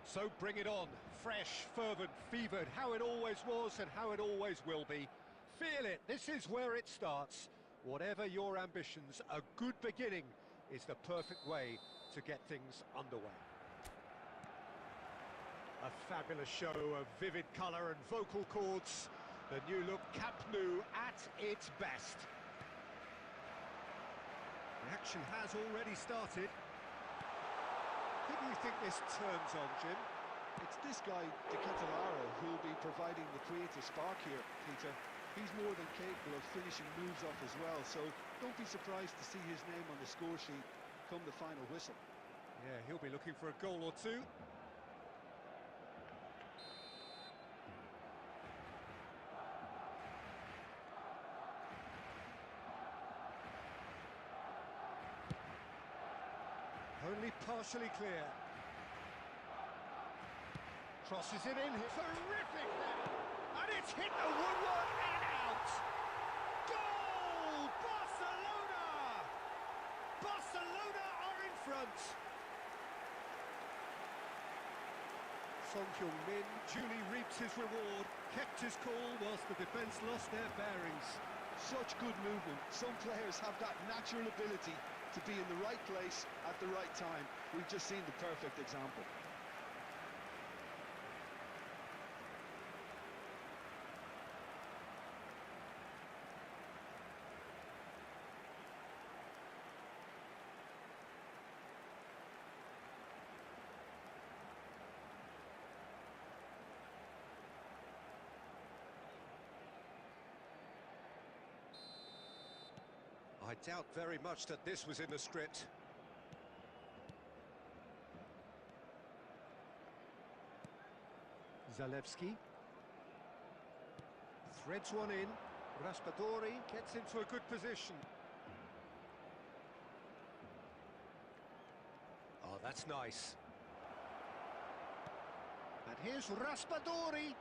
So bring it on, fresh, fervent, fevered, how it always was and how it always will be. Feel it, this is where it starts. Whatever your ambitions, a good beginning is the perfect way to get things underway. A fabulous show of vivid colour and vocal cords. The new look Camp Nou at its best. The action has already started. Who do you think this turns on, Jim? It's this guy, De Ketelaere, who'll be providing the creative spark here, Peter. He's more than capable of finishing moves off as well, so don't be surprised to see his name on the score sheet come the final whistle. Yeah, he'll be looking for a goal or two. Only partially clear. Crosses it in. Terrific header! And it's hit the woodwork and out! Goal! Barcelona! Barcelona are in front! Son Heung-min duly reaps his reward, kept his cool whilst the defence lost their bearings. Such good movement. Some players have that natural ability to be in the right place at the right time. We've just seen the perfect example. I doubt very much that this was in the script. Zalewski threads one in. Raspadori gets into a good position. Oh, that's nice. And here's Raspadori.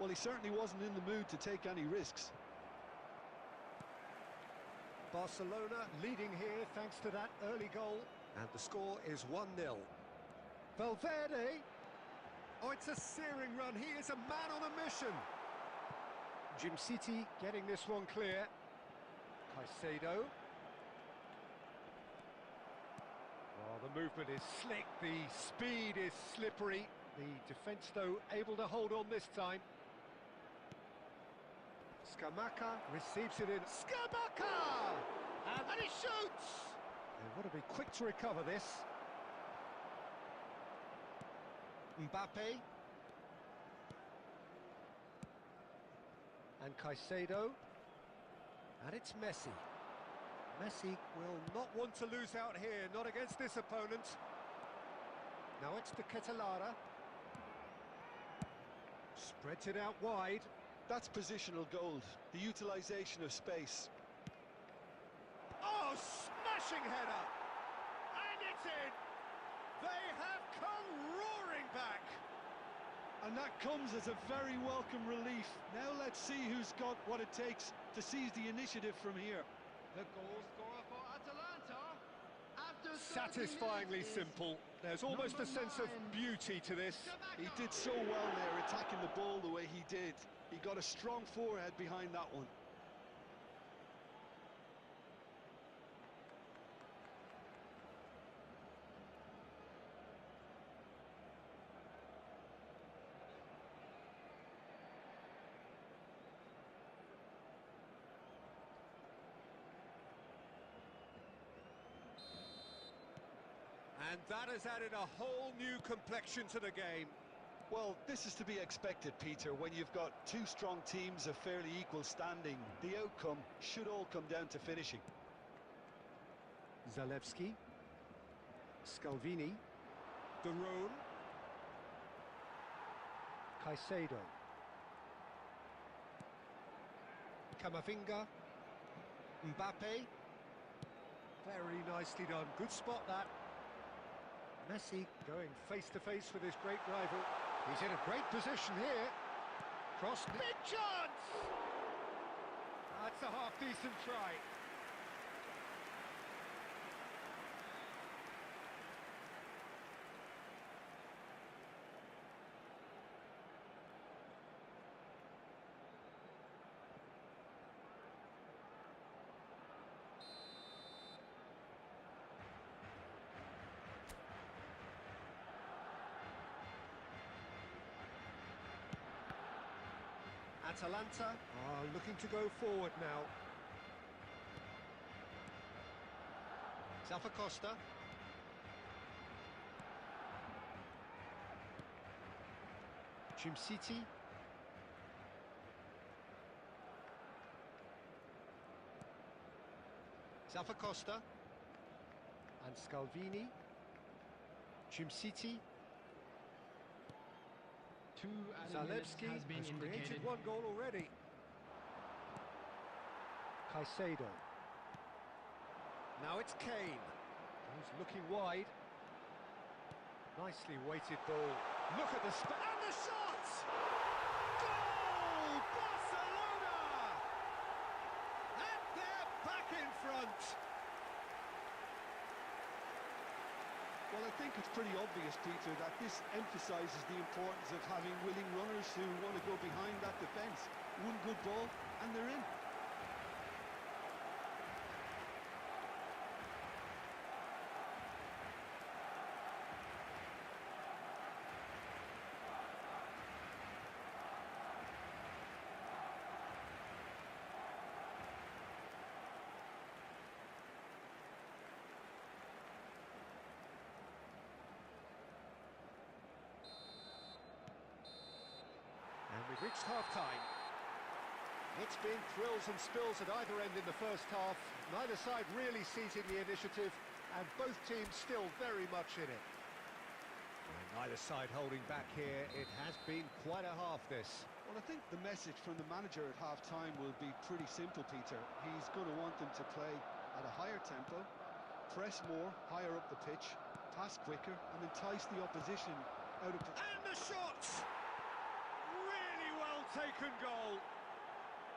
Well, he certainly wasn't in the mood to take any risks. Barcelona leading here thanks to that early goal. And the score is 1-0. Valverde. Oh, it's a searing run. He is a man on a mission. Jim City getting this one clear. Caicedo. Oh, the movement is slick. The speed is slippery. The defence, though, able to hold on this time. Scamacca receives it in. Scamacca! And he shoots! They want to be quick to recover this. Mbappe. And Caicedo. And it's Messi. Messi will not want to lose out here, not against this opponent. Now it's De Ketelaere. Spreads it out wide. That's positional gold, the utilisation of space. Oh, smashing header! And it's in! They have come roaring back! And that comes as a very welcome relief. Now let's see who's got what it takes to seize the initiative from here. The goal scorer for Atalanta. Satisfyingly simple. There's almost a sense of beauty to this. He did so well there, attacking the ball the way he did. He got a strong forehead behind that one. And that has added a whole new complexion to the game. Well, this is to be expected, Peter, when you've got two strong teams of fairly equal standing. The outcome should all come down to finishing. Zalewski. Scalvini. De Roon. Caicedo. Camavinga. Mbappe. Very nicely done. Good spot, that. Messi going face-to-face with his great rival. He's in a great position here. Cross, big chance! That's a half-decent try. Atalanta are looking to go forward now. Costa. City. Costa. And Scalvini. City. Two added minutes Zalewski has been has indicated. created one goal already. Caicedo. Now it's Kane. He's looking wide. Nicely weighted ball. Look at the and the shot! Goal! Barcelona! And they're back in front. Well, I think it's pretty obvious, Peter, that this emphasises the importance of having willing runners who want to go behind that defence. One good ball, and they're in. And we've reached half-time. It's been thrills and spills at either end in the first half. Neither side really seizing the initiative, and both teams still very much in it. And neither side holding back here. It has been quite a half, this. Well, I think the message from the manager at half-time will be pretty simple, Peter. He's going to want them to play at a higher tempo, press more, higher up the pitch, pass quicker, and entice the opposition out of... And the shot! Really well taken goal.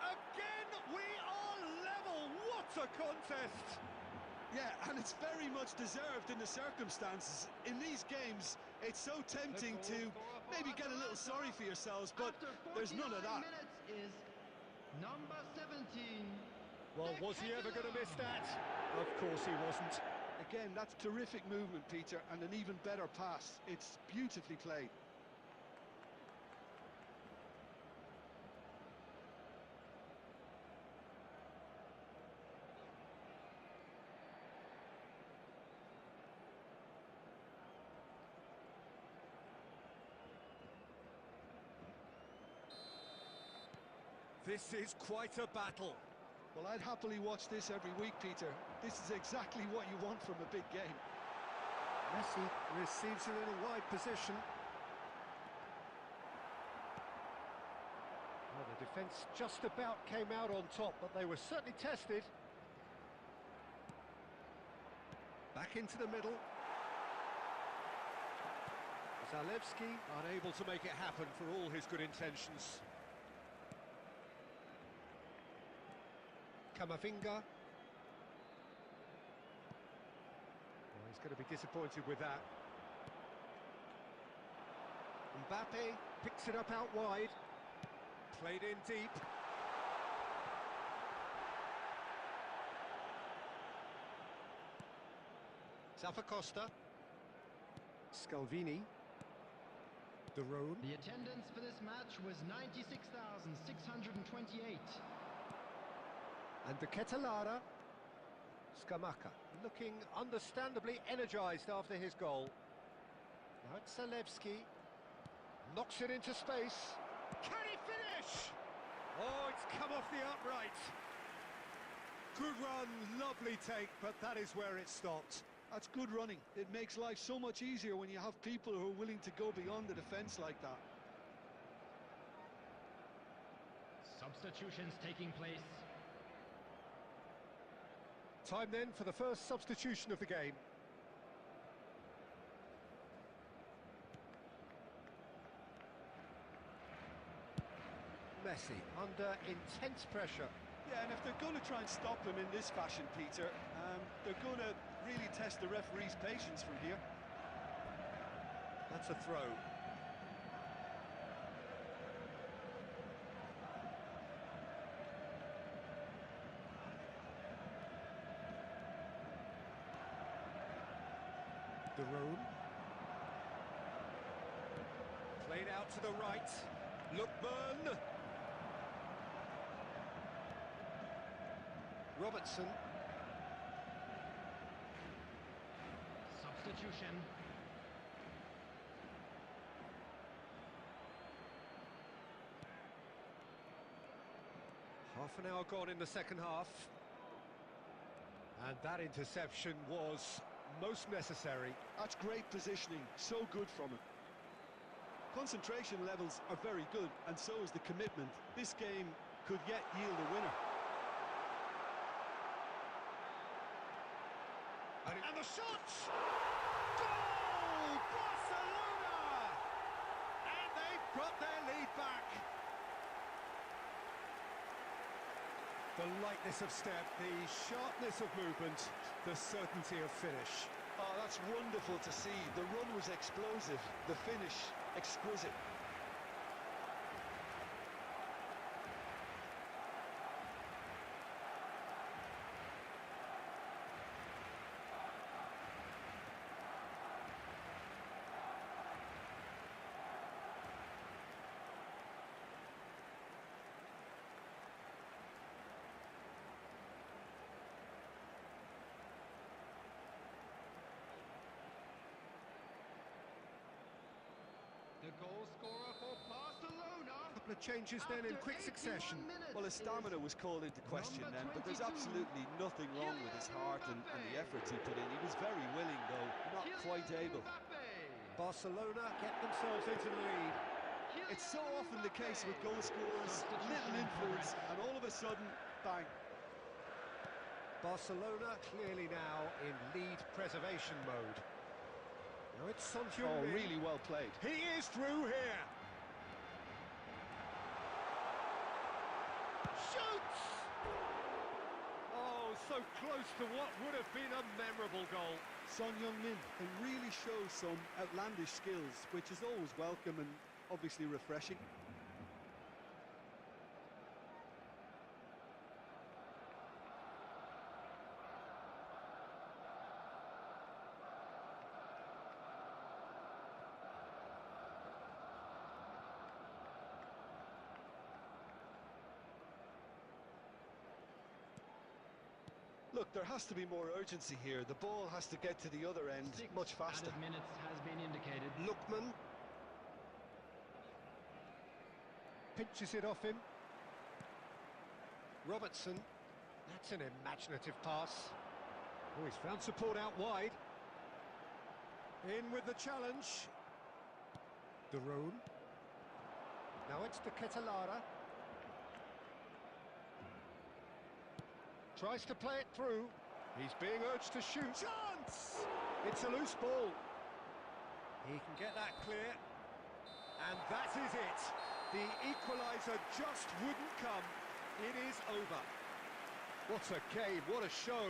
Again, we are level. What a contest! Yeah, and it's very much deserved in the circumstances. In these games, it's so tempting to maybe get a little sorry for yourselves, but there's none of that. Minutes is number 17. Well, was he ever going to miss that? Of course he wasn't. Again, that's terrific movement, Peter, and an even better pass. It's beautifully played. This is quite a battle. Well, I'd happily watch this every week, Peter. This is exactly what you want from a big game. Messi receives it in a wide position. Well, the defence just about came out on top, but they were certainly tested. Back into the middle. Zalewski unable to make it happen for all his good intentions. Camavinga. Well, he's going to be disappointed with that. Mbappe picks it up out wide. Played in deep. Costa. Scalvini. De Roon. The attendance for this match was 96,628. And the Ketelara. Scamacca, looking understandably energised after his goal. Now it's Zalewski. Knocks it into space. Can he finish? Oh, it's come off the upright. Good run, lovely take, but that is where it stopped. That's good running. It makes life so much easier when you have people who are willing to go beyond the defence like that. Substitutions taking place. Time then for the first substitution of the game. Messi under intense pressure. Yeah, and if they're going to try and stop him in this fashion, Peter, they're going to really test the referee's patience from here. That's a throw. De Roon. Played out to the right. Lookburn. Robertson. Substitution. Half an hour gone in the second half. And that interception was most necessary. That's great positioning, so good from him. Concentration levels are very good, and so is the commitment. This game could yet yield a winner. And the shots! Goal! Barcelona! And they've got their lead back. The lightness of step, the sharpness of movement, the certainty of finish. Oh, that's wonderful to see. The run was explosive, the finish exquisite. The goal scorer for Barcelona. A couple of changes then in quick succession. Well, his stamina was called into question then, but there's absolutely nothing wrong with his heart and the efforts he put in. He was very willing, though, not quite able. Barcelona get themselves into the lead. It's so often the case with goal scorers, little influence, and all of a sudden, bang. Barcelona clearly now in lead preservation mode. Now it's Son Heung-min. Oh, really well played. He is through here. Shoots! Oh, so close to what would have been a memorable goal. Son Heung-min can really show some outlandish skills, which is always welcome and obviously refreshing. Look, there has to be more urgency here. The ball has to get to the other end much faster. Added minutes has been indicated. Lookman pinches it off him. Robertson, that's an imaginative pass. Oh, he's found support out wide. In with the challenge. Daroon. Now it's to Ketelara. Tries to play it through. He's being urged to shoot. Chance! It's a loose ball. He can get that clear. And that is it. The equaliser just wouldn't come. It is over. What a game, what a show.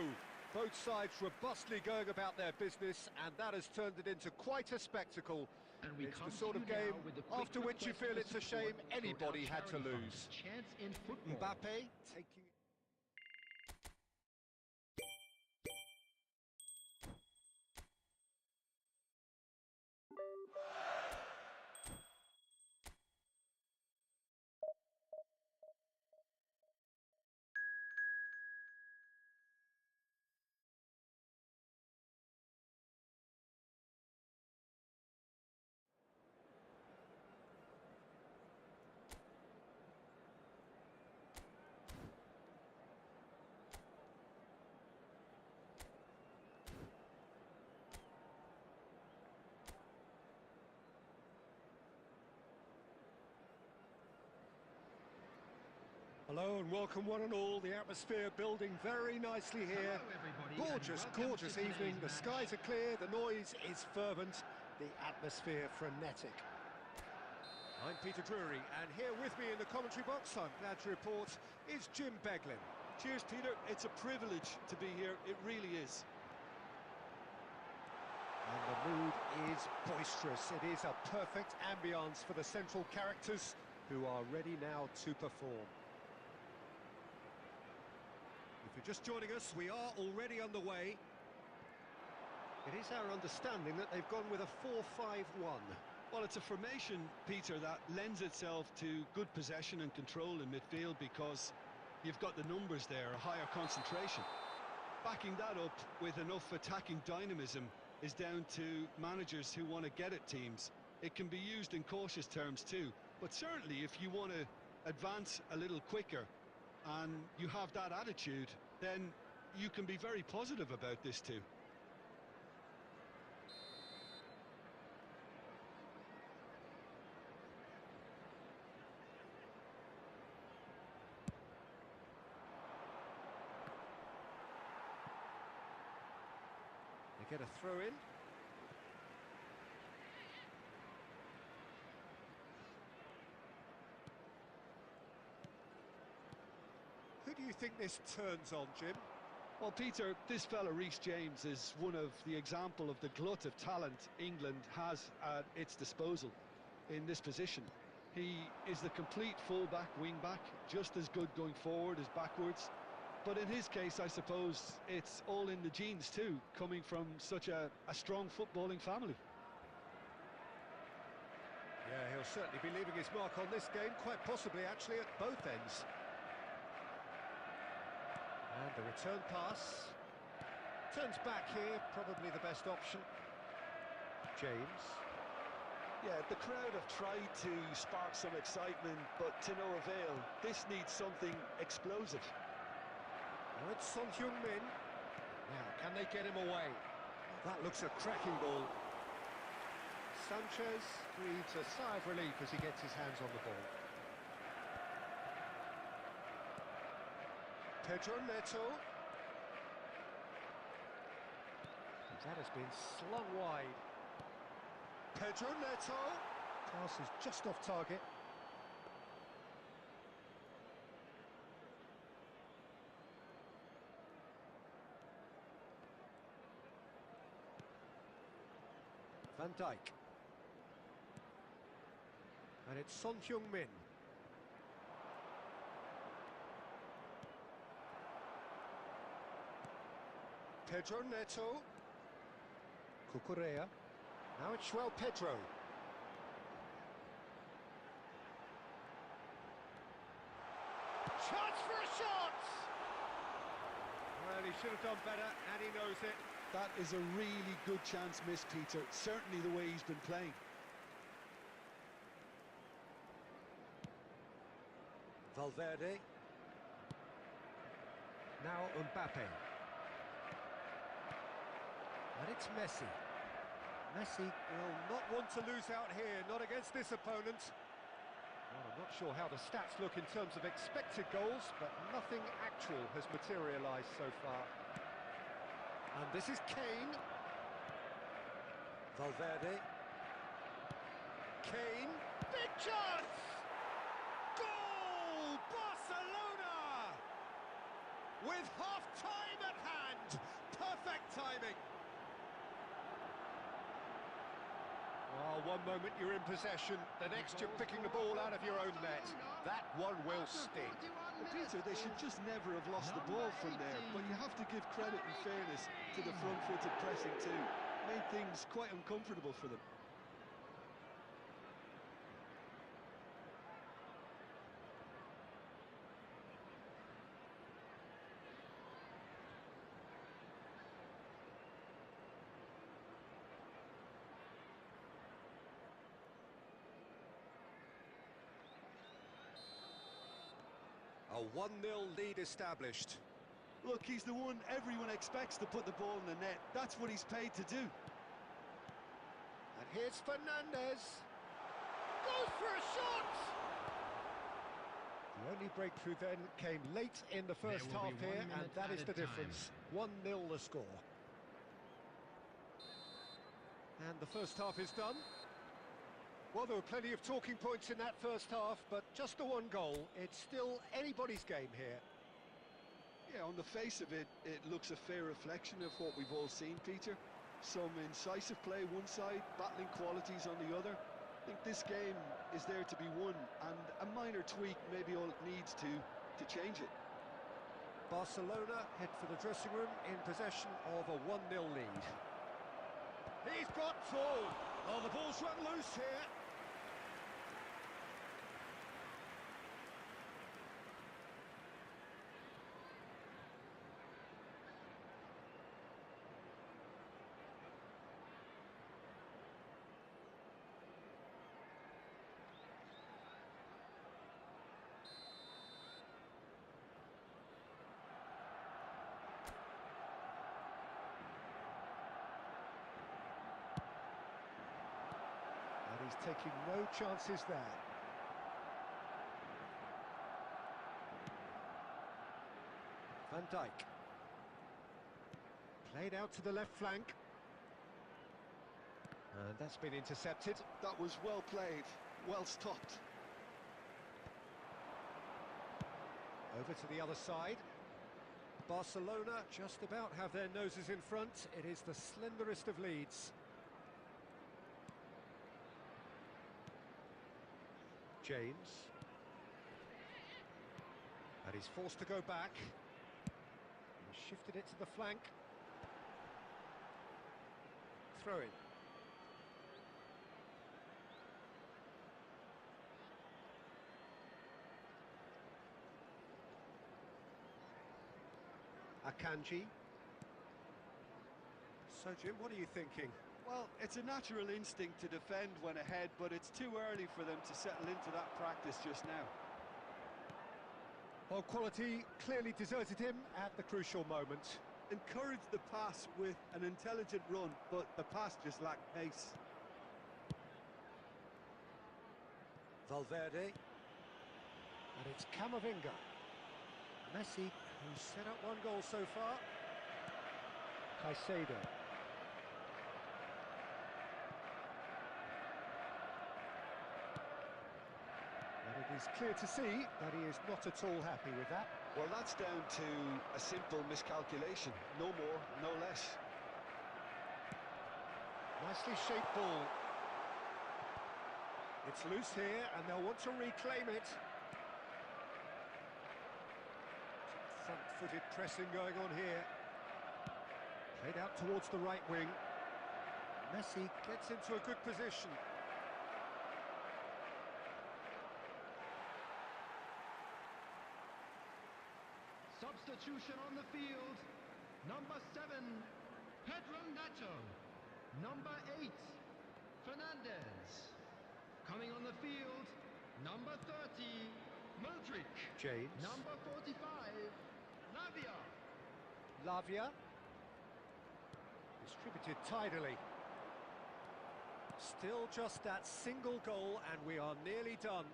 Both sides robustly going about their business, and that has turned it into quite a spectacle. And we It's come the sort to of you game now with the quick after which you request feel for it's a support shame for anybody our had to charity lose. fund. Chance in football. Mbappe taking... Hello and welcome one and all. The atmosphere building very nicely here. Hello, everybody, and Gorgeous, welcome gorgeous to today's evening. The match. skies are clear, the noise is fervent, the atmosphere frenetic. I'm Peter Drury, and here with me in the commentary box, I'm glad to report, is Jim Beglin. Cheers, Peter. It's a privilege to be here. It really is. And the mood is boisterous. It is a perfect ambience for the central characters who are ready now to perform. If you're just joining us, we are already underway. It is our understanding that they've gone with a 4-5-1. Well, it's a formation, Peter, that lends itself to good possession and control in midfield because you've got the numbers there, a higher concentration. Backing that up with enough attacking dynamism is down to managers who want to get at teams. It can be used in cautious terms too, but certainly if you want to advance a little quicker and you have that attitude, then you can be very positive about this too. They get a throw in. Who do you think this turns on, Jim? Well, Peter, this fella Reece James is one of the example of the glut of talent England has at its disposal in this position. He is the complete full-back, wing-back, just as good going forward as backwards. But in his case, I suppose it's all in the genes too, coming from such a strong footballing family. Yeah, he'll certainly be leaving his mark on this game, quite possibly actually at both ends. And the return pass. Turns back here, probably the best option. James. Yeah, the crowd have tried to spark some excitement, but to no avail. This needs something explosive. Oh, it's Son Heung-min. Now, can they get him away? That looks a cracking ball. Sanchez breathes a sigh of relief as he gets his hands on the ball. Pedro Neto. That has been slung wide. Pedro Neto. Pass is just off target. Van Dijk. And it's Son Heung-min. Pedro Neto. Cucurella. Now it's João Pedro. Chance for a shot! Well, he should have done better, and he knows it. That is a really good chance missed, Peter. Certainly the way he's been playing. Valverde. Now Mbappe. And it's Messi. Messi will not want to lose out here, not against this opponent. Well, I'm not sure how the stats look in terms of expected goals, but nothing actual has materialised so far. And this is Kane. Valverde. Kane. Big chance! Goal! Barcelona! With half-time at hand. Perfect timing. Well, one moment you're in possession, the next you're picking the ball out of your own net. That one will sting. Well, Peter, they should just never have lost the ball from there, but you have to give credit and fairness to the front-footed pressing too. Made things quite uncomfortable for them. A 1-0 lead established. Look, he's the one everyone expects to put the ball in the net. That's what he's paid to do. And here's Fernandez. Goes for a shot! The only breakthrough then came late in the first half here, and that is the difference. 1-0 the score. And the first half is done. Well, there were plenty of talking points in that first half, but just the one goal. It's still anybody's game here. Yeah, on the face of it, it looks a fair reflection of what we've all seen, Peter. Some incisive play one side, battling qualities on the other. I think this game is there to be won, and a minor tweak may be all it needs to change it. Barcelona head for the dressing room in possession of a 1-0 lead. He's got full. Oh, the ball's run loose here. He's taking no chances there. Van Dijk. Played out to the left flank. And that's been intercepted. That was well played, well stopped. Over to the other side. Barcelona just about have their noses in front. It is the slenderest of leads. James. And he's forced to go back. He shifted it to the flank. Throw in. Akanji. So, Jim, what are you thinking? Well, it's a natural instinct to defend when ahead, but it's too early for them to settle into that practice just now. Well, quality clearly deserted him at the crucial moment. Encouraged the pass with an intelligent run, but the pass just lacked pace. Valverde. And it's Camavinga. Messi, who's set up one goal so far. Caicedo. And it is clear to see that he is not at all happy with that. Well, that's down to a simple miscalculation. No more, no less. Nicely shaped ball. It's loose here, and they'll want to reclaim it. Front-footed pressing going on here. Played out towards the right wing. Messi gets into a good position. Substitution on the field. Number 7, Pedro Nacho. Number 8, Fernandez. Coming on the field, number 30, Modric. James. Number 45, Lavia. Lavia. Distributed tidily. Still just that single goal, and we are nearly done.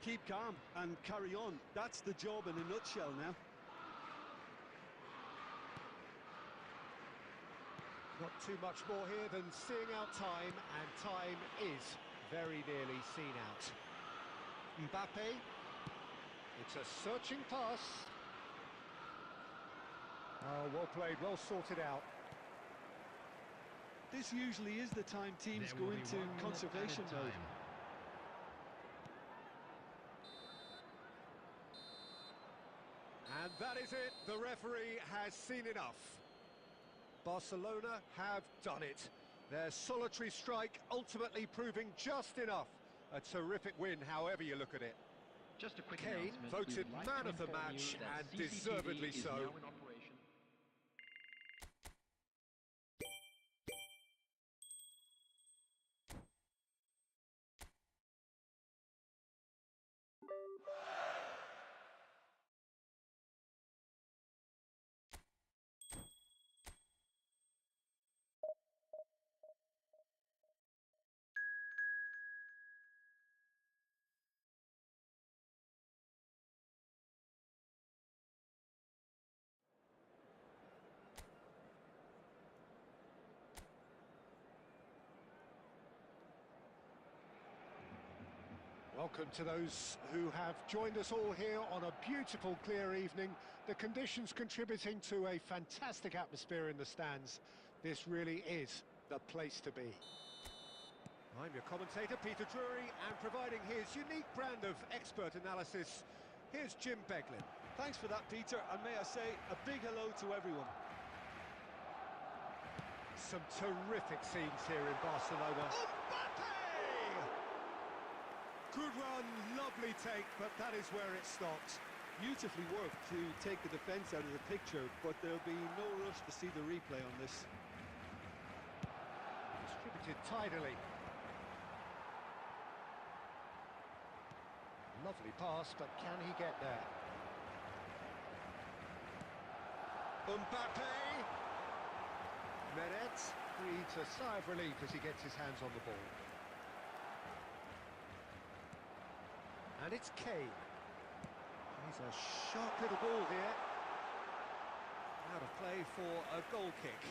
Keep calm and carry on. That's the job in a nutshell now. Not too much more here than seeing out time, and time is very nearly seen out. Mbappe. It's a searching pass. Oh, well played, well sorted out. This usually is the time teams There go will be into 1 minute conservation added mode. time. And that is it. The referee has seen enough. Barcelona have done it. Their solitary strike ultimately proving just enough. A terrific win, however you look at it. Just a quick Kane announcement. voted We would like man to of the inform match, you that and CCTV deservedly is so. now in operation. Welcome to those who have joined us all here on a beautiful, clear evening. The conditions contributing to a fantastic atmosphere in the stands. This really is the place to be. I'm your commentator, Peter Drury, and providing his unique brand of expert analysis, here's Jim Beglin. Thanks for that, Peter, and may I say a big hello to everyone. Some terrific scenes here in Barcelona. Mbappe! Good run, lovely take, but that is where it stopped. Beautifully worked to take the defence out of the picture, but there'll be no rush to see the replay on this. Distributed tidily. Lovely pass, but can he get there? Mbappe! Meret. breathes a sigh of relief as he gets his hands on the ball. And it's Kane. He's a sharp little ball here. Out of play for a goal kick.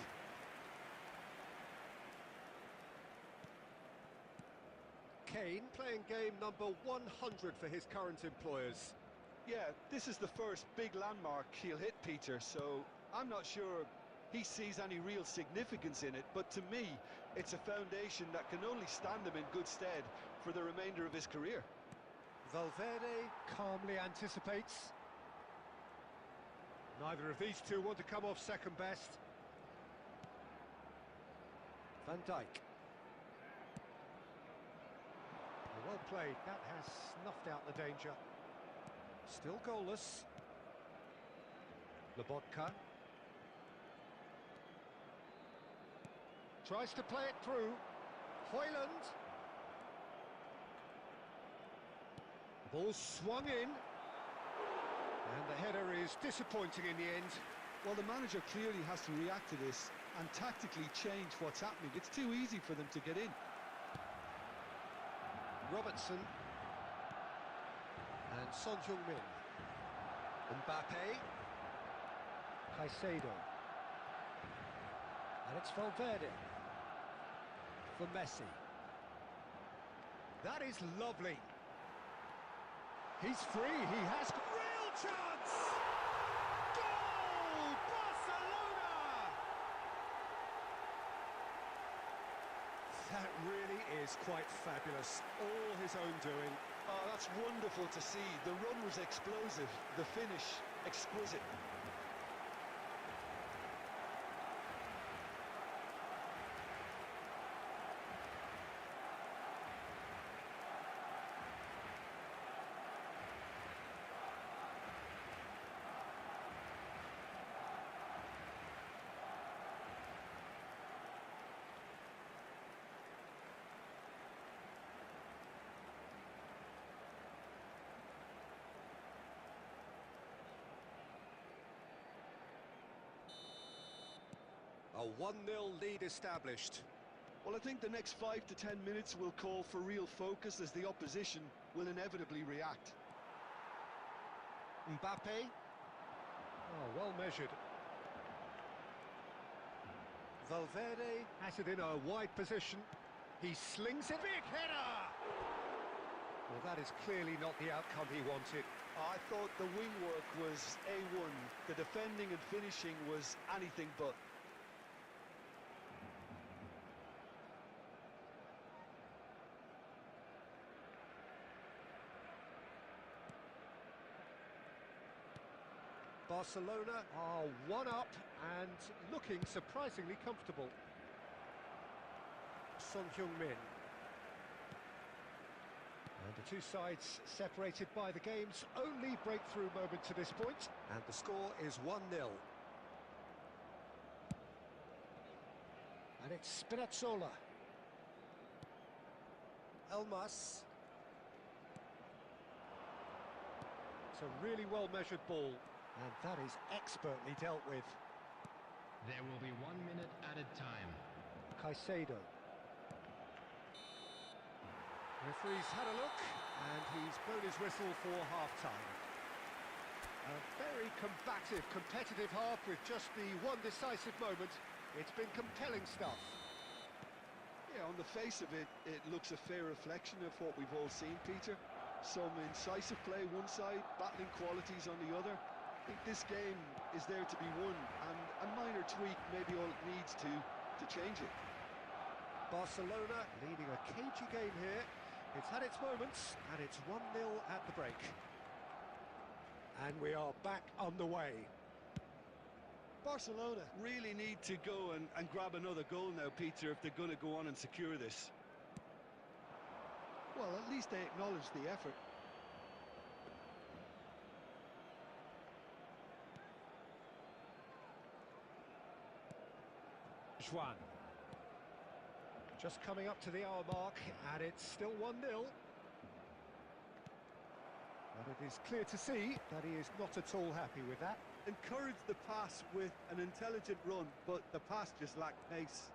Kane playing game number 100 for his current employers. Yeah, this is the first big landmark he'll hit, Peter, so I'm not sure he sees any real significance in it, but to me, it's a foundation that can only stand him in good stead for the remainder of his career. Valverde calmly anticipates. Neither of these two want to come off second best. Van Dijk. Well played, that has snuffed out the danger. Still goalless. Lobotka. Tries to play it through. Højlund. The ball swung in. And the header is disappointing in the end. Well, the manager clearly has to react to this and tactically change what's happening. It's too easy for them to get in. Robertson. And Son Heung-min. Mbappe. Caicedo. And it's Valverde. For Messi. That is lovely. He's free, he has real chance! Goal! Barcelona! That really is quite fabulous. All his own doing. Oh, that's wonderful to see. The run was explosive, the finish exquisite. A 1-0 lead established. Well, I think the next 5 to 10 minutes will call for real focus as the opposition will inevitably react. Mbappe. Oh, well measured. Valverde has it in a wide position. He slings it. Big header! Well, that is clearly not the outcome he wanted. I thought the wing work was A1. The defending and finishing was anything but. Barcelona are one up and looking surprisingly comfortable. Son Heung-min. And the two sides separated by the game's only breakthrough moment to this point. And the score is 1-0. And it's Spinazzola. Elmas. It's a really well-measured ball. And that is expertly dealt with. There will be 1 minute added time. Caicedo. Referee's had a look, and he's blown his whistle for half-time. A very combative, competitive half with just the one decisive moment. It's been compelling stuff. Yeah, on the face of it, it looks a fair reflection of what we've all seen, Peter. Some incisive play one side, battling qualities on the other. I think this game is there to be won, and a minor tweak may be all it needs to change it. Barcelona leading a cagey game here. It's had its moments, and it's 1-0 at the break. And we are back underway. Barcelona really need to go and grab another goal now, Peter, if they're going to go on and secure this. Well, at least they acknowledge the effort. Juan. Just coming up to the hour mark, and it's still 1-0. But it is clear to see that he is not at all happy with that. Encourage the pass with an intelligent run, but the pass just lacked pace.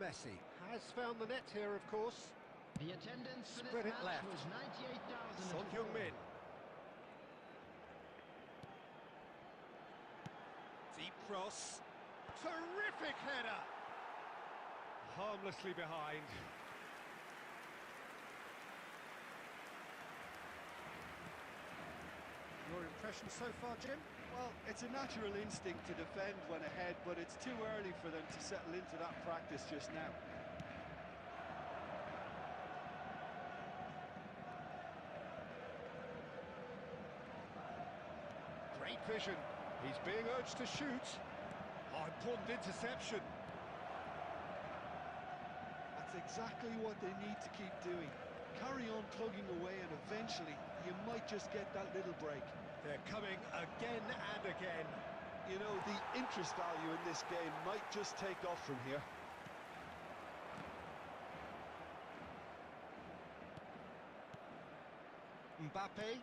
Messi has found the net here, of course. The attendance for Spread this it match left. was 98,000. Son Heung-min. Deep cross. Terrific header. Harmlessly behind. Your impression so far, Jim? Well, it's a natural instinct to defend when ahead, but it's too early for them to settle into that practice just now. Great vision. He's being urged to shoot. Oh, important interception. That's exactly what they need to keep doing. Carry on plugging away and eventually you might just get that little break. They're coming again and again. You know, the interest value in this game might just take off from here. Mbappe.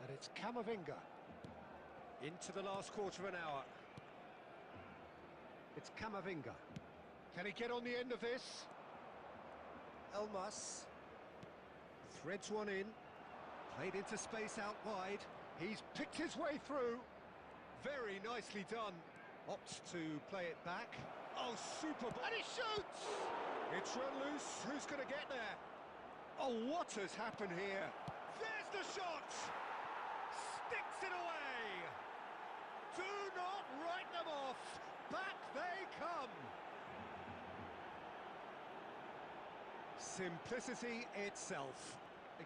And it's Camavinga. Into the last quarter of an hour. It's Camavinga. Can he get on the end of this? Elmas. Threads one in. Played into space out wide. He's picked his way through. Very nicely done. Opts to play it back. Oh, super. And he shoots! It's run loose. Who's going to get there? Oh, what has happened here? There's the shot! Sticks it away! Do not write them off! Back they come! Simplicity itself.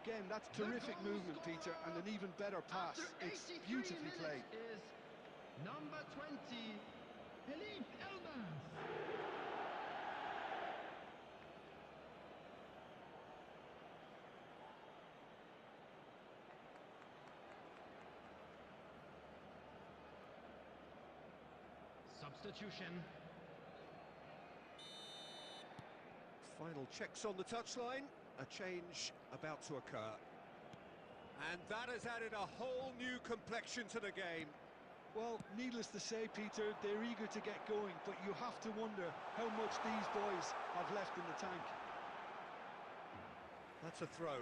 Again, that's terrific movement, Peter, and an even better pass. It's beautifully played. Is number 20, Philippe Elmas. Substitution. Final checks on the touchline. A change about to occur. And that has added a whole new complexion to the game. Well, needless to say, Peter, they're eager to get going, but you have to wonder how much these boys have left in the tank. That's a throw.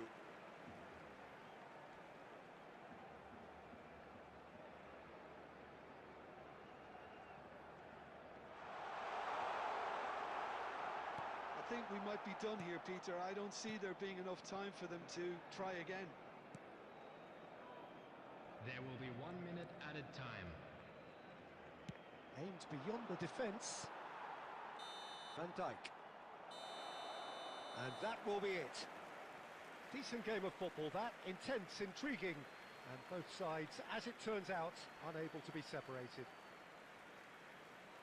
I think we might be done here, Peter. I don't see there being enough time for them to try again. There will be 1 minute added time. Aimed beyond the defence. Van Dijk. And that will be it. Decent game of football, that. Intense, intriguing. And both sides, as it turns out, unable to be separated.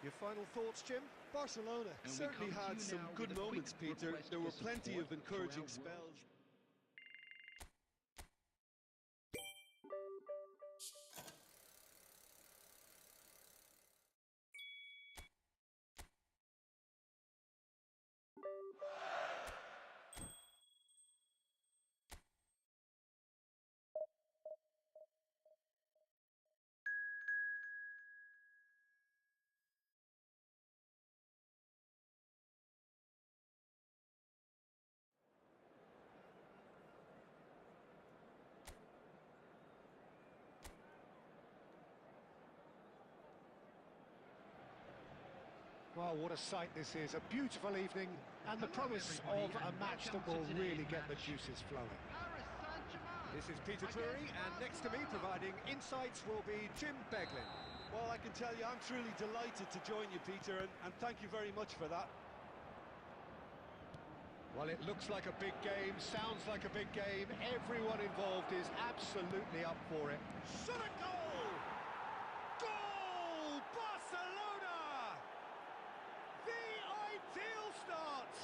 Your final thoughts, Jim? Barcelona And we certainly come to had you some now good with a quick moments, Peter. request There for were plenty support of encouraging for our spells. Well, what a sight this is. A beautiful evening and the promise of a match that will really get the juices flowing. Paris Saint-Germain. This is Peter Drury, and next to me providing insights will be Jim Beglin. Well, I can tell you, I'm truly delighted to join you, Peter, and thank you very much for that. Well, it looks like a big game, sounds like a big game. Everyone involved is absolutely up for it. Shot a goal! Goal! Barcelona! The ideal start!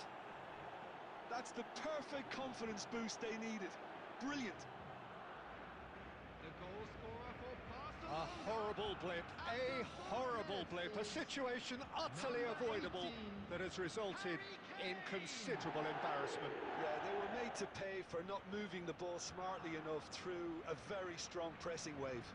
That's the perfect confidence boost they needed. Brilliant. The goal scorer for A Barcelona. horrible blip, a horrible blip, a situation utterly Number avoidable 18, that has resulted in considerable embarrassment. Yeah, they were made to pay for not moving the ball smartly enough through a very strong pressing wave.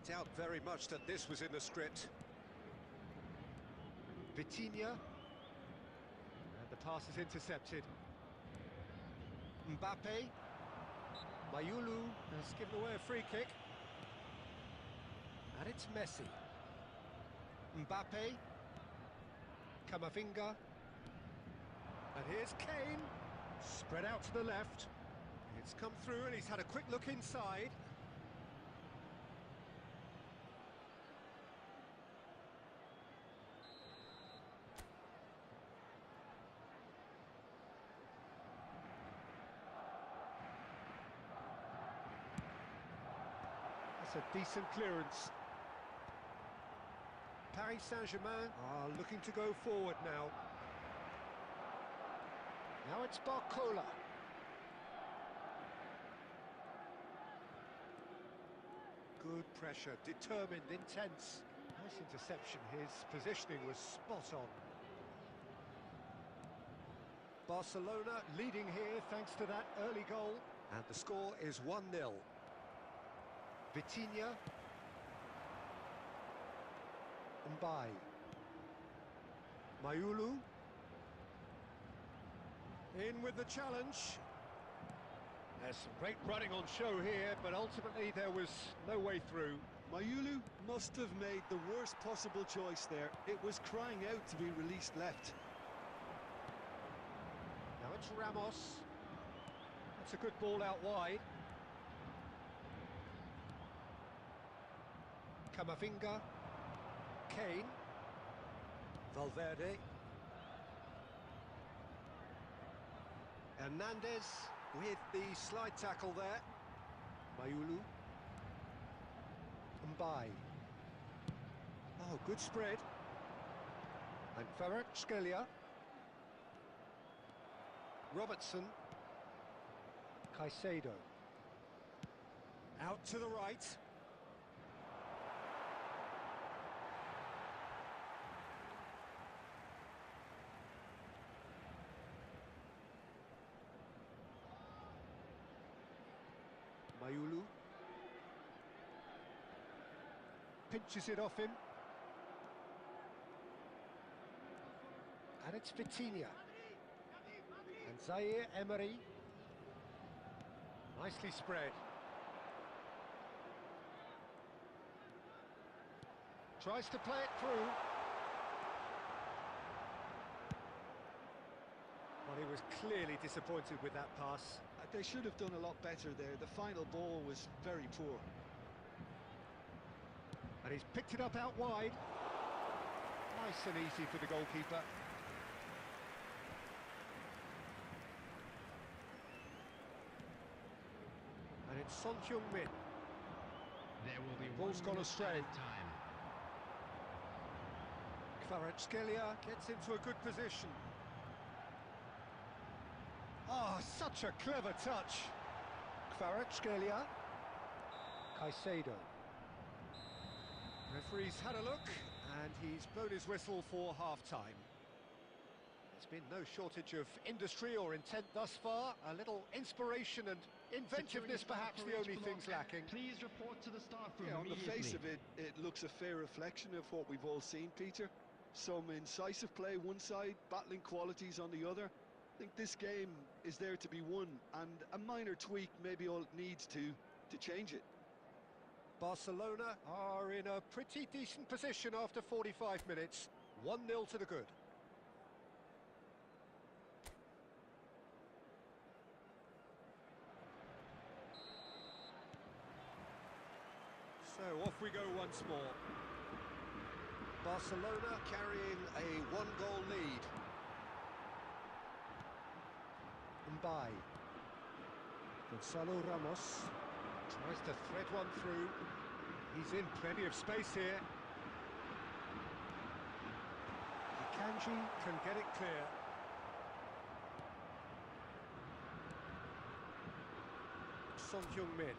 doubt very much that this was in the script. Vitinha. And the pass is intercepted. Mbappe. Mayulu has given away a free kick. And it's Messi. Mbappe. Camavinga. And here's Kane. Spread out to the left. It's come through and he's had a quick look inside. That's a decent clearance. Paris Saint-Germain are looking to go forward now. Now it's Barcola. Good pressure, determined, intense. Nice interception, his positioning was spot on. Barcelona leading here thanks to that early goal. And the score is 1-0. Vitinha. Mbaye. Mayulu. In with the challenge. There's some great running on show here, but ultimately there was no way through. Mayulu must have made the worst possible choice there. It was crying out to be released left. Now it's Ramos. That's a good ball out wide. Camavinga. Kane. Valverde. Hernandez with the slide tackle there. Mayulu. Mbaye. Oh, good spread. And Kvaratskhelia. Robertson. Caicedo. Out to the right. Mayulu. Pinches it off him. And it's Vitinha. And Zaire Emery. Nicely spread. Tries to play it through. Well, he was clearly disappointed with that pass. They should have done a lot better there. The final ball was very poor. And he's picked it up out wide. Nice and easy for the goalkeeper. And it's Son Heung-min. There will be Ball's gone astray. time. Kvaratskhelia gets into a good position. Oh, such a clever touch. Kvaratskhelia. Caicedo. Referee's had a look, and he's blown his whistle for half-time. There's been no shortage of industry or intent thus far. A little inspiration and inventiveness, perhaps the only things lacking. Please report to the staff room Yeah, on the immediately. face of it, it looks a fair reflection of what we've all seen, Peter. Some incisive play one side, battling qualities on the other. I think this game is there to be won, and a minor tweak may be all it needs to change it. Barcelona are in a pretty decent position after 45 minutes. 1-0 to the good. So off we go once more. Barcelona carrying a one-goal lead. Mbaye. Gonzalo Ramos tries to thread one through. He's in plenty of space here. Kanji can get it clear. Son Heung-min.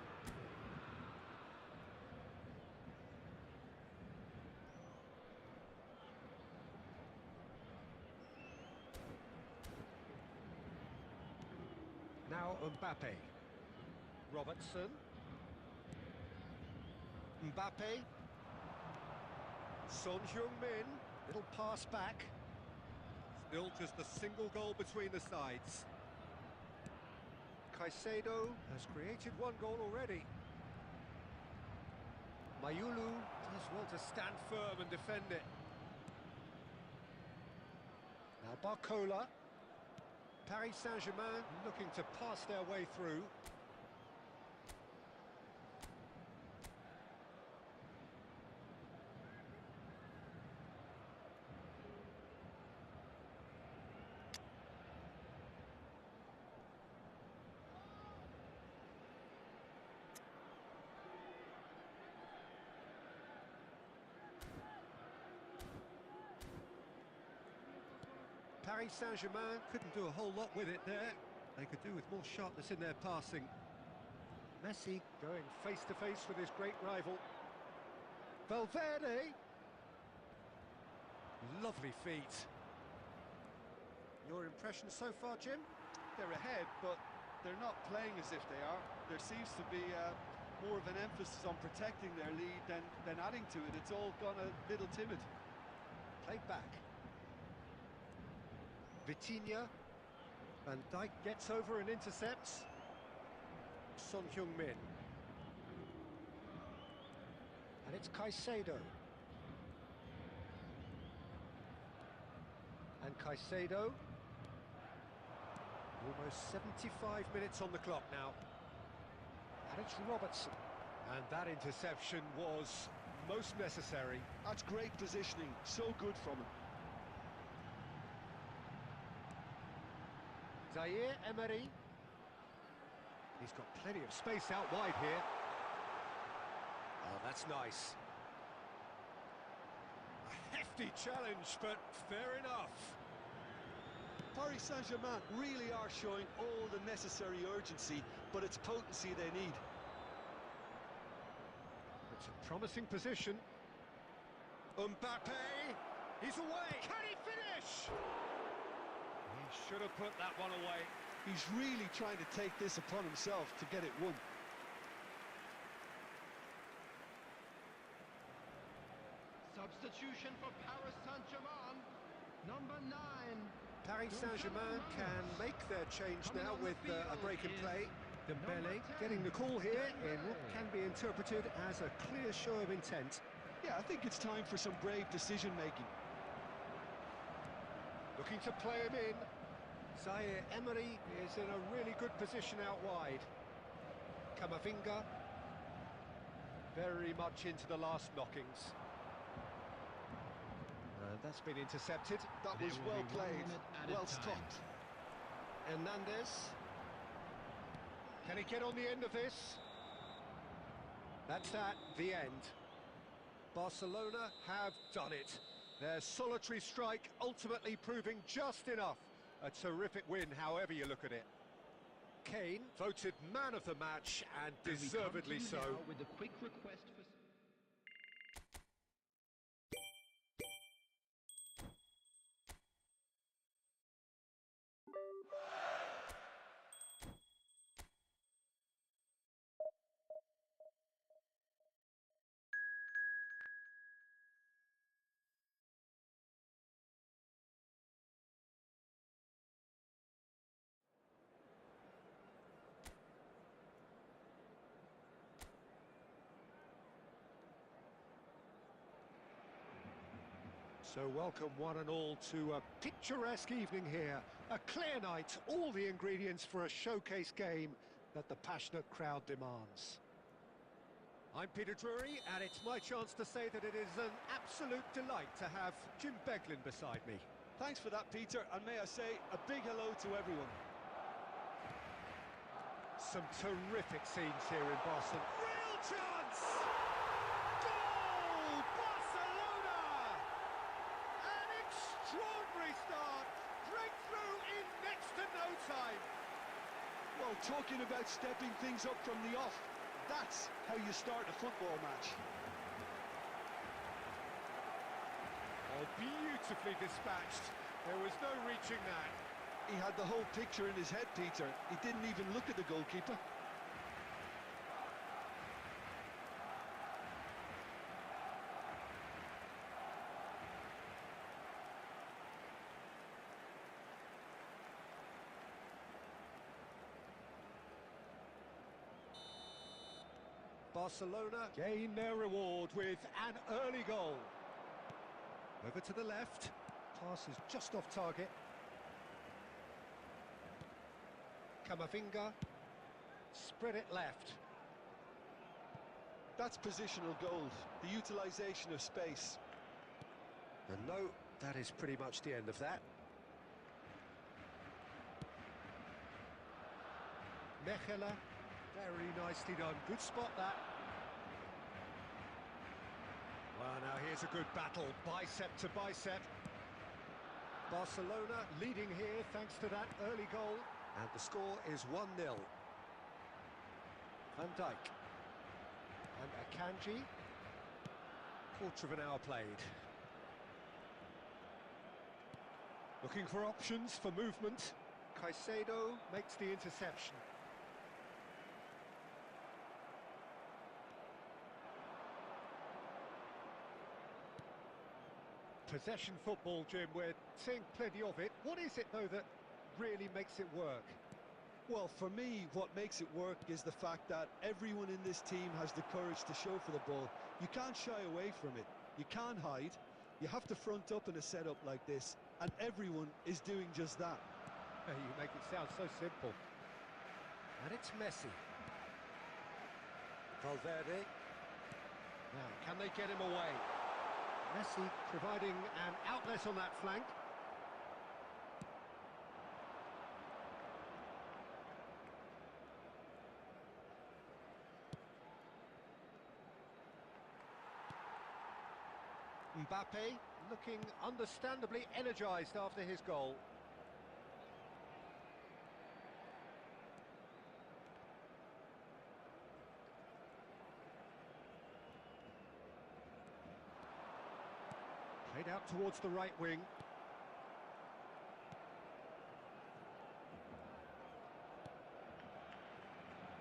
Now Mbappe. Robertson. Mbappe. Son Heung-min, little pass back. Still just a single goal between the sides. Caicedo has created one goal already. Mayulu does well to stand firm and defend it. Now Barcola. Paris Saint-Germain looking to pass their way through. Paris Saint-Germain couldn't do a whole lot with it there. They could do with more sharpness in their passing. Messi going face-to-face with his great rival. Valverde. Lovely feet. Your impression so far, Jim? They're ahead, but they're not playing as if they are. There seems to be more of an emphasis on protecting their lead than adding to it. It's all gone a little timid. Played back. Vitinha. Van Dijk gets over and intercepts. Son Heung-min. And it's Caicedo. And Caicedo. Almost 75 minutes on the clock now. And it's Robertson. And that interception was most necessary. That's great positioning. So good from him. Zaire Emery. He's got plenty of space out wide here. Oh, that's nice. A hefty challenge, but fair enough. Paris Saint-Germain really are showing all the necessary urgency, but it's potency they need. It's a promising position. Mbappe, he's away. Can he finish? He should have put that one away. He's really trying to take this upon himself to get it won. Substitution for Paris Saint-Germain, number 9. Paris Saint-Germain can make their change now with a break in play. Dembele getting the call here in what can be interpreted as a clear show of intent. Yeah, I think it's time for some brave decision-making. Looking to play him in. Zaire Emery is in a really good position out wide. Camavinga very much into the last knockings. And that's been intercepted. That was well played, well stopped. Hernandez. Can he get on the end of this? That's that, the end. Barcelona have done it. Their solitary strike ultimately proving just enough. A terrific win, however you look at it. Kane voted man of the match, and deservedly so. With a quick request for... So welcome one and all to a picturesque evening here. A clear night, all the ingredients for a showcase game that the passionate crowd demands. I'm Peter Drury, and it's my chance to say that it is an absolute delight to have Jim Beglin beside me. Thanks for that, Peter, and may I say a big hello to everyone. Some terrific scenes here in Boston. Real chance! Goal! Barcelona! An extraordinary start. Breakthrough in next to no time. Well, talking about stepping things up from the off, that's how you start a football match. Oh, beautifully dispatched. There was no reaching that. He had the whole picture in his head, Peter. He didn't even look at the goalkeeper. Barcelona gain their reward with an early goal. Over to the left. Pass is just off target. Camavinga. Spread it left. That's positional gold, the utilisation of space. And no, that is pretty much the end of that. Mechela, very nicely done. Good spot, that. Well, now here's a good battle, bicep to bicep. Barcelona leading here thanks to that early goal. And the score is 1-0. Van Dijk. And Akanji. Quarter of an hour played. Looking for options for movement. Caicedo makes the interception. Possession football, Jim, we're seeing plenty of it. What is it, though, that really makes it work? Well, for me, what makes it work is the fact that everyone in this team has the courage to show for the ball. You can't shy away from it. You can't hide. You have to front up in a setup like this, and everyone is doing just that. You make it sound so simple. And it's Messi. Valverde. Now, can they get him away? Messi providing an outlet on that flank. Mbappe looking understandably energised after his goal. Played out towards the right wing.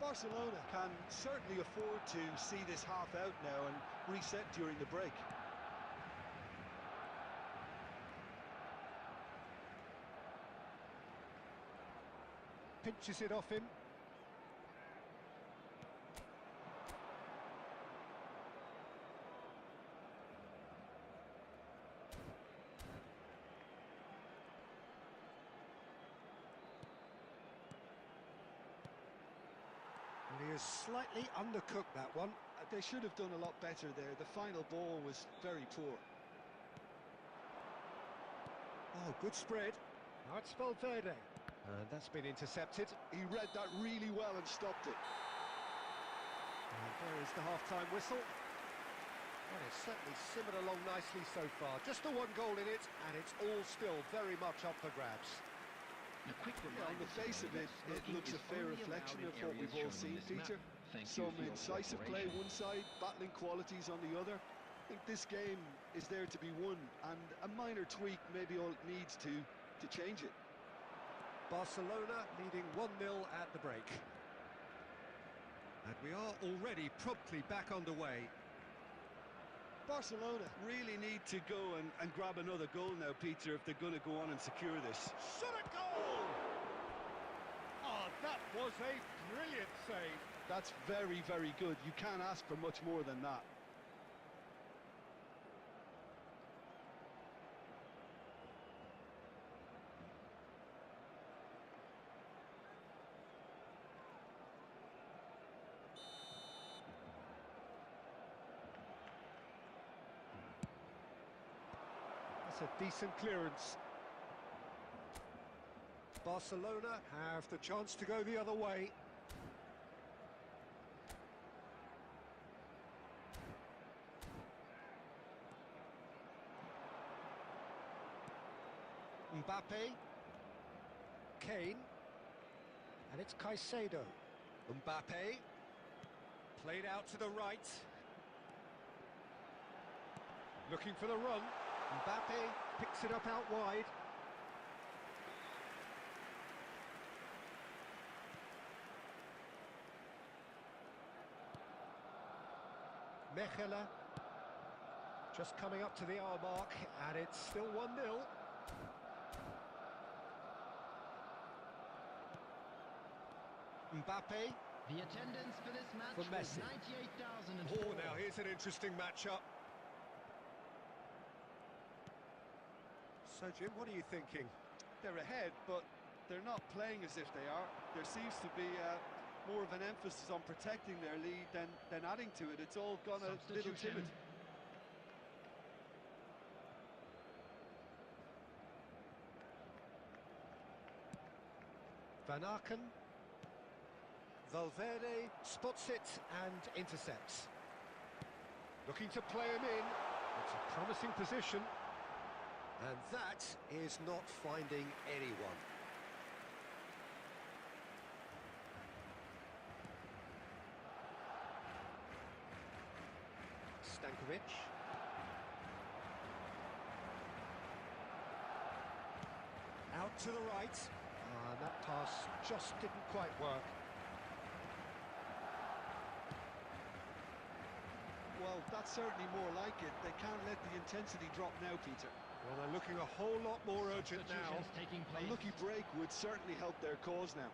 Barcelona can certainly afford to see this half out now and reset during the break. Pinches it off him. And he has slightly undercooked that one. They should have done a lot better there. The final ball was very poor. Oh, good spread. Now it's Valverde. And that's been intercepted. He read that really well and stopped it. And there is the half-time whistle. Well, it's certainly simmered along nicely so far. Just the one goal in it, and it's all still very much up for grabs. On the face of it, it looks a fair reflection of what we've all seen, Peter. Some incisive play one side, battling qualities on the other. I think this game is there to be won, and a minor tweak may be all it needs to change it. Barcelona leading 1-0 at the break. And we are already promptly back underway. Barcelona really need to go and grab another goal now, Peter, if they're going to go on and secure this. Shot a goal! Oh, that was a brilliant save. That's very, very good. You can't ask for much more than that. That's a decent clearance. Barcelona have the chance to go the other way. Mbappe. Kane. And it's Caicedo. Mbappe. Played out to the right. Looking for the run. Mbappe picks it up out wide. Mechela just coming up to the hour mark, and it's still 1-0. Mbappe The attendance for this match For was Messi. 98,004. Oh, now here's an interesting matchup. So, Jim, what are you thinking? They're ahead, but they're not playing as if they are. There seems to be more of an emphasis on protecting their lead than adding to it. It's all gone a little timid. Van Aken. Valverde spots it and intercepts. Looking to play him in. It's a promising position. And that is not finding anyone. Stankovic. Out to the right. That pass just didn't quite work. Well, that's certainly more like it. They can't let the intensity drop now, Peter. Well, they're looking a whole lot more urgent now. Substitutions taking A place. lucky break would certainly help their cause now.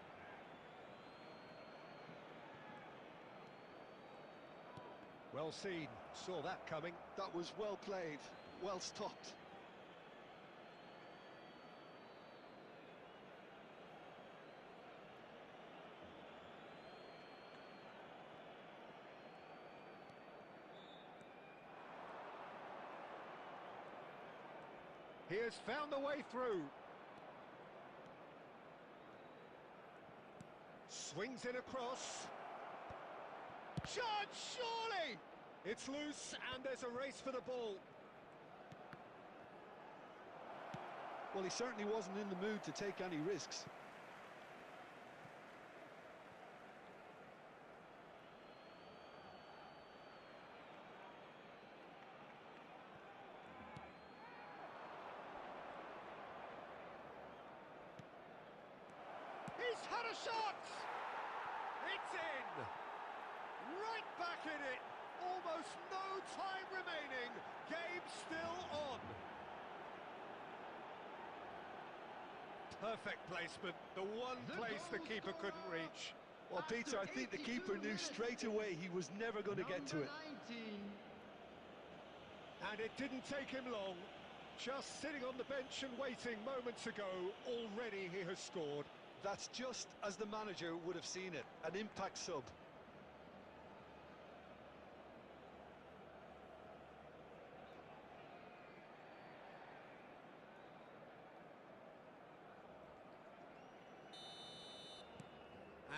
Well seen. Saw that coming. That was well played, well stopped. He has found the way through. Swings it across. Shot, surely! It's loose and there's a race for the ball. Well, he certainly wasn't in the mood to take any risks. He's had a shot! It's in! Right back in it! Almost no time remaining. Game still on. Perfect placement. The one place the keeper couldn't reach. Well, Peter, I think the keeper knew straight away he was never going to get to it. Number 19. And it didn't take him long. Just sitting on the bench and waiting moments ago, already he has scored. That's just as the manager would have seen it, an impact sub.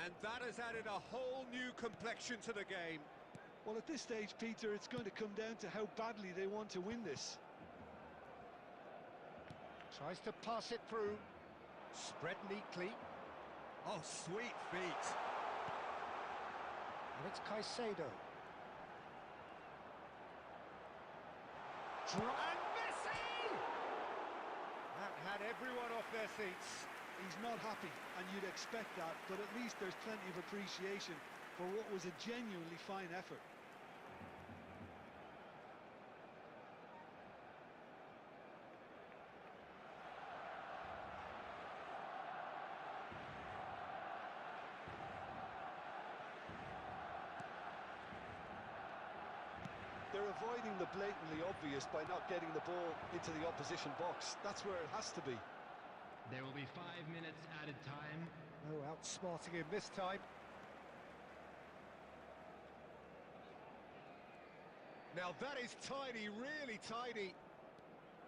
And that has added a whole new complexion to the game. Well, at this stage, Peter, it's going to come down to how badly they want to win this. Tries to pass it through. Spread neatly. Oh, sweet feet. And it's Caicedo. And Messi! That had everyone off their seats. He's not happy, and you'd expect that, but at least there's plenty of appreciation for what was a genuinely fine effort. They're avoiding the blatantly obvious by not getting the ball into the opposition box. That's where it has to be. There will be 5 minutes added time. No outsmarting him this time. Now that is tidy, really tidy.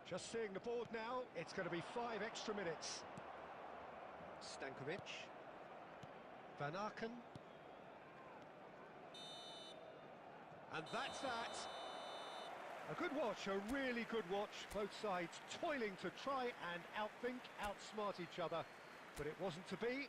Just seeing the board now, it's going to be 5 extra minutes. Stankovic. Van Aken. And that's that. A good watch, a really good watch. Both sides toiling to try and outthink, outsmart each other. But it wasn't to be.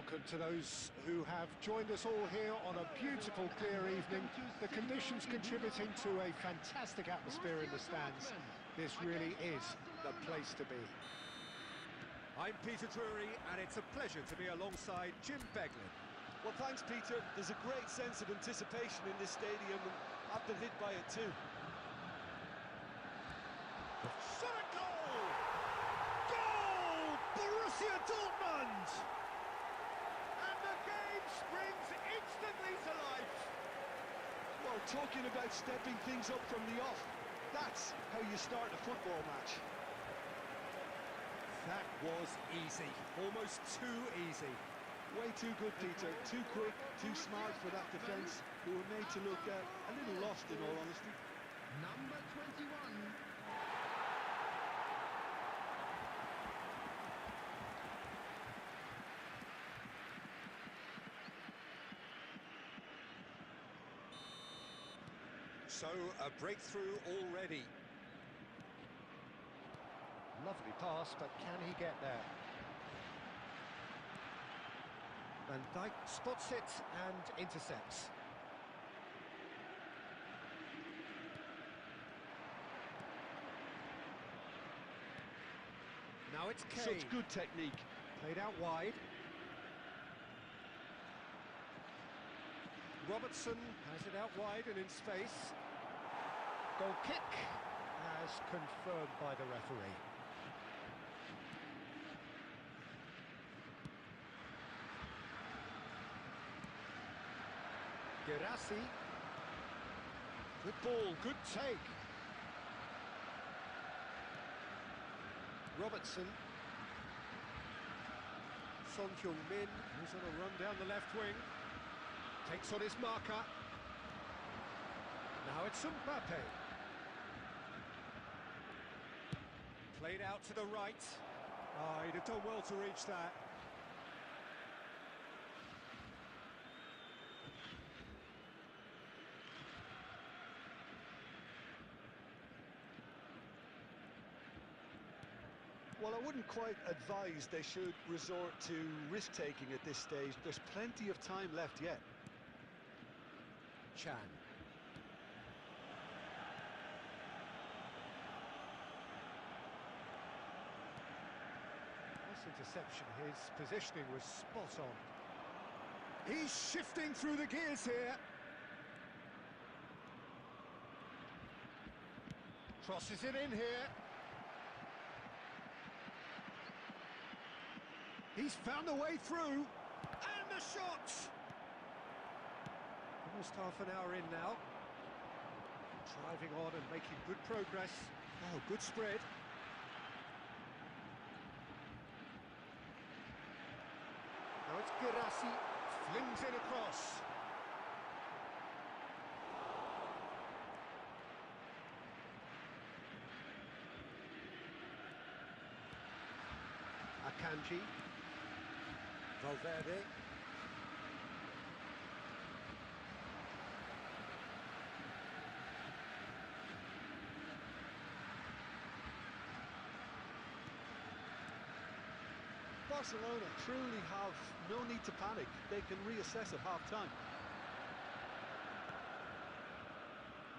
welcome to those who have joined us all here on a beautiful, clear evening. The conditions contributing to a fantastic atmosphere in the stands. This really is the place to be. I'm Peter Drury, and it's a pleasure to be alongside Jim Beglin. Well, thanks, Peter. There's a great sense of anticipation in this stadium, and I've been hit by it too. Shot a goal! Goal! Borussia Dortmund! And the game springs instantly to life. Well, talking about stepping things up from the off, that's how you start a football match. That was easy, almost too easy. Way too good, Peter. Too quick, too smart for that defence, who were made to look a little lost, in all honesty. Number 21. So, a breakthrough already. Lovely pass, but can he get there? Van Dijk spots it and intercepts. Now it's Kane. Such good technique. Played out wide. Robertson has it out wide and in space. Goal kick as confirmed by the referee. Girassi. Good ball, good take. Robertson. Son Heung-min, who's on a run down the left wing. Takes on his marker. Now it's Mbappe. Played out to the right. Ah, he'd have done well to reach that. Well, I wouldn't quite advise they should resort to risk-taking at this stage. There's plenty of time left yet. Chan. This interception, his positioning was spot on. He's shifting through the gears here. Crosses it in here. He's found a way through. And the shot! Almost half an hour in now. Driving on and making good progress. Oh, good spread. Now it's Girassi, flings in across. Akanji. Valverde. Barcelona truly have no need to panic. They can reassess at half-time.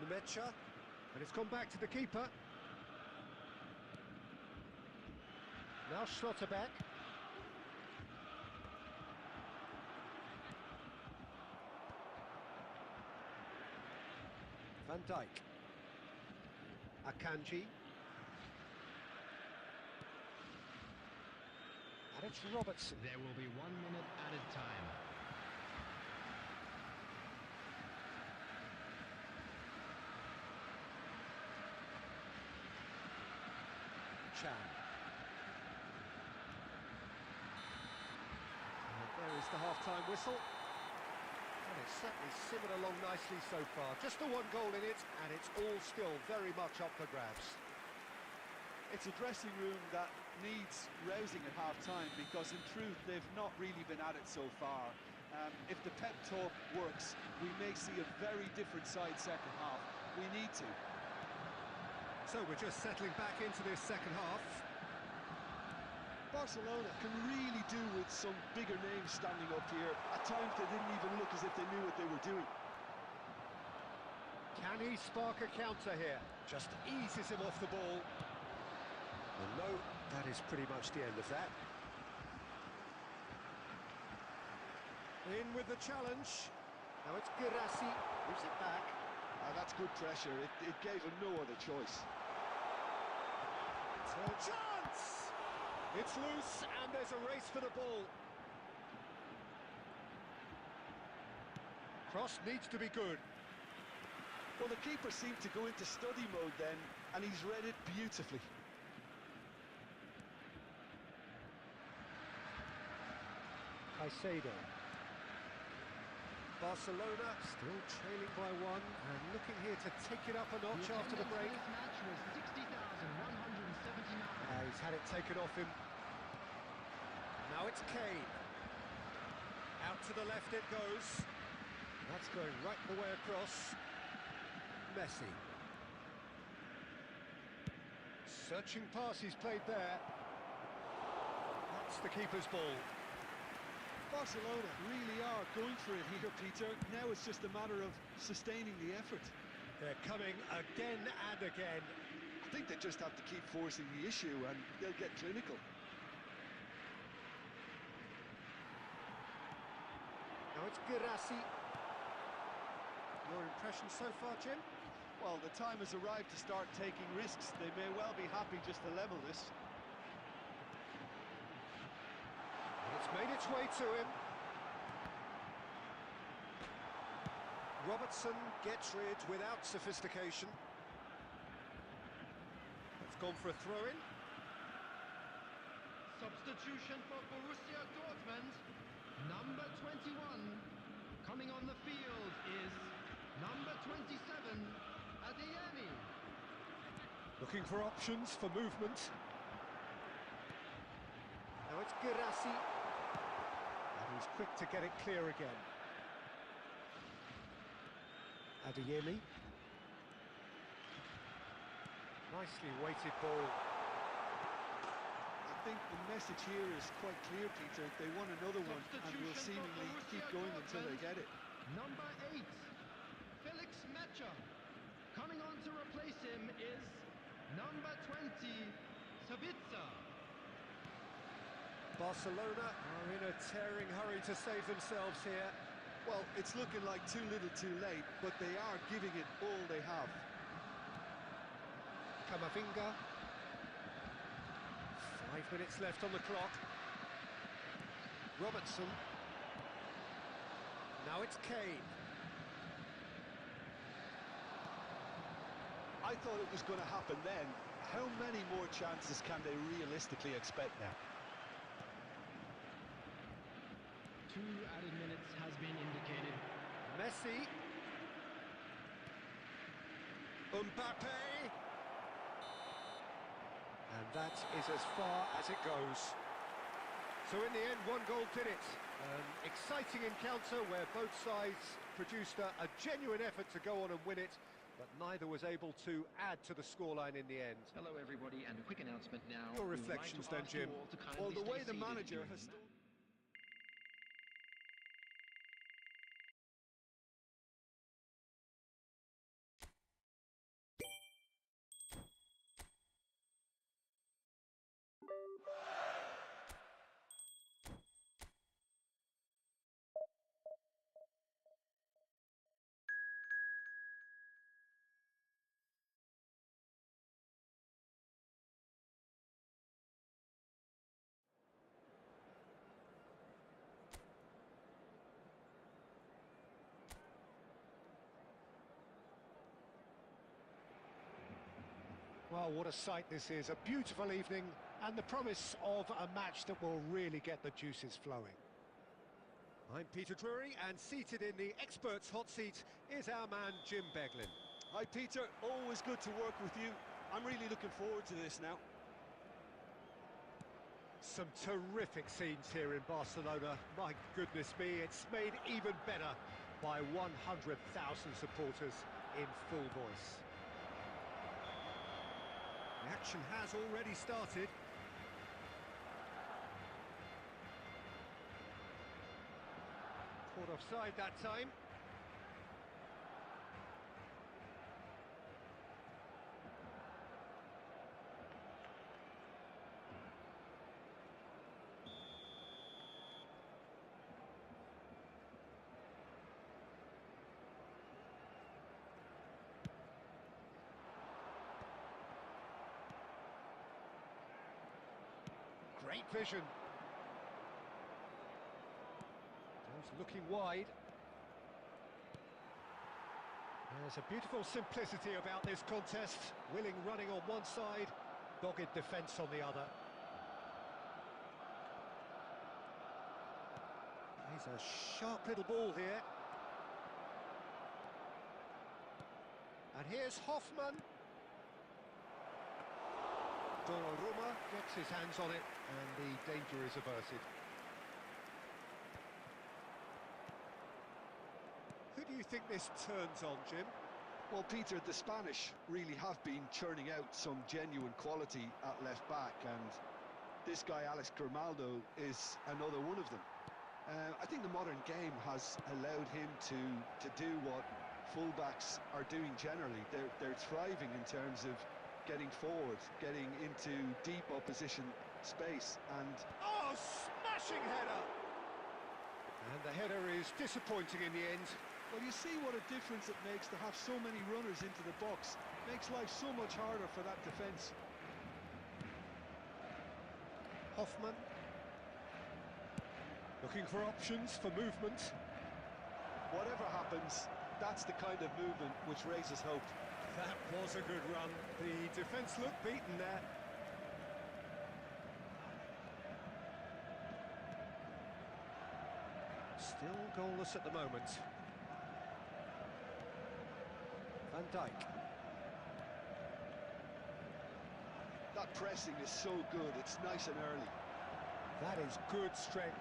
Nemecha, and it's gone back to the keeper. Now Schlotterbeck. Van Dijk. Akanji. And it's Robertson. There will be 1 minute added time. Chan. And there is the half-time whistle. And it's certainly simmered along nicely so far. Just the one goal in it, and it's all still very much up for grabs. It's a dressing room that needs rousing at half-time because, in truth, they've not really been at it so far. If the pep talk works, we may see a very different side second half. We need to. So we're just settling back into this second half. Barcelona can really do with some bigger names standing up here. At times they didn't even look as if they knew what they were doing. Can he spark a counter here? Just eases him off the ball. And no, that is pretty much the end of that. In with the challenge. Now it's Girassi, gives it back. That's good pressure. It gave him no other choice. Chance! It's loose and there's a race for the ball. Cross needs to be good. Well, the keeper seemed to go into study mode then, and he's read it beautifully. Caicedo. Barcelona still trailing by one and looking here to take it up a notch after the break. This match was 60,179. He's had it taken off him. Now it's Kane. Out to the left it goes. That's going right the way across. Messi. Searching pass he's played there. That's the keeper's ball. Barcelona really are going for it here, Peter. Now it's just a matter of sustaining the effort. They're coming again and again. I think they just have to keep forcing the issue and they'll get clinical. Now it's Girassi. Your impression so far, Jim? Well, the time has arrived to start taking risks. They may well be happy just to level this. It's made its way to him. Robertson gets rid without sophistication. It's gone for a throw-in. Substitution for Borussia Dortmund. Number 21 coming on the field is number 27, Adeyemi. Looking for options for movement. Now it's Girassi. And he's quick to get it clear again. Adeyemi. Nicely weighted ball. I think the message here is quite clear, Peter. They want another one and will seemingly keep going until they get it. Number 8, Felix Mecha. Coming on to replace him is number 20, Sabitzer. Barcelona are in a tearing hurry to save themselves here. Well, it's looking like too little too late, but they are giving it all they have. Camavinga. 5 minutes left on the clock. Robertson. Now it's Kane. I thought it was going to happen then. How many more chances can they realistically expect now? 2 added minutes has been indicated. Messi. Mbappe. And that is as far as it goes. So in the end, one goal did it. An exciting encounter where both sides produced a genuine effort to go on and win it, but neither was able to add to the scoreline in the end. Hello everybody, and a quick announcement now. Your We would reflections like then, to ask you Jim. all to kindly Well, the stay way the seated manager during has... the match. Well, what a sight this is. A beautiful evening and the promise of a match that will really get the juices flowing. I'm Peter Drury, and seated in the experts' hot seat is our man Jim Beglin. Hi, Peter. Always good to work with you. I'm really looking forward to this now. Some terrific scenes here in Barcelona. My goodness me, it's made even better by 100,000 supporters in full voice. The action has already started. offside that time. Great vision. Just looking wide. There's a beautiful simplicity about this contest. Willing running on one side, dogged defence on the other. He's a sharp little ball here. And here's Hoffman. Donnarumma gets his hands on it, and the danger is averted. Who do you think this turns on, Jim? Well, Peter, the Spanish really have been churning out some genuine quality at left-back, and this guy, Alex Grimaldo, is another one of them. I think the modern game has allowed him to do what fullbacks are doing generally. They're thriving in terms of getting forward, getting into deep opposition space, and... Oh, smashing header! And the header is disappointing in the end. Well, you see what a difference it makes to have so many runners into the box. Makes life so much harder for that defence. Hoffman. Looking for options for movement. Whatever happens, that's the kind of movement which raises hope. That was a good run. The defence looked beaten there. Still goalless at the moment. Van Dijk. That pressing is so good, it's nice and early. That is good strength.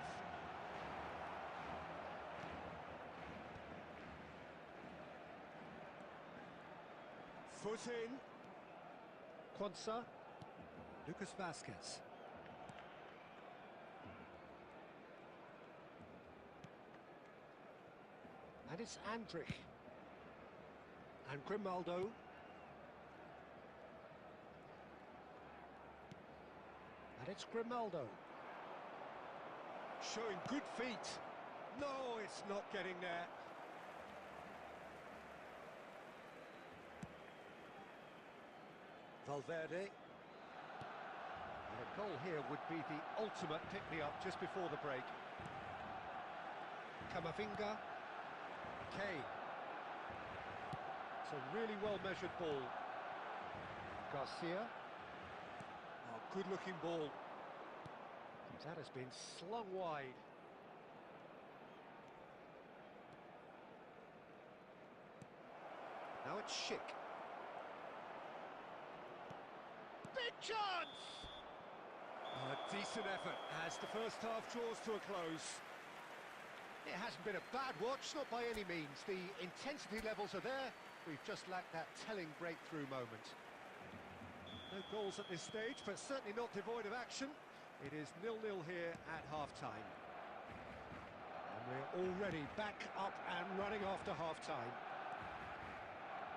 Foot in. Quansah. Lucas Vazquez. And it's Andrich. And Grimaldo. And it's Grimaldo. Showing good feet. No, it's not getting there. Valverde. And a goal here would be the ultimate pick-me-up just before the break. Camavinga. Kane. It's a really well-measured ball. Garcia. Oh, good-looking ball. That has been slung wide. Now it's Schick. Big chance! A decent effort as the first half draws to a close. It hasn't been a bad watch, not by any means. The intensity levels are there. We've just lacked that telling breakthrough moment. No goals at this stage, but certainly not devoid of action. It is 0-0 here at half-time. And we're already back up and running after half-time.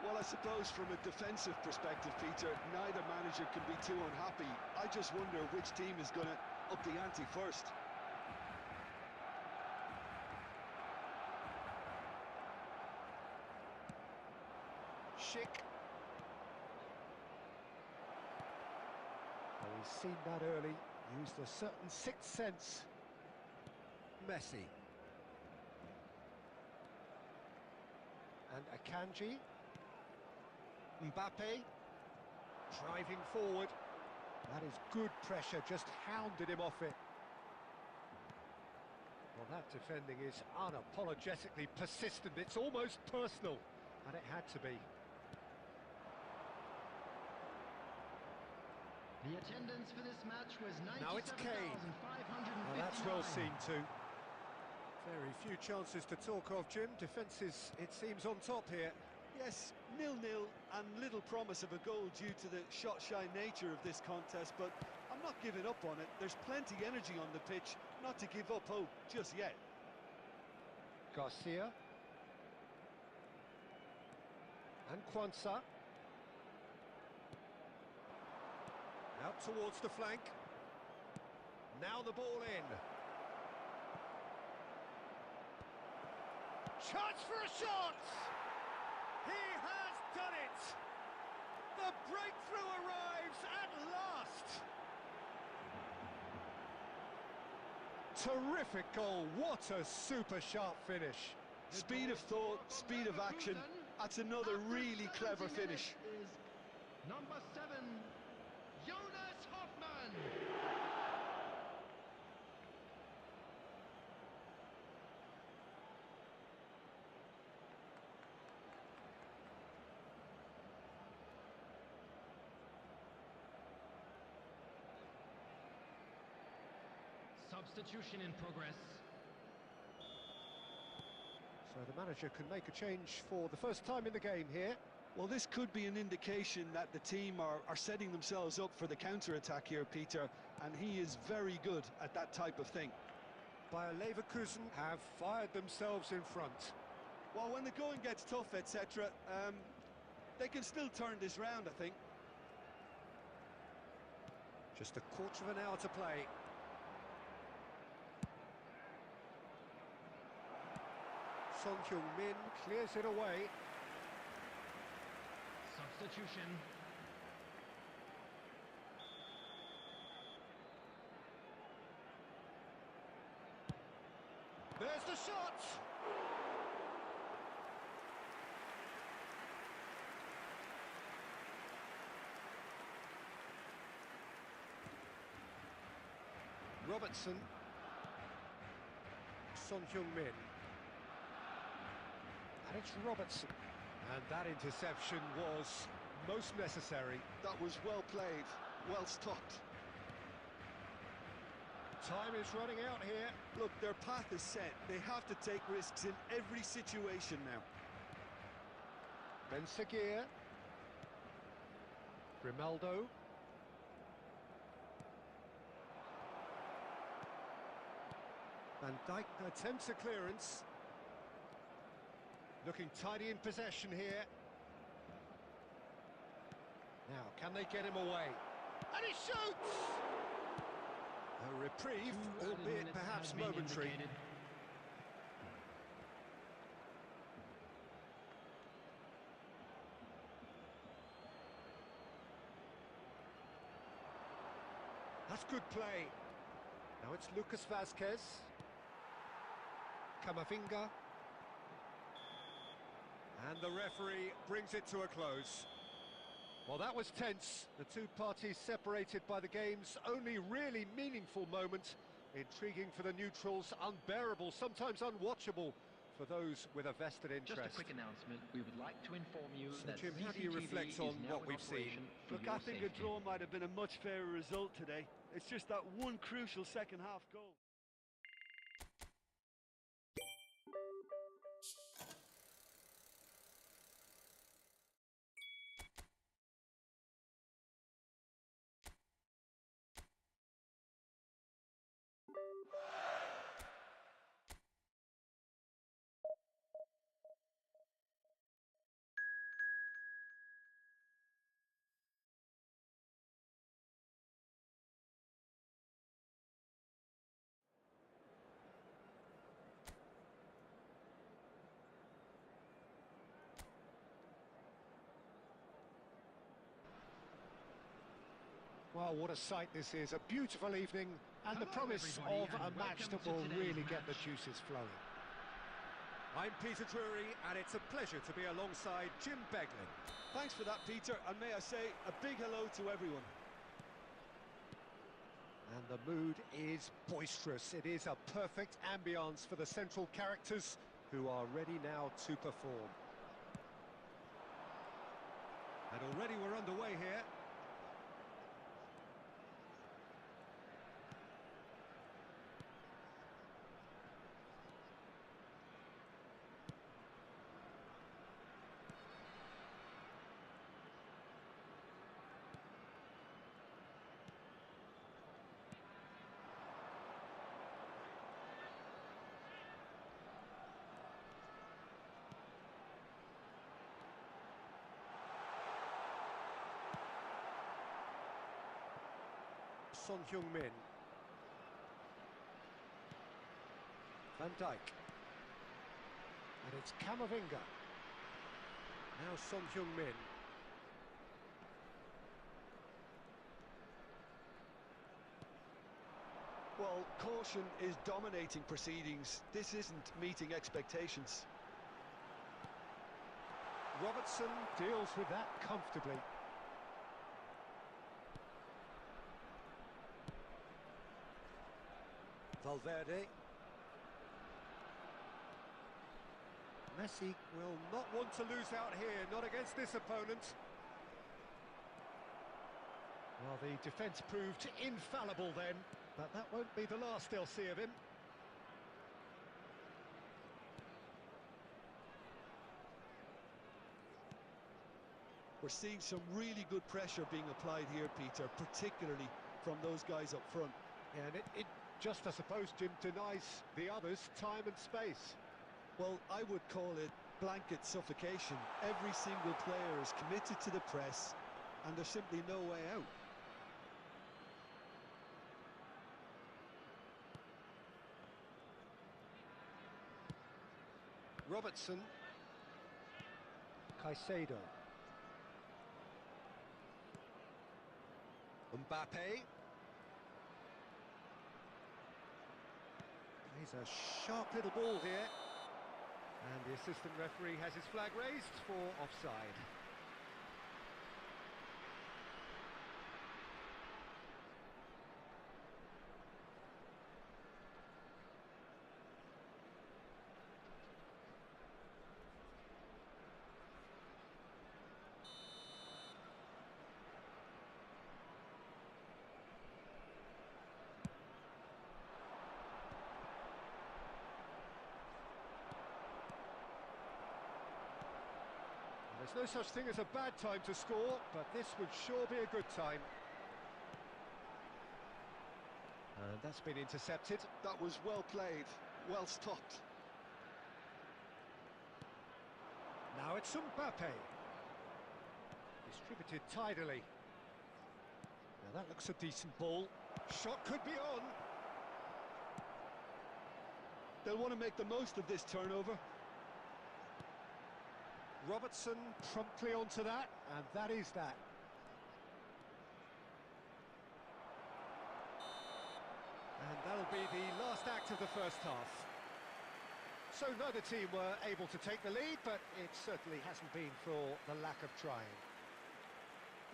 Well, I suppose from a defensive perspective, Peter, neither manager can be too unhappy. I just wonder which team is going to up the ante first. Schick. Well, he's seen that early, used a certain sixth sense. Messi. And Akanji. Mbappe. Driving forward. That is good pressure, just hounded him off it. Well, that defending is unapologetically persistent. It's almost personal, and it had to be. The attendance for this match was 97,559. Now it's Kane. Well, that's well seen too. Very few chances to talk of, Jim. Defence is, it seems, on top here. Yes, 0-0 and little promise of a goal due to the shot-shy nature of this contest, but I'm not giving up on it. There's plenty energy on the pitch, not to give up hope just yet. Garcia. And Kwanzaa. Out towards the flank. Now the ball in. Chance for a shot! He has done it! The breakthrough arrives at last! Terrific goal, what a super sharp finish. Speed of thought, speed of action. That's another really clever finish. Is number 7, Jonas Hoffmann. Substitution in progress. So the manager can make a change for the first time in the game here. Well, this could be an indication that the team are setting themselves up for the counter-attack here, Peter, and he is very good at that type of thing. Bayer Leverkusen have fired themselves in front. Well, when the going gets tough, etc., they can still turn this round, I think. Just a quarter of an hour to play. Son Heung-min clears it away. Substitution. There's the shot! Robertson. Son Heung-min. And it's Robertson. And that interception was most necessary. That was well played, well stopped. Time is running out here. Look, their path is set. They have to take risks in every situation now. Ben Seguir. Grimaldo. Van Dijk attempts a clearance. Looking tidy in possession here. Now, can they get him away? And he shoots! A reprieve, albeit perhaps momentary. That's good play. Now it's Lucas Vazquez. Camavinga. And the referee brings it to a close. Well, that was tense. The two parties separated by the game's only really meaningful moment. Intriguing for the neutrals, unbearable, sometimes unwatchable for those with a vested interest. Just a quick announcement. We would like to inform you So, that Jim, how do you CCTV reflect on is now what in we've seen? operation for Look, your I think safety. a draw might have been a much fairer result today. It's just that one crucial second half goal. Well, what a sight this is. A beautiful evening and the Hello, promise everybody, of a and match welcome that to will today's really get the match. juices flowing. I'm Peter Drury, and it's a pleasure to be alongside Jim Beglin. Thanks for that, Peter, and may I say a big hello to everyone. And the mood is boisterous. It is a perfect ambience for the central characters who are ready now to perform. And already we're underway here. Son Heung-min. Van Dijk. And it's Camavinga. Now Son Heung-min. Well, caution is dominating proceedings. This isn't meeting expectations. Robertson deals with that comfortably. Valverde. Messi will not want to lose out here, not against this opponent. Well, the defence proved infallible then, but that won't be the last they'll see of him. We're seeing some really good pressure being applied here, Peter, particularly from those guys up front. Yeah, and it just, I suppose, Jim, denies the others time and space. Well, I would call it blanket suffocation. Every single player is committed to the press, and there's simply no way out. Robertson. Caicedo. Mbappe. He's a sharp little ball here. And the assistant referee has his flag raised for offside. There's no such thing as a bad time to score, but this would sure be a good time. And that's been intercepted. That was well played, well stopped. Now it's Mbappe. Distributed tidily. Now that looks a decent ball. Shot could be on. They'll want to make the most of this turnover. Robertson promptly onto that, and that is that. And that'll be the last act of the first half. So neither team were able to take the lead, but it certainly hasn't been for the lack of trying.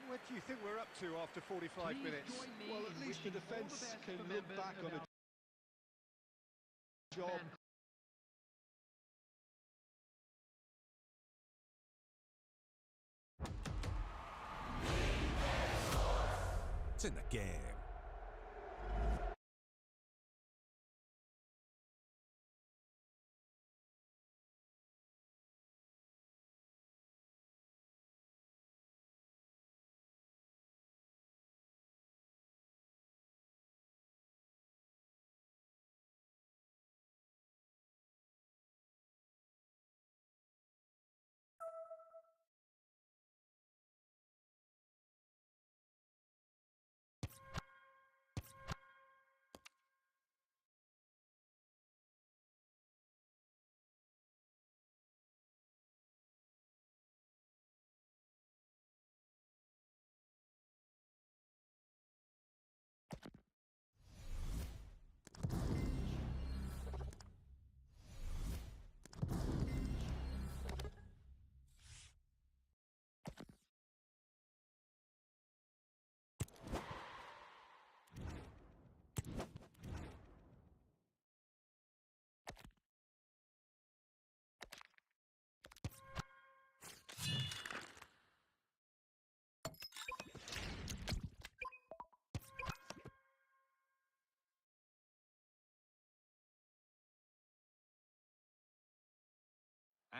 What do you think we're up to after 45 minutes? Well, at least the defence can look back on a job. It's in the game.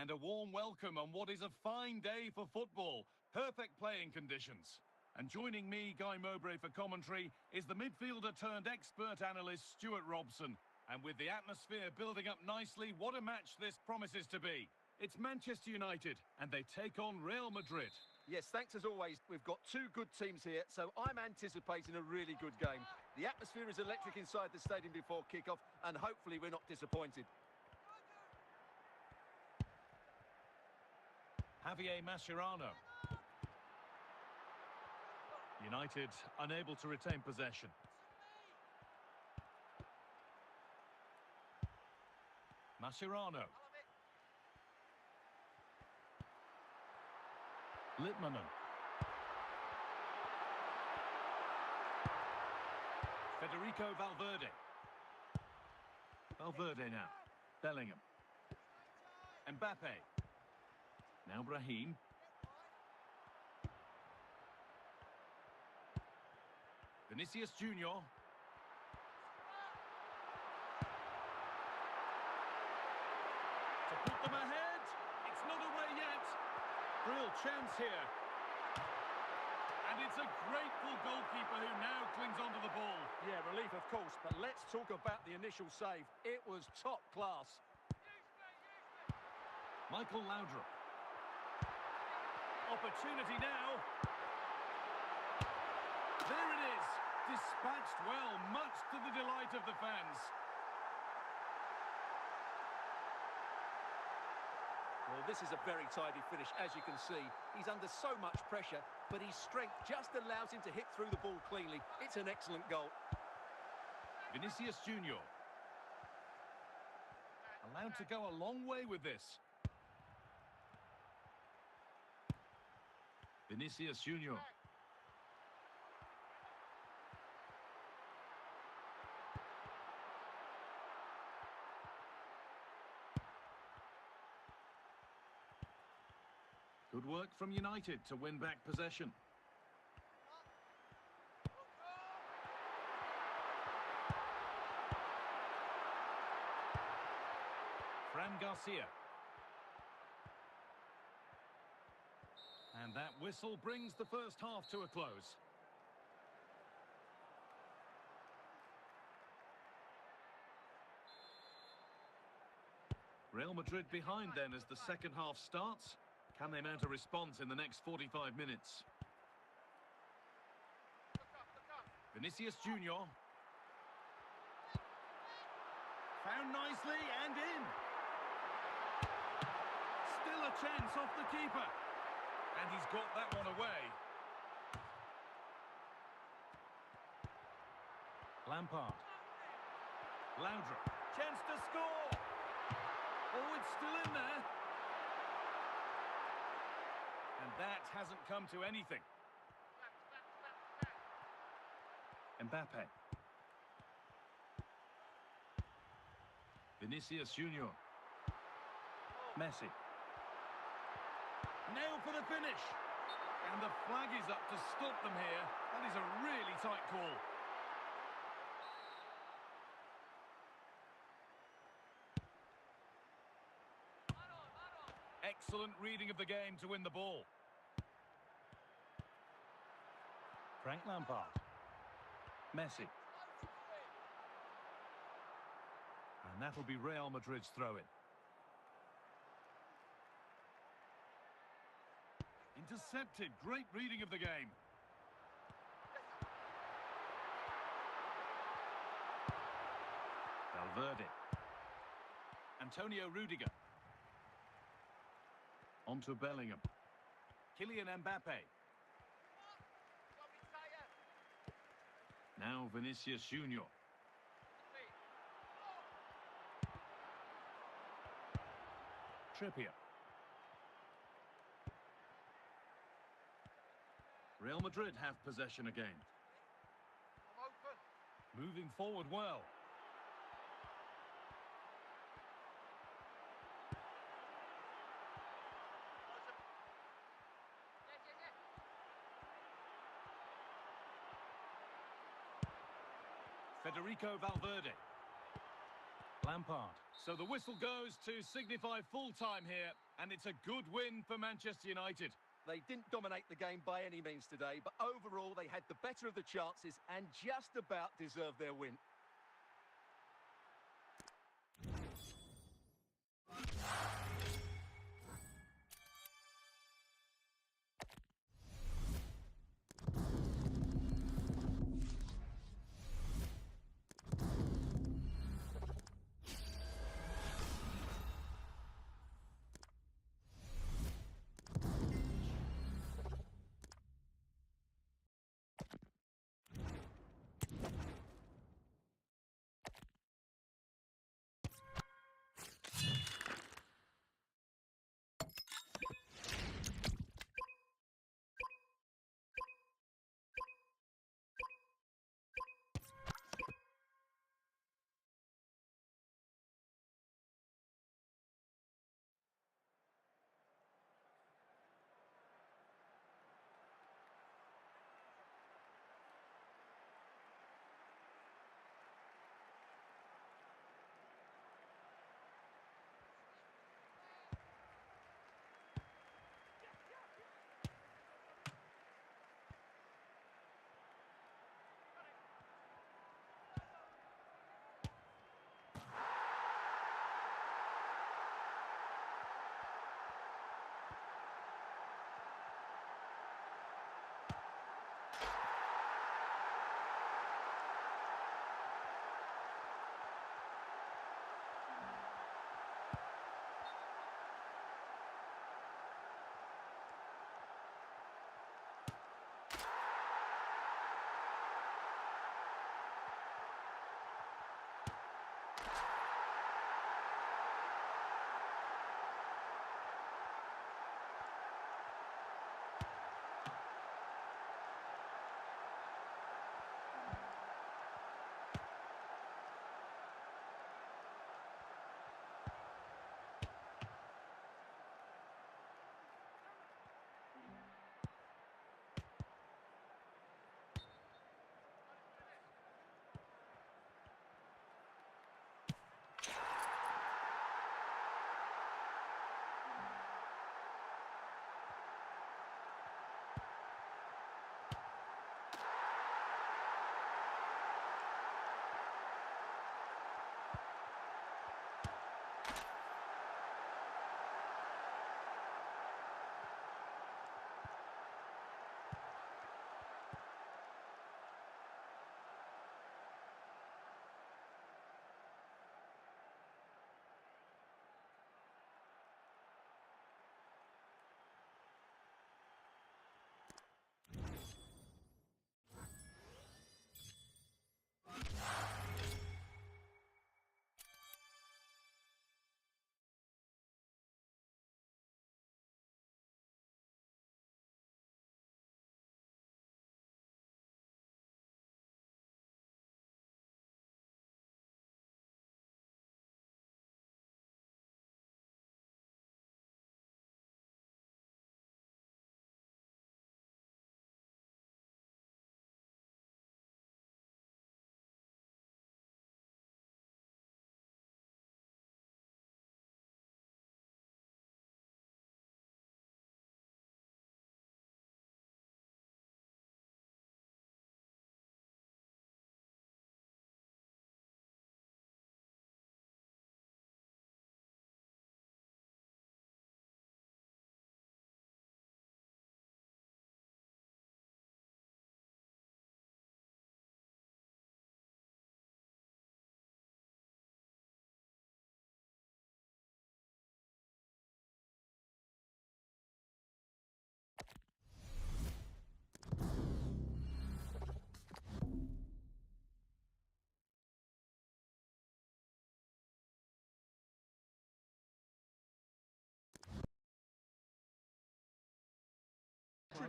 And a warm welcome on what is a fine day for football. Perfect playing conditions. And joining me, Guy Mowbray, for commentary is the midfielder turned expert analyst Stuart Robson. And with the atmosphere building up nicely, what a match this promises to be. It's Manchester United and they take on Real Madrid. Yes, thanks as always. We've got two good teams here, so I'm anticipating a really good game. The atmosphere is electric inside the stadium before kick-off, and hopefully we're not disappointed. Javier Mascherano. United unable to retain possession. Mascherano. Litmanen. Federico Valverde. Valverde now. Bellingham. Mbappe. Now Brahim. Vinicius Junior. To put them ahead. It's not away yet. Real chance here. And it's a grateful goalkeeper who now clings onto the ball. Yeah, relief of course, but let's talk about the initial save. It was top class. Michael Laudrup. Opportunity now. There it is. Dispatched well, much to the delight of the fans. Well, this is a very tidy finish, as you can see. He's under so much pressure, but his strength just allows him to hit through the ball cleanly. It's an excellent goal. Vinicius Junior. Allowed to go a long way with this. Vinicius Junior. Good work from United to win back possession. Fran Garcia. And that whistle brings the first half to a close. Real Madrid behind then as the second half starts. Can they mount a response in the next 45 minutes? Vinicius Junior. Found nicely and in. Still a chance off the keeper. And he's got that one away. Lampard. Laudrup. Chance to score. Oh, it's still in there. And that hasn't come to anything. Mbappe. Vinicius Junior. Messi. Nailed for the finish. And the flag is up to stop them here. That is a really tight call. Excellent reading of the game to win the ball. Frank Lampard. Messi. And that'll be Real Madrid's throw-in. Intercepted. Great reading of the game. Valverde. Antonio Rudiger. Onto Bellingham. Kylian Mbappe. Now Vinicius Junior. Trippier. Real Madrid have possession again. Moving forward well. Federico Valverde. Lampard. So the whistle goes to signify full time here, and it's a good win for Manchester United. They didn't dominate the game by any means today, but overall they had the better of the chances and just about deserved their win.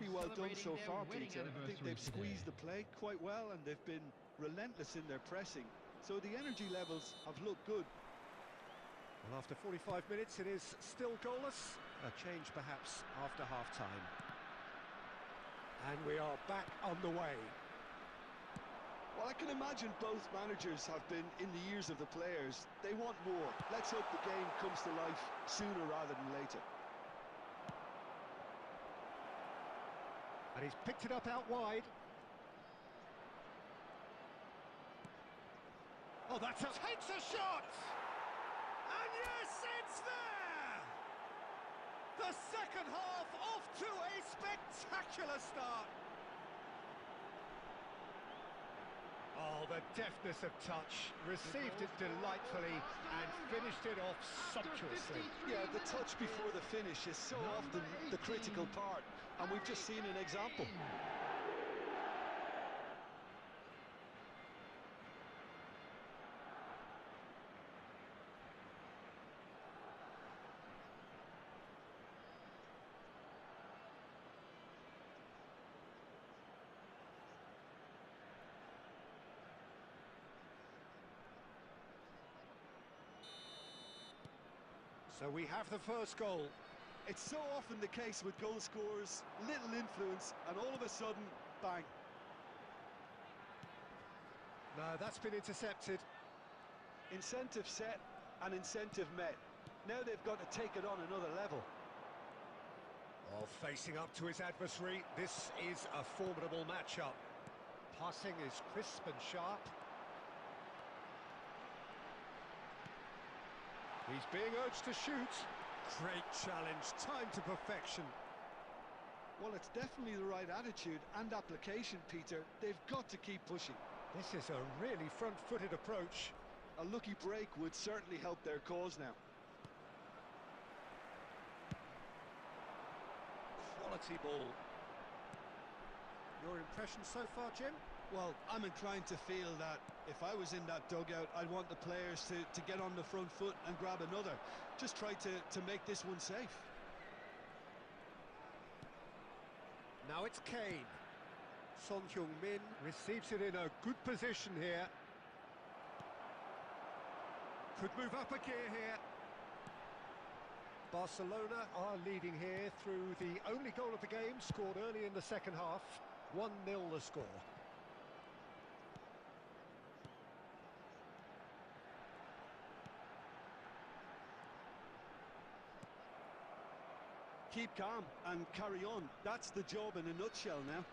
pretty well done celebrating so their far, wedding Peter. I think anniversary they've squeezed today. the play quite well, and they've been relentless in their pressing. So the energy levels have looked good. Well, after 45 minutes, it is still goalless. A change, perhaps, after half-time. And we are back on the way. Well, I can imagine both managers have been in the ears of the players. They want more. Let's hope the game comes to life sooner rather than later. And he's picked it up out wide. Oh, that's a... Takes a shot! And yes, it's there! The second half off to a spectacular start. Oh, the deftness of touch. Received it delightfully and finished it off sumptuously. Yeah, the touch before the finish is so often the critical part, and we've just seen an example. So we have the first goal. It's so often the case with goal scorers, little influence, and all of a sudden, bang. No, that's been intercepted. Incentive set and incentive met. Now they've got to take it on another level. Oh, facing up to his adversary, this is a formidable matchup. Passing is crisp and sharp. He's being urged to shoot. Great challenge, timed to perfection. Well, it's definitely the right attitude and application, Peter. They've got to keep pushing. This is a really front-footed approach. A lucky break would certainly help their cause now. Quality ball. Your impression so far, Jim? Well, I'm inclined to feel that if I was in that dugout, I'd want the players to get on the front foot and grab another. Just try to make this one safe. Now it's Kane. Son Heung-min receives it in a good position here. Could move up a gear here. Barcelona are leading here through the only goal of the game, scored early in the second half. 1-0 the score. Keep calm and carry on. That's the job in a nutshell now.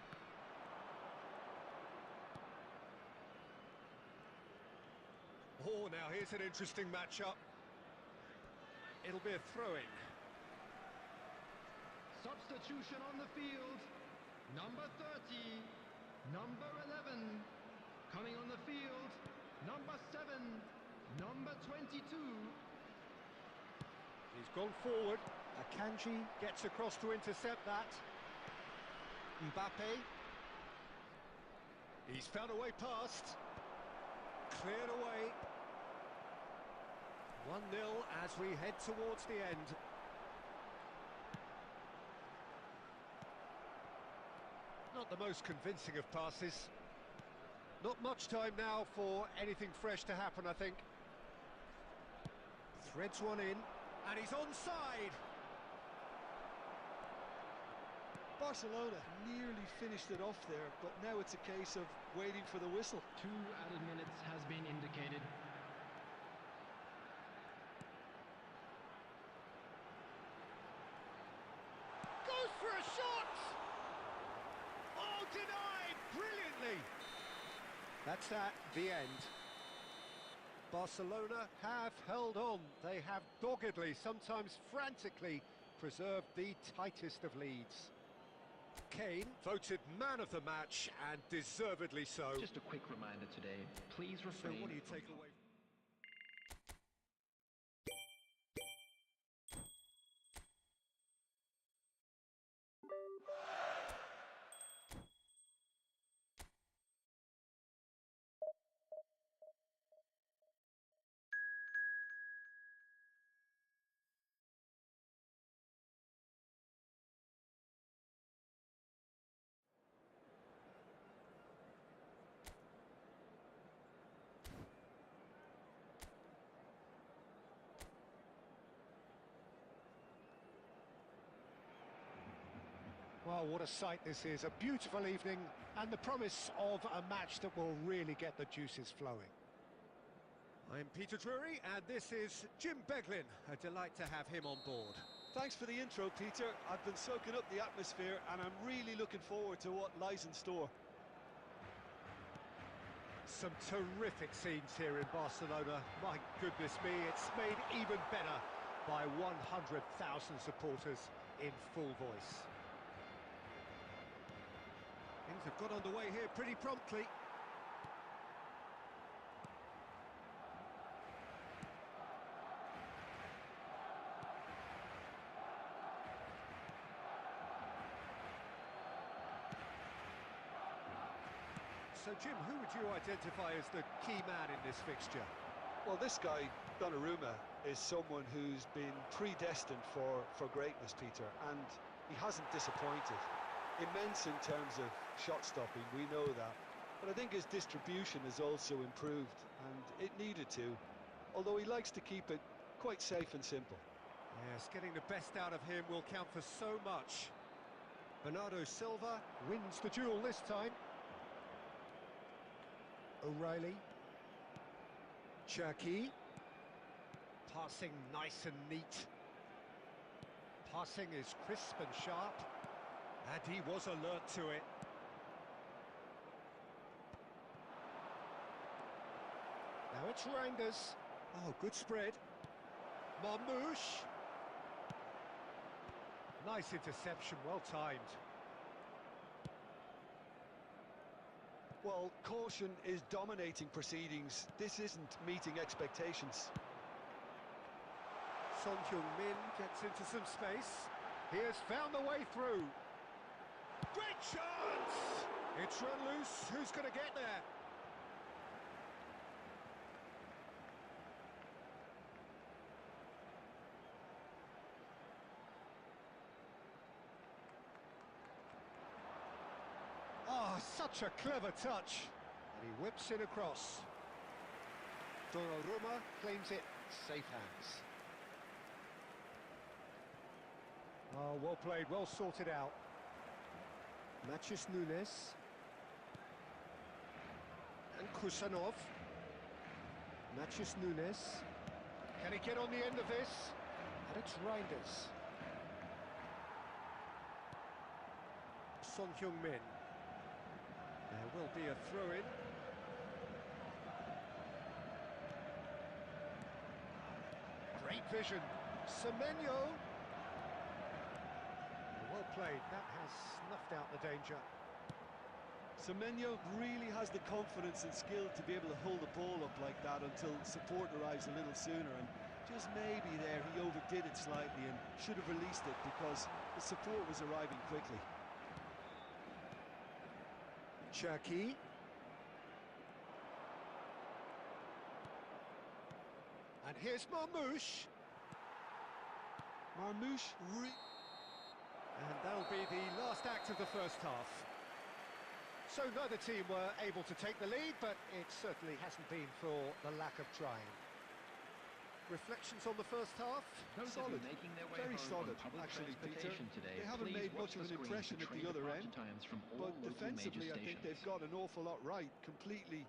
Oh, now here's an interesting matchup. It'll be a throw-in. Substitution on the field. Number 30, number 11. Coming on the field, number 7, number 22. He's gone forward. Akanji gets across to intercept that. Mbappe. He's found a way past. Cleared away. 1-0 as we head towards the end. Not the most convincing of passes. Not much time now for anything fresh to happen, I think. Threads one in, and he's onside. Barcelona nearly finished it off there, but now it's a case of waiting for the whistle. 2 added minutes has been indicated. Goes for a shot! Oh, denied brilliantly! That's at the end. Barcelona have held on. They have doggedly, sometimes frantically, preserved the tightest of leads. Kane voted man of the match, and deservedly so. Just a quick reminder today, please So refrain what do you from take away? Well, what a sight this is. A beautiful evening and the promise of a match that will really get the juices flowing. I'm Peter Drury, and this is Jim Beglin. A delight to have him on board. Thanks for the intro, Peter. I've been soaking up the atmosphere, and I'm really looking forward to what lies in store. Some terrific scenes here in Barcelona. My goodness me, it's made even better by 100,000 supporters in full voice. Things have got underway here pretty promptly. So, Jim, who would you identify as the key man in this fixture? Well, this guy, Donnarumma, is someone who's been predestined for greatness, Peter, and he hasn't disappointed. Immense in terms of shot stopping, we know that, but I think his distribution has also improved, and it needed to, although he likes to keep it quite safe and simple. Yes, getting the best out of him will count for so much. Bernardo Silva Wins the duel this time. O'Reilly. Cherki. Passing nice and neat. Passing is crisp and sharp. and he was alert to it. Now it's Reinders. Oh, good spread. Marmouche. Nice interception, well timed. Well, caution is dominating proceedings. This isn't meeting expectations. Son Heung-min gets into some space. He has found the way through. Great chance! It's run loose. Who's going to get there? Ah, such a clever touch. And he whips it across. Donnarumma claims it. Safe hands. Oh, well played, well sorted out. Mathias Nunes. And Kusanov. Mathias Nunes. Can he get on the end of this? And it's Reinders. Son Heung-min. There will be a throw-in. Great vision. Semenyo. Well played, that has snuffed out the danger. Semenyo really has the confidence and skill to be able to hold the ball up like that until support arrives a little sooner, and just maybe there he overdid it slightly and should have released it because the support was arriving quickly. Cherki. And here's Marmouche. Marmouche And that'll be the last act of the first half. So neither team were able to take the lead, but it certainly hasn't been for the lack of trying. Reflections on the first half? Those of you making their way very home solid, on public actually, Peter. transportation today, They haven't please made watch much of the an screens impression to at the train other departure end, times from all but local defensively major I think stations. they've got an awful lot right, completely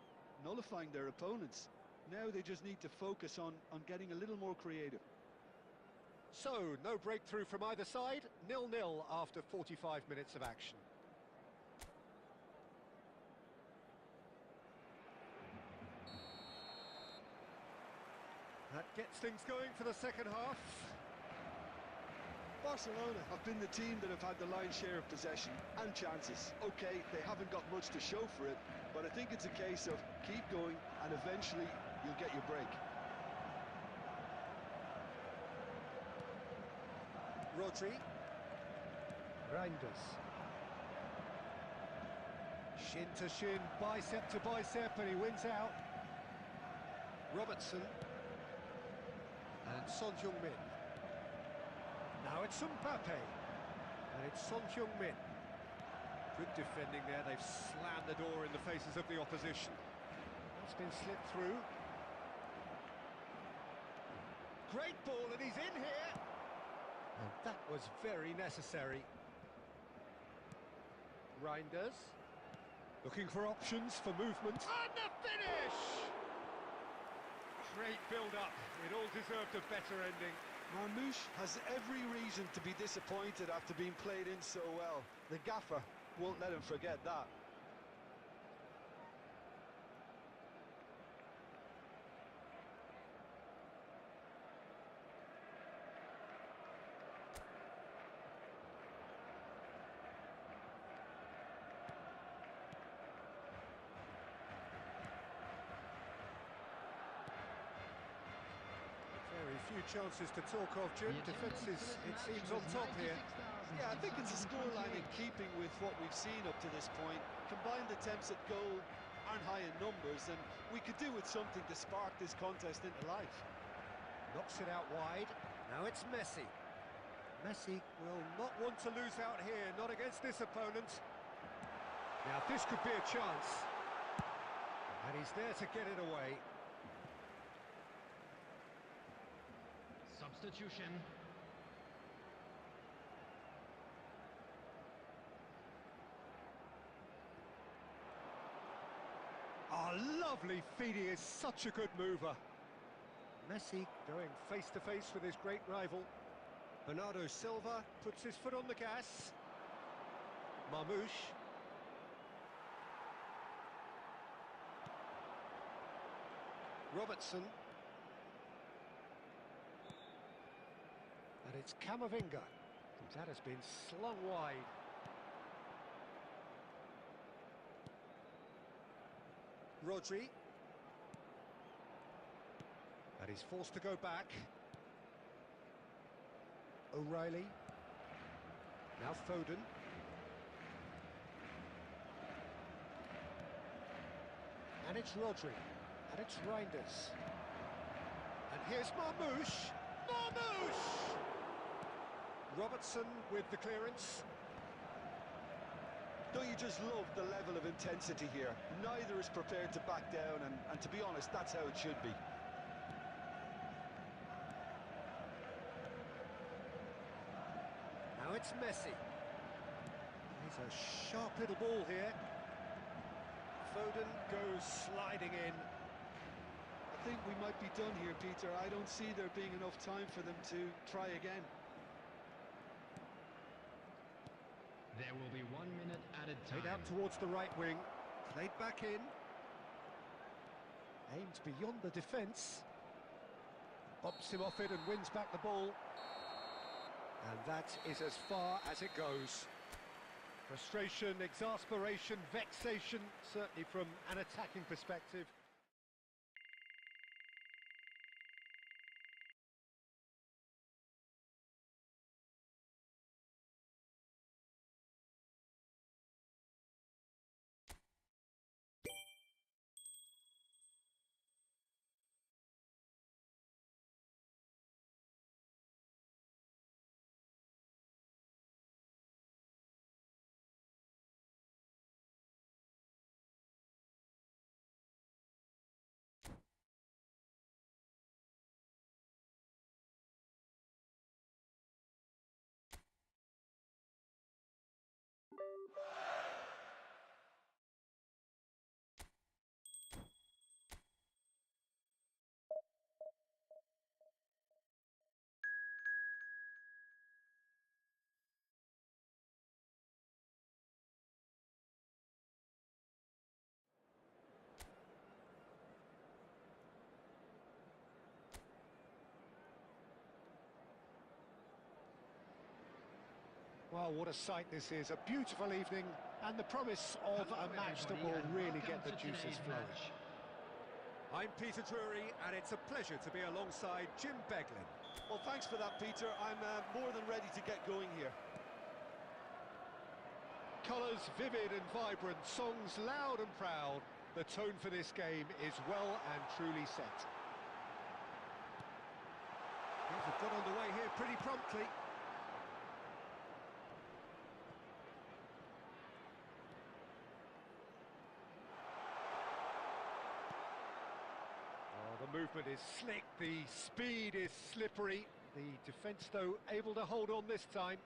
nullifying their opponents. Now they just need to focus on getting a little more creative. So, no breakthrough from either side, 0-0 after 45 minutes of action. That gets things going for the second half. Barcelona have been the team that have had the lion's share of possession and chances. Okay, they haven't got much to show for it, but I think it's a case of keep going and eventually you'll get your break. Rodri. Reinders. Shin to shin, bicep to bicep, and he wins out. Robertson. And Son Heung-min. Now it's Mbappe. And it's Son Heung-min. Good defending there. They've slammed the door in the faces of the opposition. That's been slipped through. Great ball, and he's in here. And that was very necessary. Reinders. Looking for options for movement. And the finish! Great build-up. It all deserved a better ending. Marmoush has every reason to be disappointed after being played in so well. The gaffer won't let him forget that. Very few chances to talk of, Jim. Defences, it seems, on top here. Yeah, I think it's a scoreline in keeping with what we've seen up to this point. Combined attempts at goal aren't high in numbers, and we could do with something to spark this contest into life. Knocks it out wide. Now it's Messi. Messi will not want to lose out here, not against this opponent. Now this could be a chance. And he's there to get it away. Substitution. Oh, lovely feed. He is such a good mover. Messi going face-to-face with his great rival. Bernardo Silva puts his foot on the gas. Marmoush. Robertson. And it's Camavinga. That has been slung wide. Rodri. And he's forced to go back. O'Reilly. Now Foden. And it's Rodri. And it's Reinders. And here's Marmoush. Marmoush! Robertson with the clearance. Don't you just love the level of intensity here? Neither is prepared to back down, and to be honest, that's how it should be. Now it's Messi. He's a sharp little ball here. Foden goes sliding in. I think we might be done here, Peter. I don't see there being enough time for them to try again. There will be 1 minute added time. Played out towards the right wing. Played back in. Aimed beyond the defence. Bumps him off it and wins back the ball. And that is as far as it goes. Frustration, exasperation, vexation, certainly from an attacking perspective. Well, what a sight this is. A beautiful evening and the promise of Hello, a match that everybody, will and really welcome get the to juices today's flowing. match. I'm Peter Drury, and it's a pleasure to be alongside Jim Beglin. Well, thanks for that, Peter. I'm more than ready to get going here. Colours vivid and vibrant, songs loud and proud. The tone for this game is well and truly set. Things have got underway here pretty promptly. Oh, the movement is slick, the speed is slippery. The defence, though, able to hold on this time.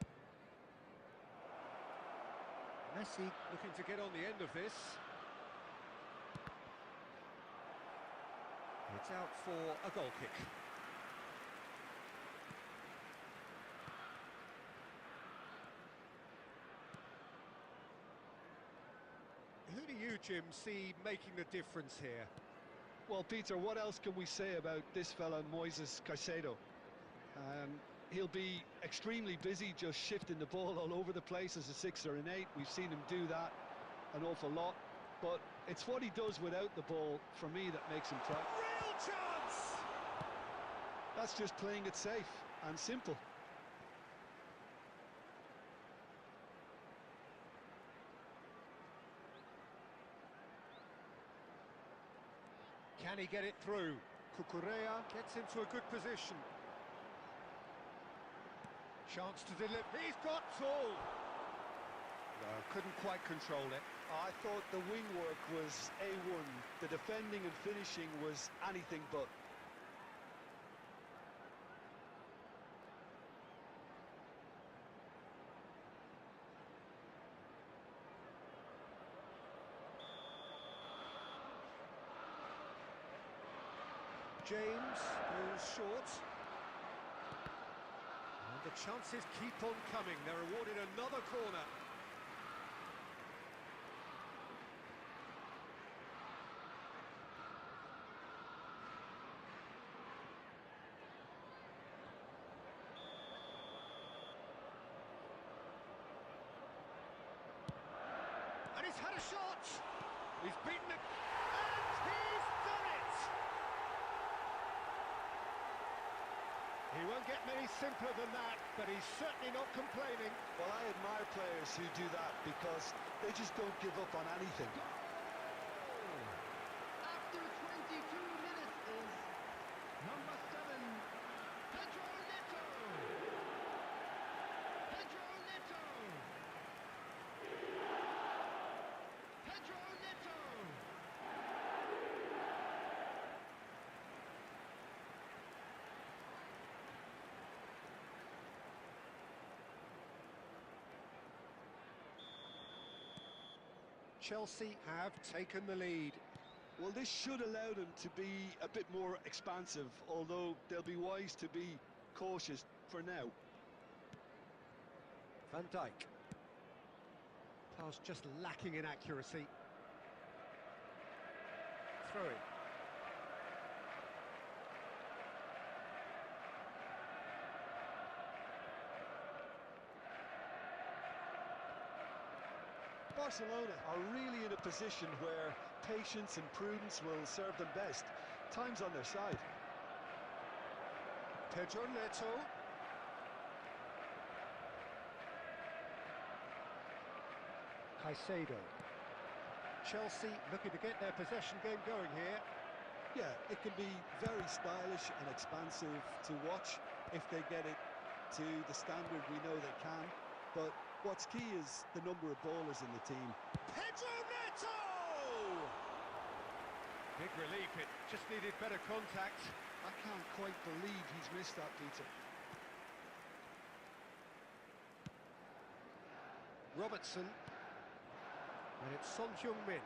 Messi looking to get on the end of this. It's out for a goal kick. Who do you, Jim, see making the difference here? Well, Peter, what else can we say about this fella, Moises Caicedo? He'll be extremely busy just shifting the ball all over the place as a 6 or an 8. We've seen him do that an awful lot. But it's what he does without the ball, for me, that makes him try. Real chance! That's just playing it safe and simple. Can he get it through? Cucurella gets into a good position. Chance to deliver. He's got all. No, couldn't quite control it. I thought the wing work was A1. The defending and finishing was anything but. James goes short. And the chances keep on coming. They're awarded another corner. And he's had a shot. He's beaten it. And he's done it. He won't get many simpler than that, but he's certainly not complaining. Well, I admire players who do that because they just don't give up on anything. After 22 minutes is number 7, Pedro Neto. Pedro Neto. Pedro Neto. Chelsea have taken the lead. Well, this should allow them to be a bit more expansive, although they'll be wise to be cautious for now. Van Dijk. Pass just lacking in accuracy. Throw it. Barcelona are really in a position where patience and prudence will serve them best. Time's on their side. Pedro Neto. Caicedo. Chelsea looking to get their possession game going here. Yeah, it can be very stylish and expansive to watch if they get it to the standard we know they can. But what's key is the number of ballers in the team. Pedro Neto! Big relief, it just needed better contact. I can't quite believe he's missed that, Peter. Robertson. And it's Son Heung-min.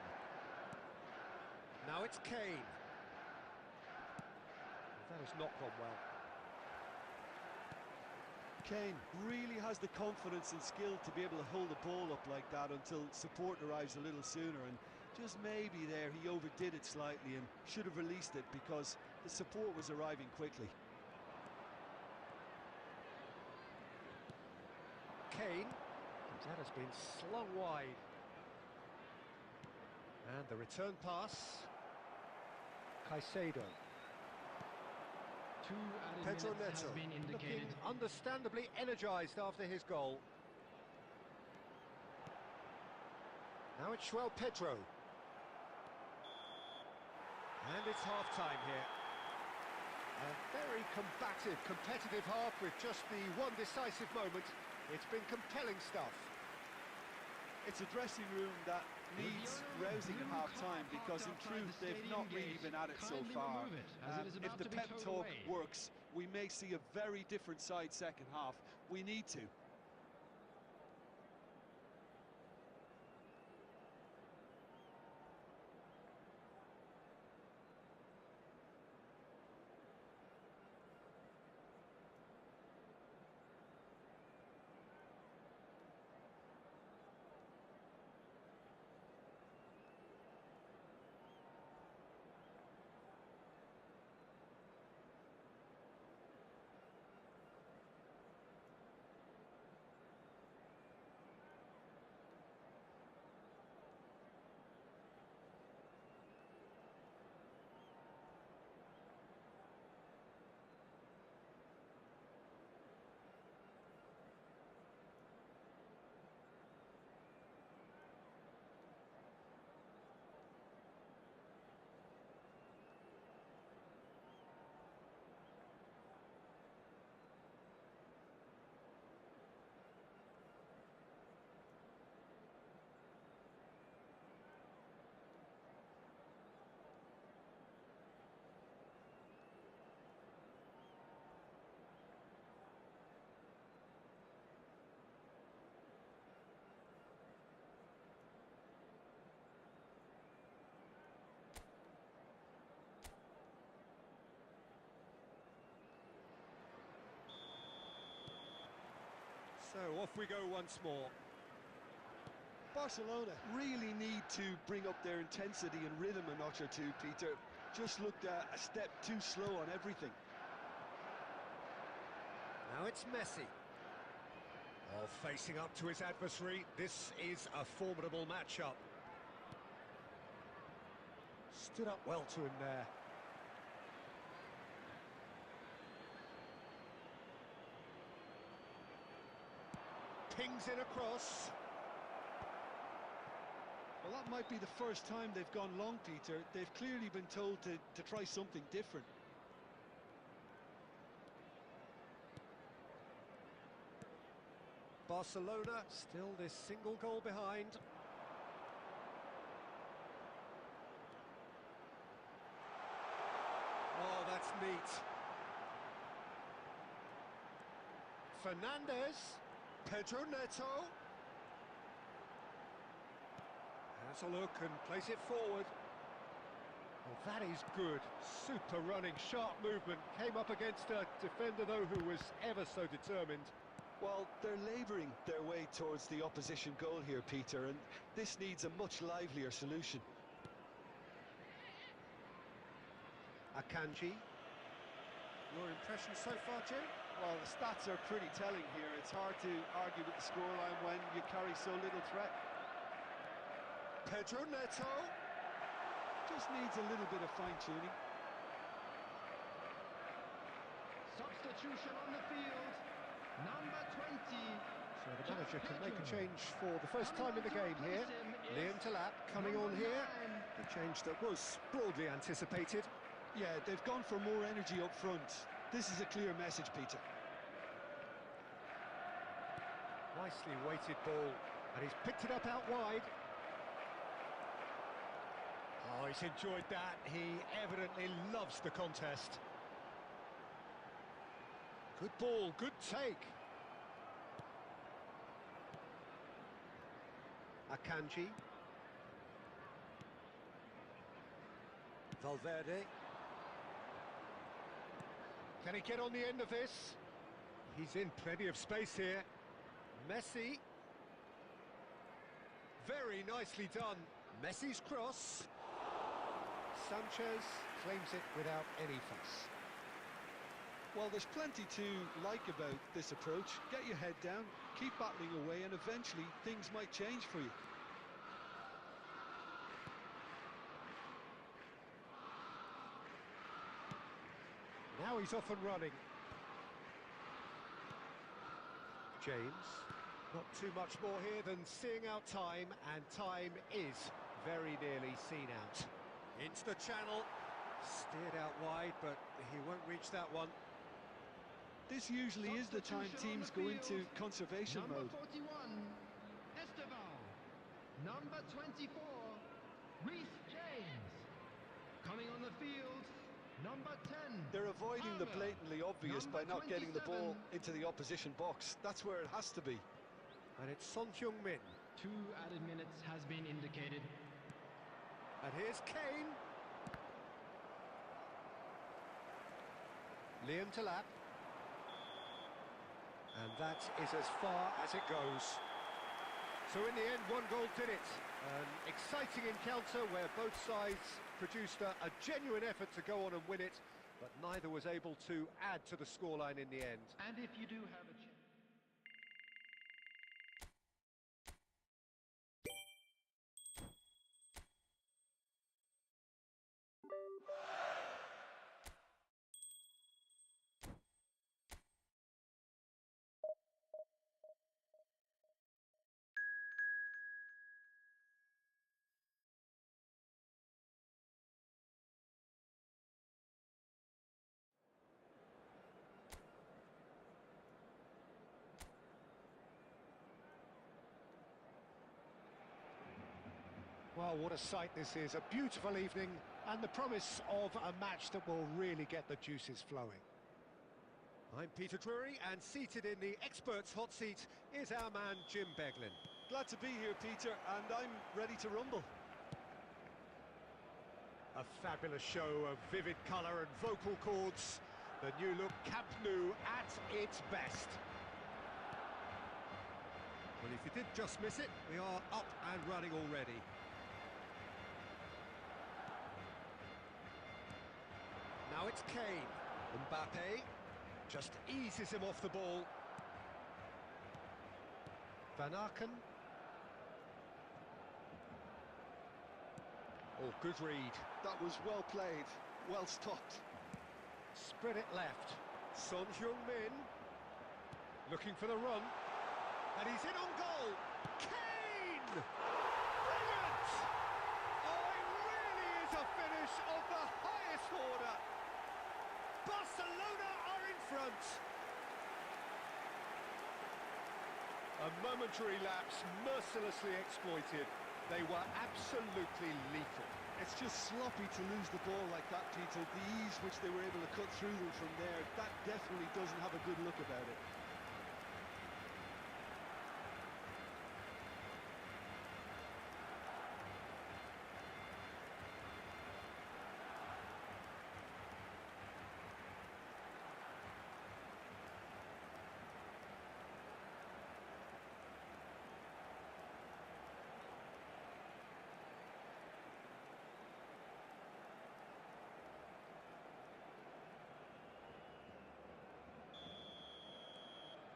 Now it's Kane. That has not gone well. Kane really has the confidence and skill to be able to hold the ball up like that until support arrives a little sooner, and just maybe there he overdid it slightly and should have released it because the support was arriving quickly. Kane, that has been slung wide. And the return pass. Caicedo. 2 added Pedro minutes Neto, has been indicated. looking understandably energised after his goal. Now it's João Pedro. And it's half-time here. A very combative, competitive half with just the one decisive moment. It's been compelling stuff. It's a dressing room that needs rousing at half-time because in truth they've not really been at it so far. If the pep talk works, we may see a very different side second half. We need to. So off we go once more. Barcelona really need to bring up their intensity and rhythm a notch or two, Peter. Just looked a step too slow on everything. Now it's Messi. Oh, facing up to his adversary, this is a formidable matchup. Stood up well to him there. Pings in across. Well, that might be the first time they've gone long, Peter. They've clearly been told to try something different. Barcelona still this single goal behind. Oh, that's neat. Fernandez. Pedro Neto. Has a look and plays it forward. Well, that is good. Super running, sharp movement. Came up against a defender, though, who was ever so determined. Well, they're labouring their way towards the opposition goal here, Peter, and this needs a much livelier solution. Akanji. Your impression so far, Jim? Well, the stats are pretty telling here. It's hard to argue with the scoreline when you carry so little threat. Pedro Neto. Just needs a little bit of fine-tuning. Substitution on the field. Number 20. So the manager can make a change for the first time in the game here. Liam Talap coming on here. A change that was broadly anticipated. Yeah, they've gone for more energy up front. This is a clear message, Peter. Nicely weighted ball, and he's picked it up out wide. Oh, he's enjoyed that. He evidently loves the contest. Good ball, good take. Akanji. Valverde. Can he get on the end of this? He's in plenty of space here. Messi. Very nicely done. Messi's cross. Sanchez claims it without any fuss. Well, there's plenty to like about this approach. Get your head down, keep battling away, and eventually things might change for you. Now he's off and running. James, not too much more here than seeing out time, and time is very nearly seen out. Into the channel, steered out wide, but he won't reach that one. This usually is the time teams go into conservation mode. Number 41, Esteval. Number 24, Reece James. Coming on the field, number 10. They're avoiding the Alba. blatantly obvious by Number not getting the ball 27. into the opposition box. That's where it has to be. And it's Son Heung-min. 2 added minutes has been indicated. And here's Kane. Liam Talap. And that is as far as it goes. So in the end, one goal did it. An exciting encounter where both sides produced a genuine effort to go on and win it, but neither was able to add to the scoreline in the end. And if you do have a chance. Well, what a sight this is. A beautiful evening and the promise of a match that will really get the juices flowing. I'm Peter Drury, and seated in the experts' hot seat is our man Jim Beglin. Glad to be here, Peter, and I'm ready to rumble. A fabulous show of vivid colour and vocal cords. The new look Camp Nou at its best. Well, if you did just miss it, we are up and running already. Now it's Kane. Mbappe just eases him off the ball. Van Aken. Oh, good read. That was well played, well stopped. Spread it left. Son Heung-min looking for the run. And he's in on goal. Kane! Brilliant! Oh, it really is a finish of the highest order. Barcelona are in front. A momentary lapse, mercilessly exploited. They were absolutely lethal. It's just sloppy to lose the ball like that, Peter. The ease which they were able to cut through them from there, that definitely doesn't have a good look about it.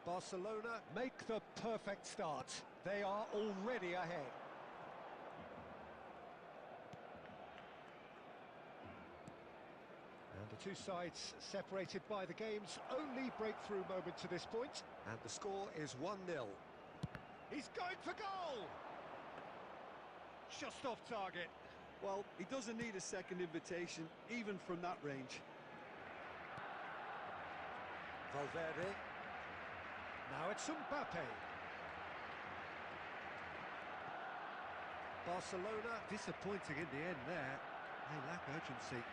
Barcelona make the perfect start. They are already ahead. And the two sides separated by the game's only breakthrough moment to this point. And the score is 1-0. He's going for goal! Just off target. Well, he doesn't need a second invitation, even from that range. Valverde. Now it's Mbappe. Barcelona Disappointing in the end there. They lack urgency.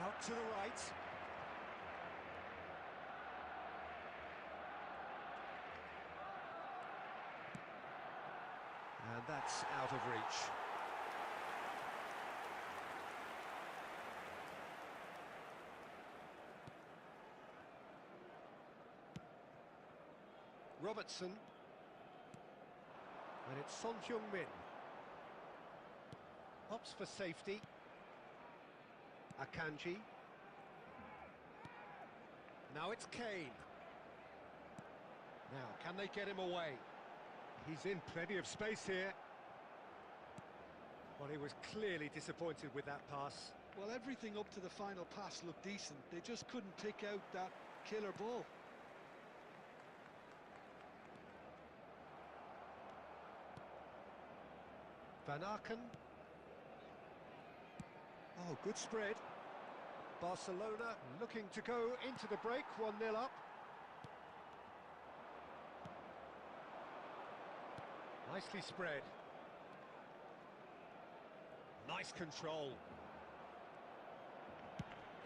out to the right. And that's out of reach. Robertson. And it's Son Heung-min. Opts for safety. Akanji. Now it's Kane. Now, can they get him away? He's in plenty of space here. Well, he was clearly disappointed with that pass. Well, everything up to the final pass looked decent. They just couldn't pick out that killer ball. Van Aken. Oh, good spread. Barcelona looking to go into the break, 1-0 up. Nicely spread. Nice control.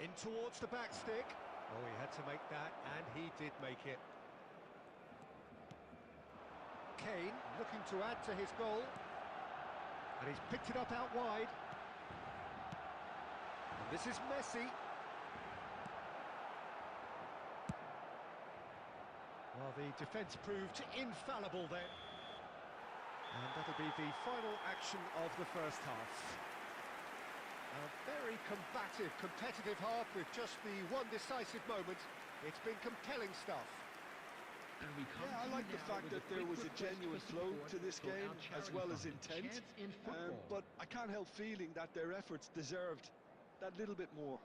In towards the back stick. Oh, he had to make that, and he did make it. Kane looking to add to his goal. And he's picked it up out wide. And this is Messi. Well, the defence proved infallible then. And that'll be the final action of the first half. A very combative, competitive half with just the one decisive moment. It's been compelling stuff. Yeah, I like the fact that there was a genuine flow to this game as well as intent, but I can't help feeling that their efforts deserved that little bit more.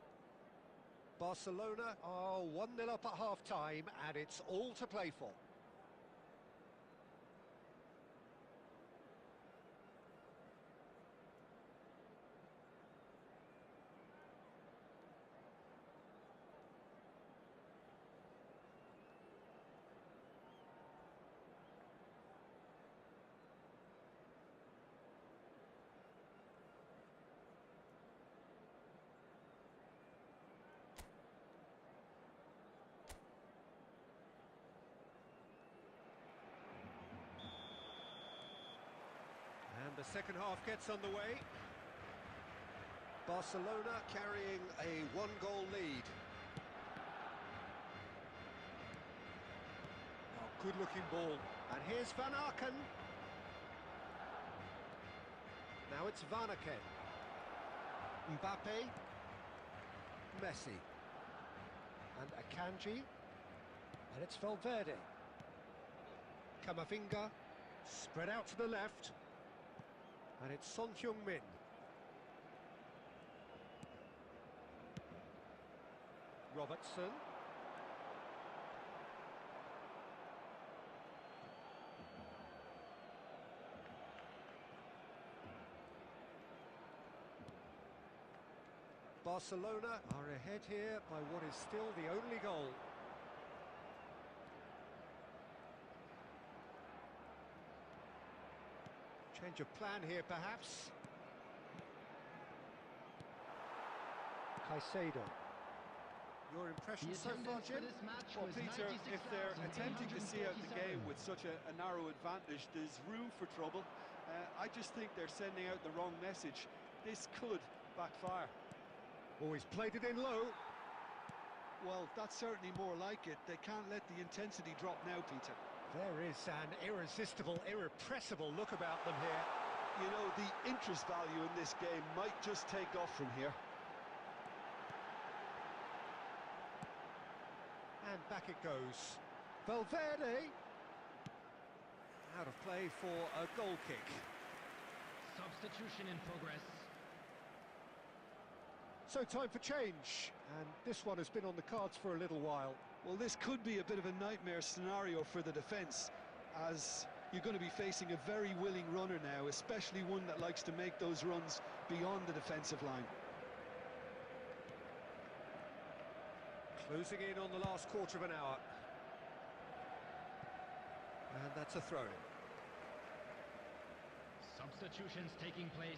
Barcelona are 1-0 up at half-time, and it's all to play for. The second half gets underway. Barcelona carrying a one-goal lead. good-looking ball. And here's Van Aken. Now it's Van Aken. Mbappe. Messi. And Akanji. And it's Valverde. Camavinga. Spread out to the left. And it's Son Heung-min. Robertson. Barcelona are ahead here by what is still the only goal. Change of plan here, perhaps. Caicedo. Your impression so far, Jim? Well, Peter, if they're attempting to see out the game with such a narrow advantage, there's room for trouble. I just think they're sending out the wrong message. This could backfire. Always played it in low. Well, that's certainly more like it. They can't let the intensity drop now, Peter. There is an irresistible, irrepressible look about them here. You know, the interest value in this game might just take off from here. And back it goes. Valverde. Out of play for a goal kick. Substitution in progress. So time for change, and this one has been on the cards for a little while. Well, this could be a bit of a nightmare scenario for the defence, as you're going to be facing a very willing runner now, especially one that likes to make those runs beyond the defensive line. Closing in on the last quarter of an hour. And that's a throw-in. Substitutions taking place.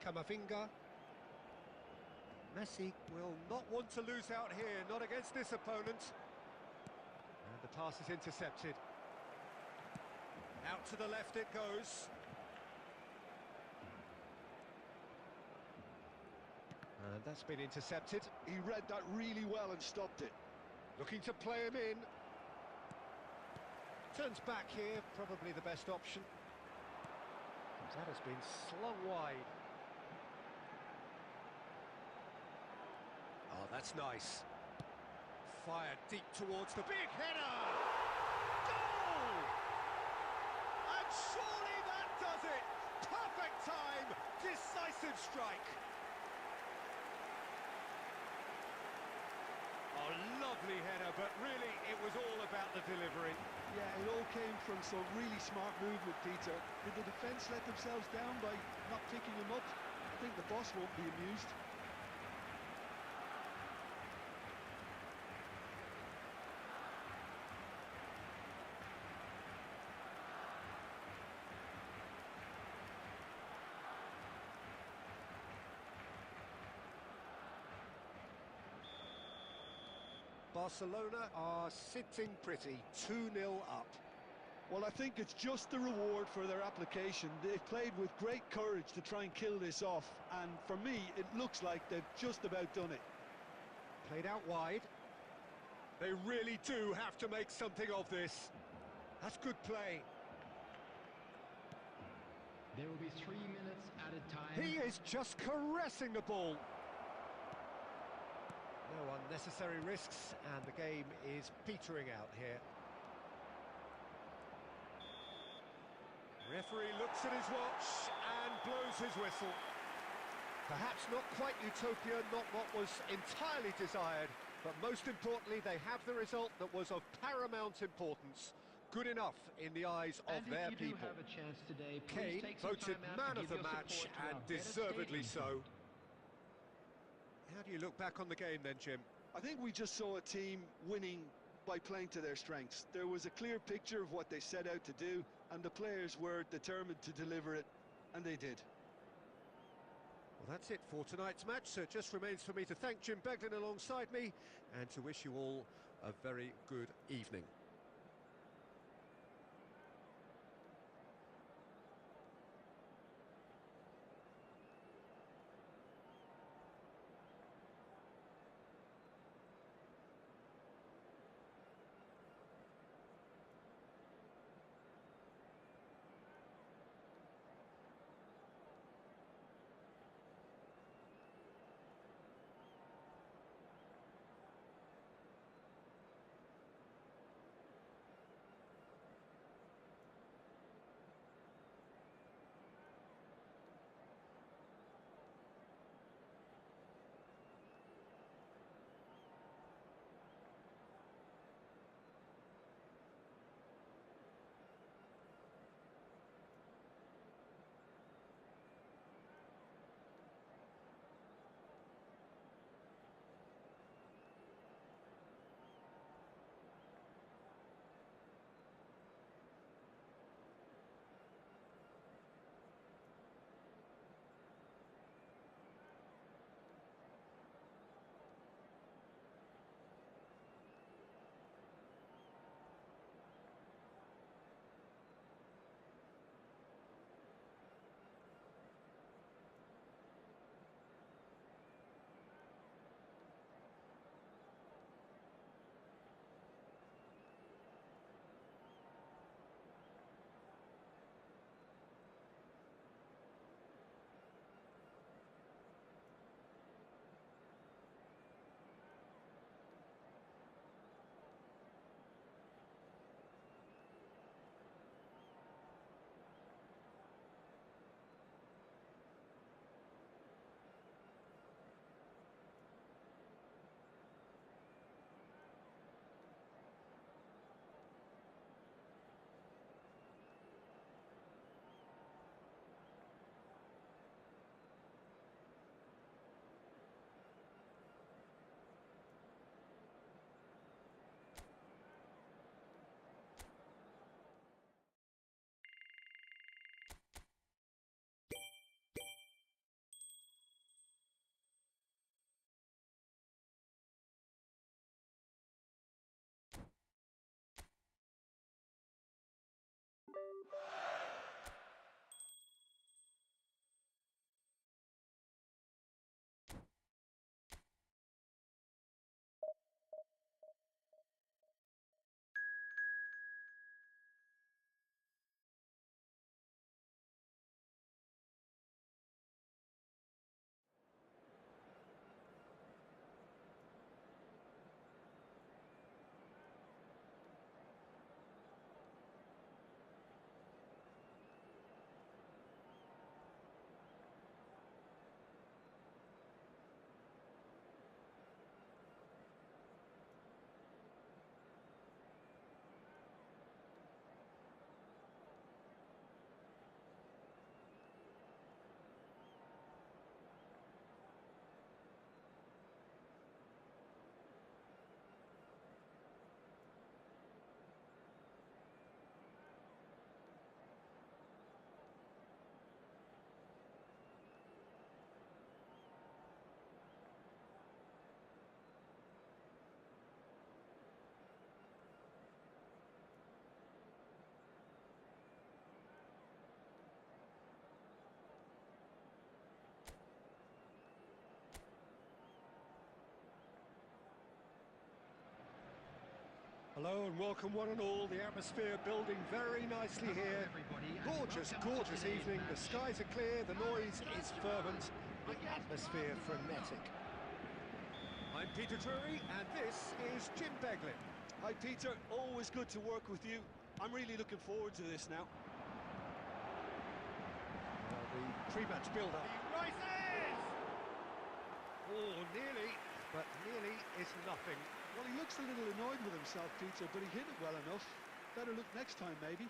Camavinga. Messi will not want to lose out here, not against this opponent. And the pass is intercepted. Out to the left it goes. And that's been intercepted. He read that really well and stopped it. Looking to play him in. Turns back here, probably the best option. That has been slung wide. Oh, that's nice. Fired deep towards the big header! Goal! And surely that does it! Perfect time! Decisive strike! Oh, lovely header, but really it was all about the delivery. Yeah, it all came from some really smart movement, Peter. Did the defence let themselves down by not picking him up? I think the boss won't be amused. Barcelona are sitting pretty, 2-0 up. Well, I think it's just the reward for their application. They've played with great courage to try and kill this off, and for me, it looks like they've just about done it. Played out wide. They really do have to make something of this. That's good play. There will be 3 minutes at a time. He is just caressing the ball. No unnecessary risks, and the game is petering out here. Referee looks at his watch and blows his whistle. Perhaps not quite utopia, not what was entirely desired, but most importantly, they have the result that was of paramount importance. Good enough in the eyes of their people. Have a chance today, Kane voted man of the match, and deservedly so. How do you look back on the game then, Jim? I think we just saw a team winning by playing to their strengths. There was a clear picture of what they set out to do, and the players were determined to deliver it, and they did. Well, that's it for tonight's match, so it just remains for me to thank Jim Beglin alongside me, and to wish you all a very good evening. Hello and welcome one and all. The atmosphere building very nicely Hello, here. everybody, and Gorgeous, welcome to gorgeous today's evening. The match. skies are clear, the noise is fervent, the against atmosphere Barcelona. frenetic. I'm Peter Drury and this is Jim Beglin. Hi, Peter. Always good to work with you. I'm really looking forward to this now. Well, the pre-match build-up. He rises! Oh, nearly, but nearly is nothing. Well, he looks a little annoyed with himself, Peter, but he hit it well enough. Better look next time, maybe.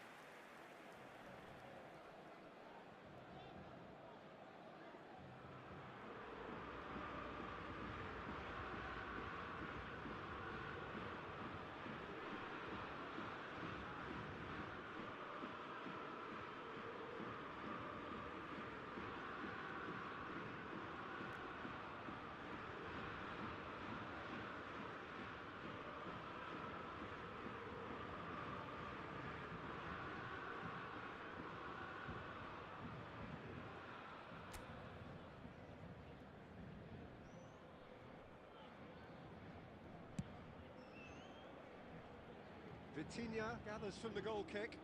Vitinha gathers from the goal kick.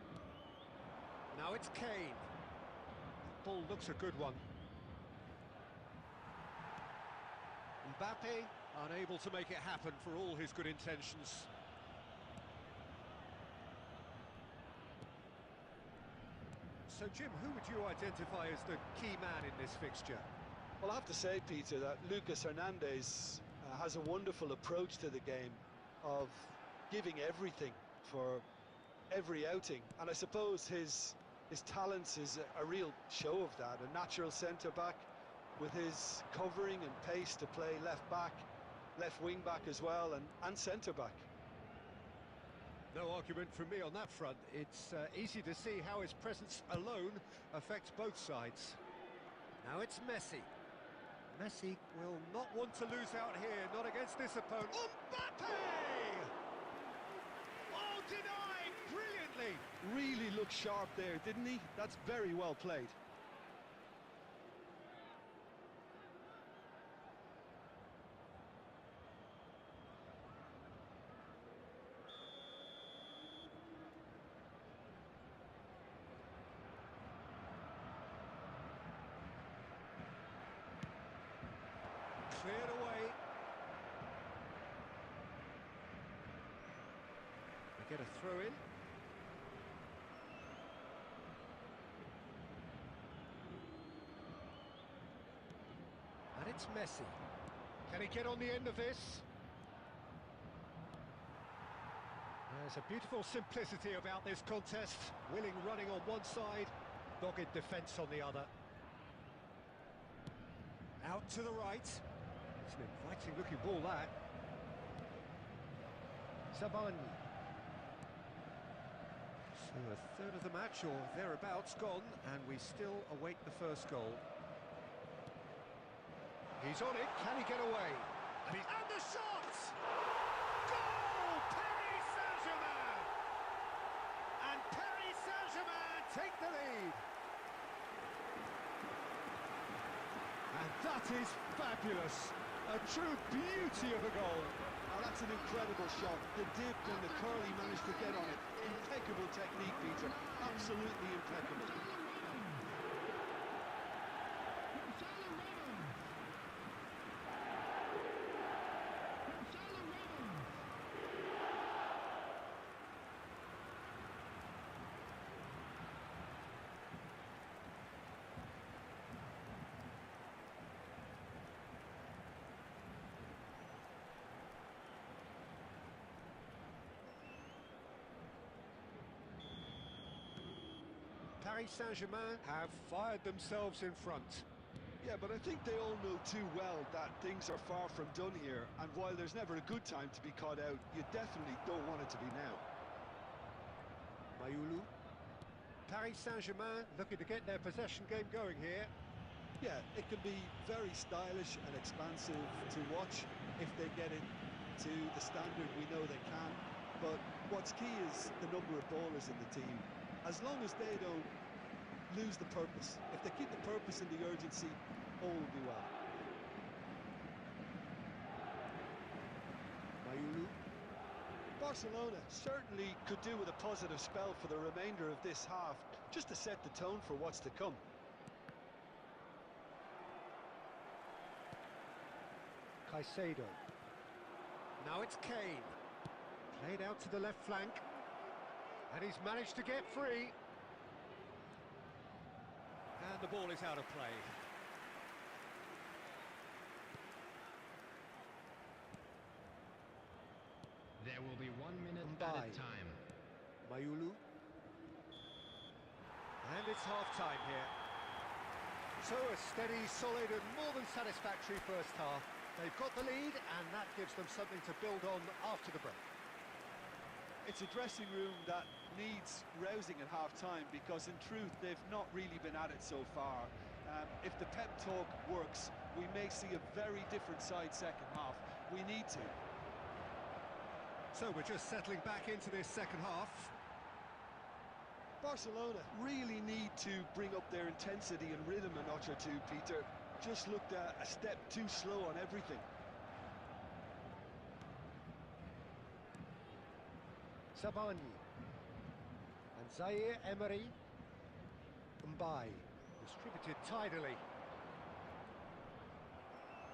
Now it's Kane. Ball looks a good one. Mbappe unable to make it happen for all his good intentions. So Jim, who would you identify as the key man in this fixture? Well, I have to say, Peter, that Lucas Hernandez has a wonderful approach to the game of giving everything for every outing, and I suppose his talents is a real show of that. A natural centre-back with his covering and pace to play left back, left wing back as well, and centre-back. No argument from me on that front. It's easy to see how his presence alone affects both sides. Now it's Messi. Messi will not want to lose out here, not against this opponent. Mbappe! Oh, denied brilliantly! Really looked sharp there, didn't he? That's very well played. Cleared away. They get a throw in. And it's Messi. Can he get on the end of this? There's a beautiful simplicity about this contest. Willing running on one side, dogged defence on the other. Out to the right. It's an inviting looking ball, that. Savani. So a third of the match or thereabouts gone, and we still await the first goal. He's on it, can he get away? And the shot! Goal! Paris Saint-Germain! And Paris Saint-Germain take the lead. And that is fabulous. A true beauty of a goal. Now that's an incredible shot. The dip and the curl he managed to get on it. Impeccable technique, Peter. Absolutely impeccable. Paris Saint-Germain have fired themselves in front. Yeah, but I think they all know too well that things are far from done here, and while there's never a good time to be caught out, you definitely don't want it to be now. Mayulu. Paris Saint-Germain looking to get their possession game going here. Yeah, it can be very stylish and expansive to watch if they get it to the standard we know they can. But what's key is the number of ballers in the team. As long as they don't lose the purpose, if they keep the purpose and the urgency, all will be well. Mayulu. Barcelona certainly could do with a positive spell for the remainder of this half, just to set the tone for what's to come. Caicedo. Now it's Kane. Played out to the left flank. And he's managed to get free. And the ball is out of play. There will be 1 minute Mbaye. added time. Mayulu. And it's half-time here. So a steady, solid and more than satisfactory first half. They've got the lead and that gives them something to build on after the break. It's a dressing room that needs rousing at half-time because in truth they've not really been at it so far. If the pep talk works, we may see a very different side second half. We need to. So we're just settling back into this second half. Barcelona really need to bring up their intensity and rhythm a notch or two, Peter. Just looked a step too slow on everything. Zabani. And Zaire Emery. Mbaye. Distributed tidily.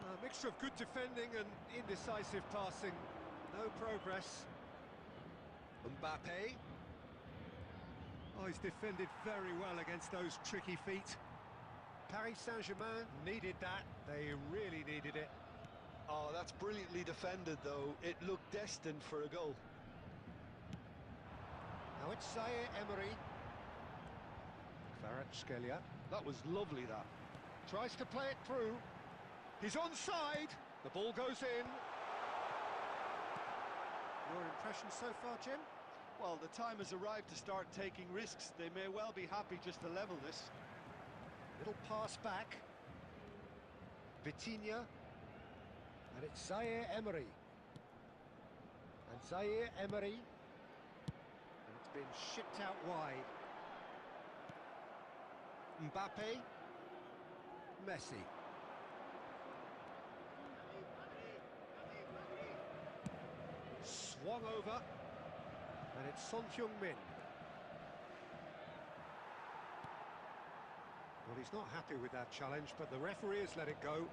A mixture of good defending and indecisive passing. No progress. Mbappe. Oh, he's defended very well against those tricky feet. Paris Saint-Germain needed that. They really needed it. Oh, that's brilliantly defended, though. It looked destined for a goal. Now it's Zaire Emery. Kvaratskhelia. That was lovely, that. Tries to play it through. He's onside. The ball goes in. Your impression so far, Jim? Well, the time has arrived to start taking risks. They may well be happy just to level this. Little pass back. Vitinha. And it's Zaire Emery. And Zaire Emery. And it's been shipped out wide. Mbappe. Messi. Swung over. And it's Son Heung-min. Well, he's not happy with that challenge, but the referee has let it go.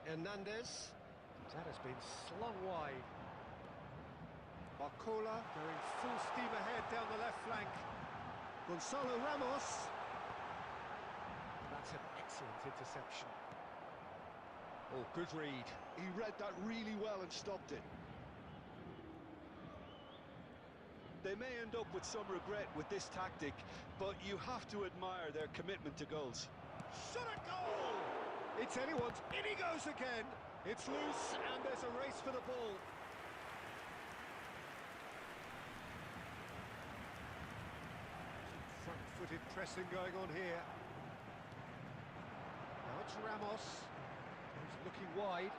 Hernandez. That has been slung wide. Barcola going full steam ahead down the left flank. Gonzalo Ramos. That's an excellent interception. Oh, good read. He read that really well and stopped it. They may end up with some regret with this tactic, but you have to admire their commitment to goals. Shot a goal! It's anyone's. In he goes again. It's loose and there's a race for the ball. Front-footed pressing going on here. Now it's Ramos. He's looking wide.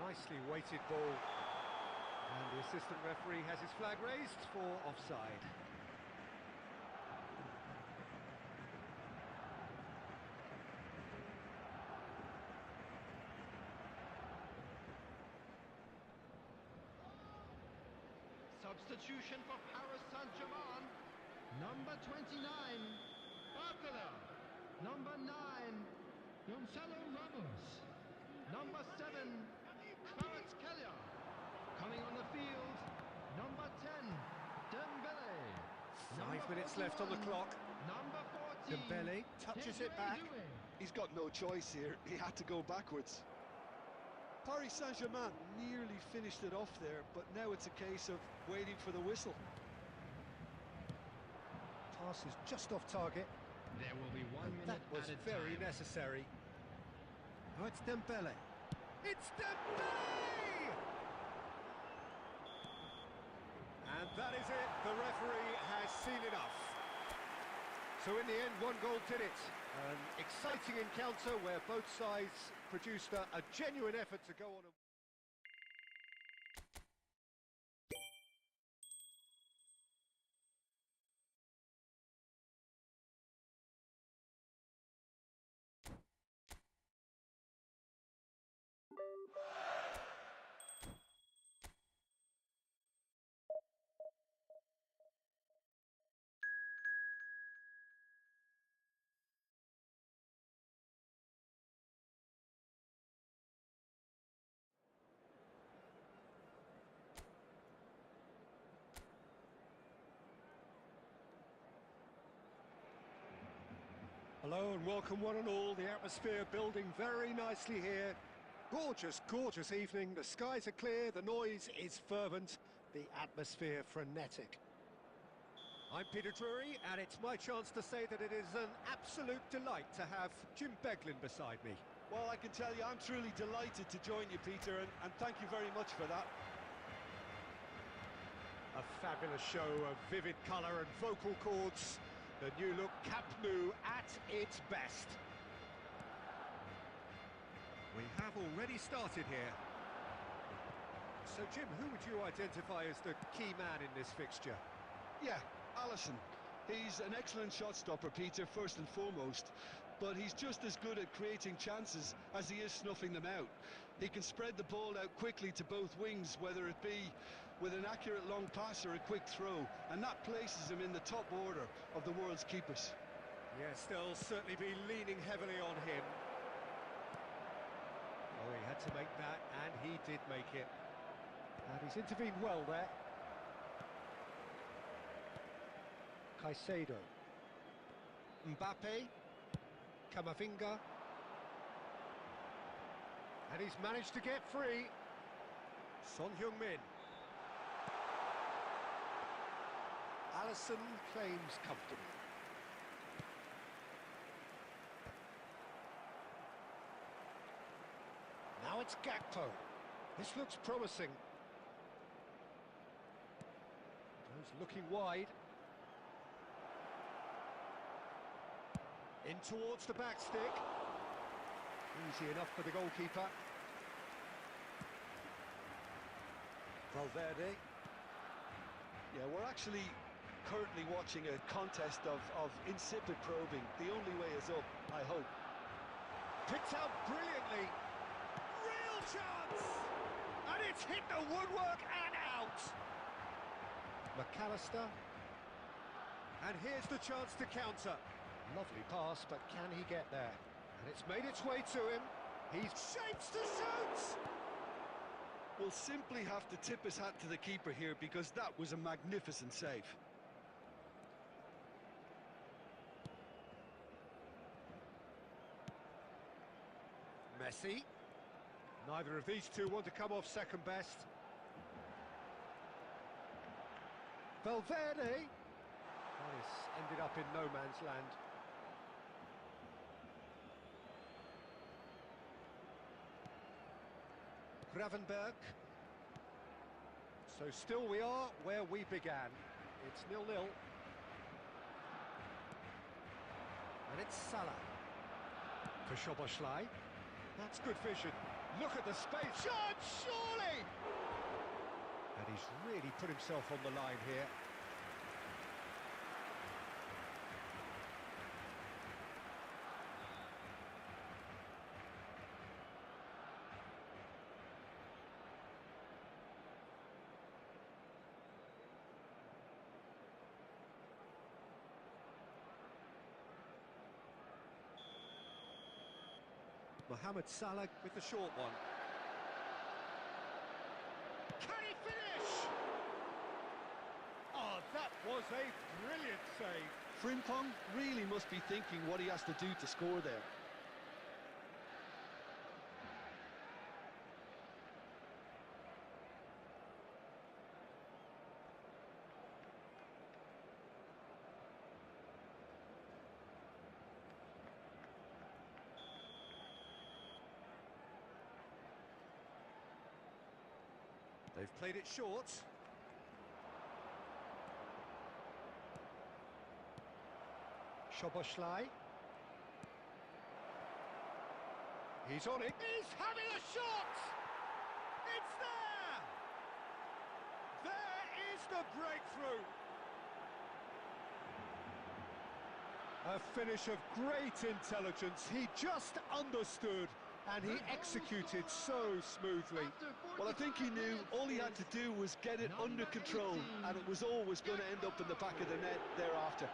Nicely weighted ball. And the assistant referee has his flag raised for offside. Substitution for Paris Saint-Germain. Number 29, Barcola. Number 9, Gonzalo Ramos. Number 7, Kvaratskhelia. Coming on the field, number 10, Dembele. 5 minutes left on the clock. Number 14, Dembele touches it back. He's got no choice here. He had to go backwards. Paris Saint-Germain nearly finished it off there, but now it's a case of waiting for the whistle. Pass is just off target. There will be 1 And minute that was added very time. necessary. Oh, it's Dembele. It's Dembele! And that is it. The referee has seen enough. So in the end, 1 goal did it. An exciting encounter where both sides produced a genuine effort to go on and Hello and welcome one and all. The atmosphere building very nicely here. Gorgeous, gorgeous evening. The skies are clear, the noise is fervent, the atmosphere frenetic. I'm Peter Drury, and it's my chance to say that it is an absolute delight to have Jim Beglin beside me. Well, I can tell you, I'm truly delighted to join you, Peter, and thank you very much for that. A fabulous show of vivid colour and vocal cords. The new look Camp Nou at its best. We have already started here. So, Jim, who would you identify as the key man in this fixture? Yeah, Alisson. He's an excellent shot stopper, Peter, first and foremost. But he's just as good at creating chances as he is snuffing them out. He can spread the ball out quickly to both wings, whether it be with an accurate long pass or a quick throw, and that places him in the top order of the world's keepers. Yes, they'll certainly be leaning heavily on him. Oh, he had to make that, and he did make it. And he's intervened well there. Caicedo. Mbappe. Camavinga. And he's managed to get free. Son Heung-min. Alisson claims comfortably. Now it's Gakpo. This looks promising. Goes looking wide. In towards the back stick. Easy enough for the goalkeeper. Valverde. Yeah, we're actually currently watching a contest of insipid probing. The only way is up, I hope. Picked out brilliantly. Real chance! And it's hit the woodwork and out. McAllister. And here's the chance to counter. Lovely pass, but can he get there? And it's made its way to him. He's shapes to shoot! We'll simply have to tip his hat to the keeper here because that was a magnificent save. Messi. Neither of these two want to come off second best. Valverde. Well, it's ended up in no man's land. Gravenberg. So still we are where we began. It's 0-0. And it's Salah. For Szoboszlai. That's good vision. Look at the space. Shot, surely! And he's really put himself on the line here. Mohamed Salah with the short one. Can he finish? Oh, that was a brilliant save. Frimpong really must be thinking what he has to do to score there. They've played it short. Szoboszlai. He's on it. He's having a shot! It's there! There is the breakthrough! A finish of great intelligence. He just understood and he executed so smoothly. Well, I think he knew all he had to do was get it under control, and it was always going to end up in the back of the net thereafter.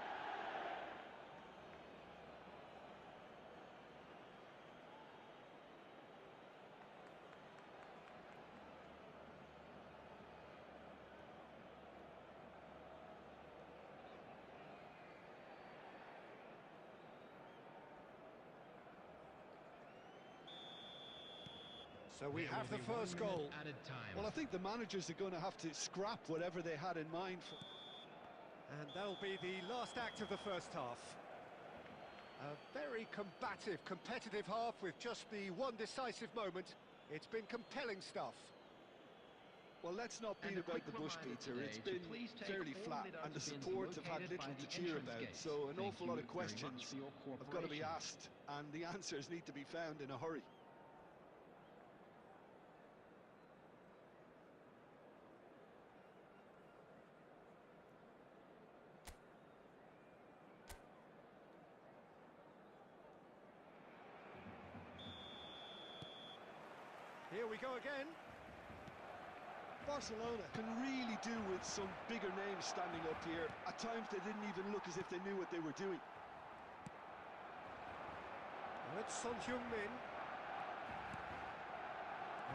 So we There have will the be 1 first minute goal. added time. Well, I think the managers are going to have to scrap whatever they had in mind for... And that'll be the last act of the first half. A very combative, competitive half with just the one decisive moment. It's been compelling stuff. Well, let's not beat And a about quick the bush, reminder Peter. today It's to been please take fairly all flat, lid and the outer bins support have had located by little to the cheer entrance about. gate. So an Thank awful lot you of very much questions for your have got to be cooperation. asked, and the answers need to be found in a hurry. Here we go again. Barcelona can really do with some bigger names standing up here. At times they didn't even look as if they knew what they were doing. And it's Son Heung-min.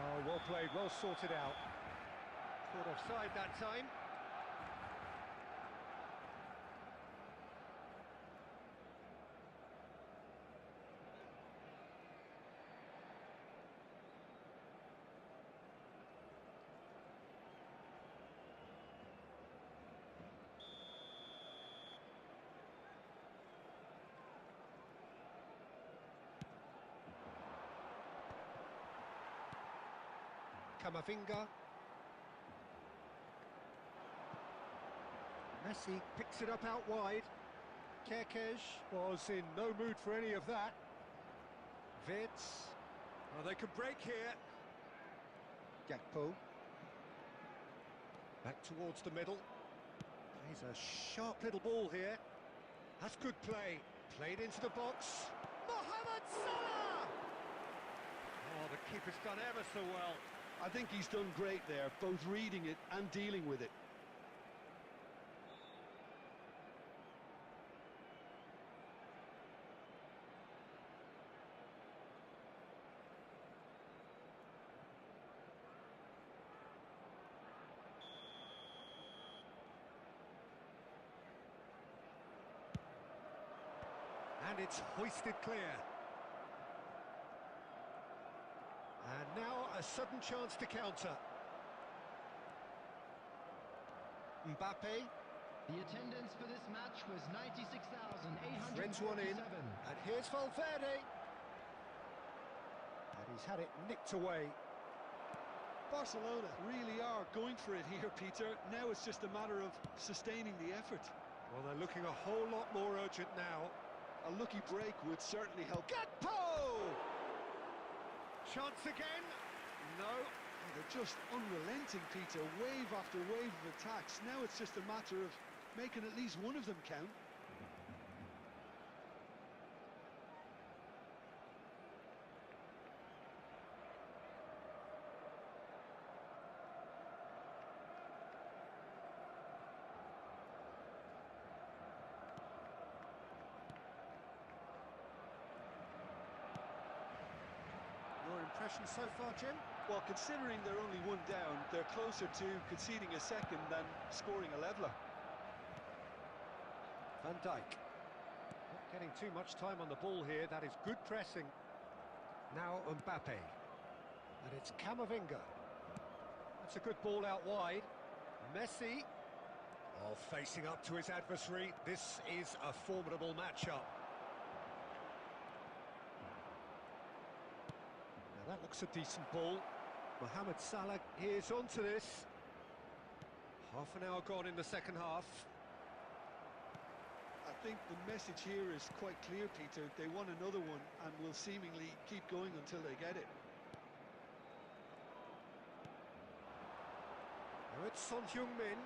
Oh, well played, well sorted out. Caught offside that time. Camavinga. Messi picks it up out wide. Kerkez was in no mood for any of that. Vitz. Oh, they could break here. Gakpo. Back towards the middle. Plays a sharp little ball here. That's good play. Played into the box. Mohamed Salah! Oh, the keeper's done ever so well. I think he's done great there, both reading it and dealing with it. And it's hoisted clear. And now a sudden chance to counter. Mbappe. The attendance for this match was 96,847. Threads one in. And here's Valverde. And he's had it nicked away. Barcelona really are going for it here, Peter. Now it's just a matter of sustaining the effort. Well, they're looking a whole lot more urgent now. A lucky break would certainly help. Gakpo! Chance again. No. They're just unrelenting, Peter. Wave after wave of attacks. Now it's just a matter of making at least one of them count. Your impression so far, Jim? Well, considering they're only one down, they're closer to conceding a second than scoring a leveller. Van Dijk. Not getting too much time on the ball here. That is good pressing. Now Mbappe. And it's Camavinga. That's a good ball out wide. Messi. Oh, facing up to his adversary. This is a formidable matchup. Now that looks a decent ball. Mohamed Salah is onto this. Half an hour gone in the second half. I think the message here is quite clear, Peter. They want another one and will seemingly keep going until they get it. Now it's Son Heung-min.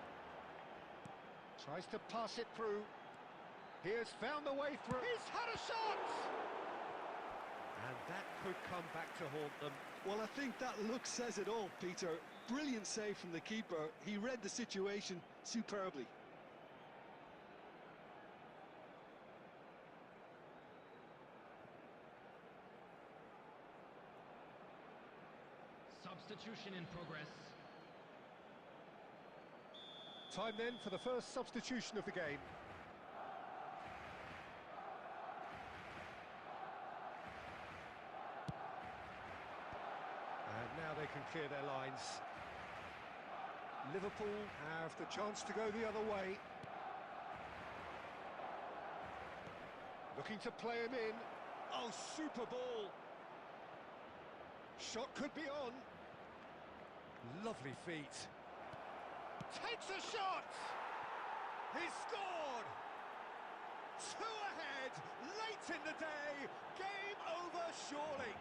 Tries to pass it through. He has found the way through. He's had a shot! And that could come back to haunt them. Well, I think that look says it all, Peter. Brilliant save from the keeper. He read the situation superbly. Substitution in progress. Time then for the first substitution of the game. And can clear their lines. Liverpool have the chance to go the other way. Looking to play him in. Oh, super ball. Shot could be on. Lovely feet. Takes a shot! He's scored! 2 ahead, late in the day. Game over, surely.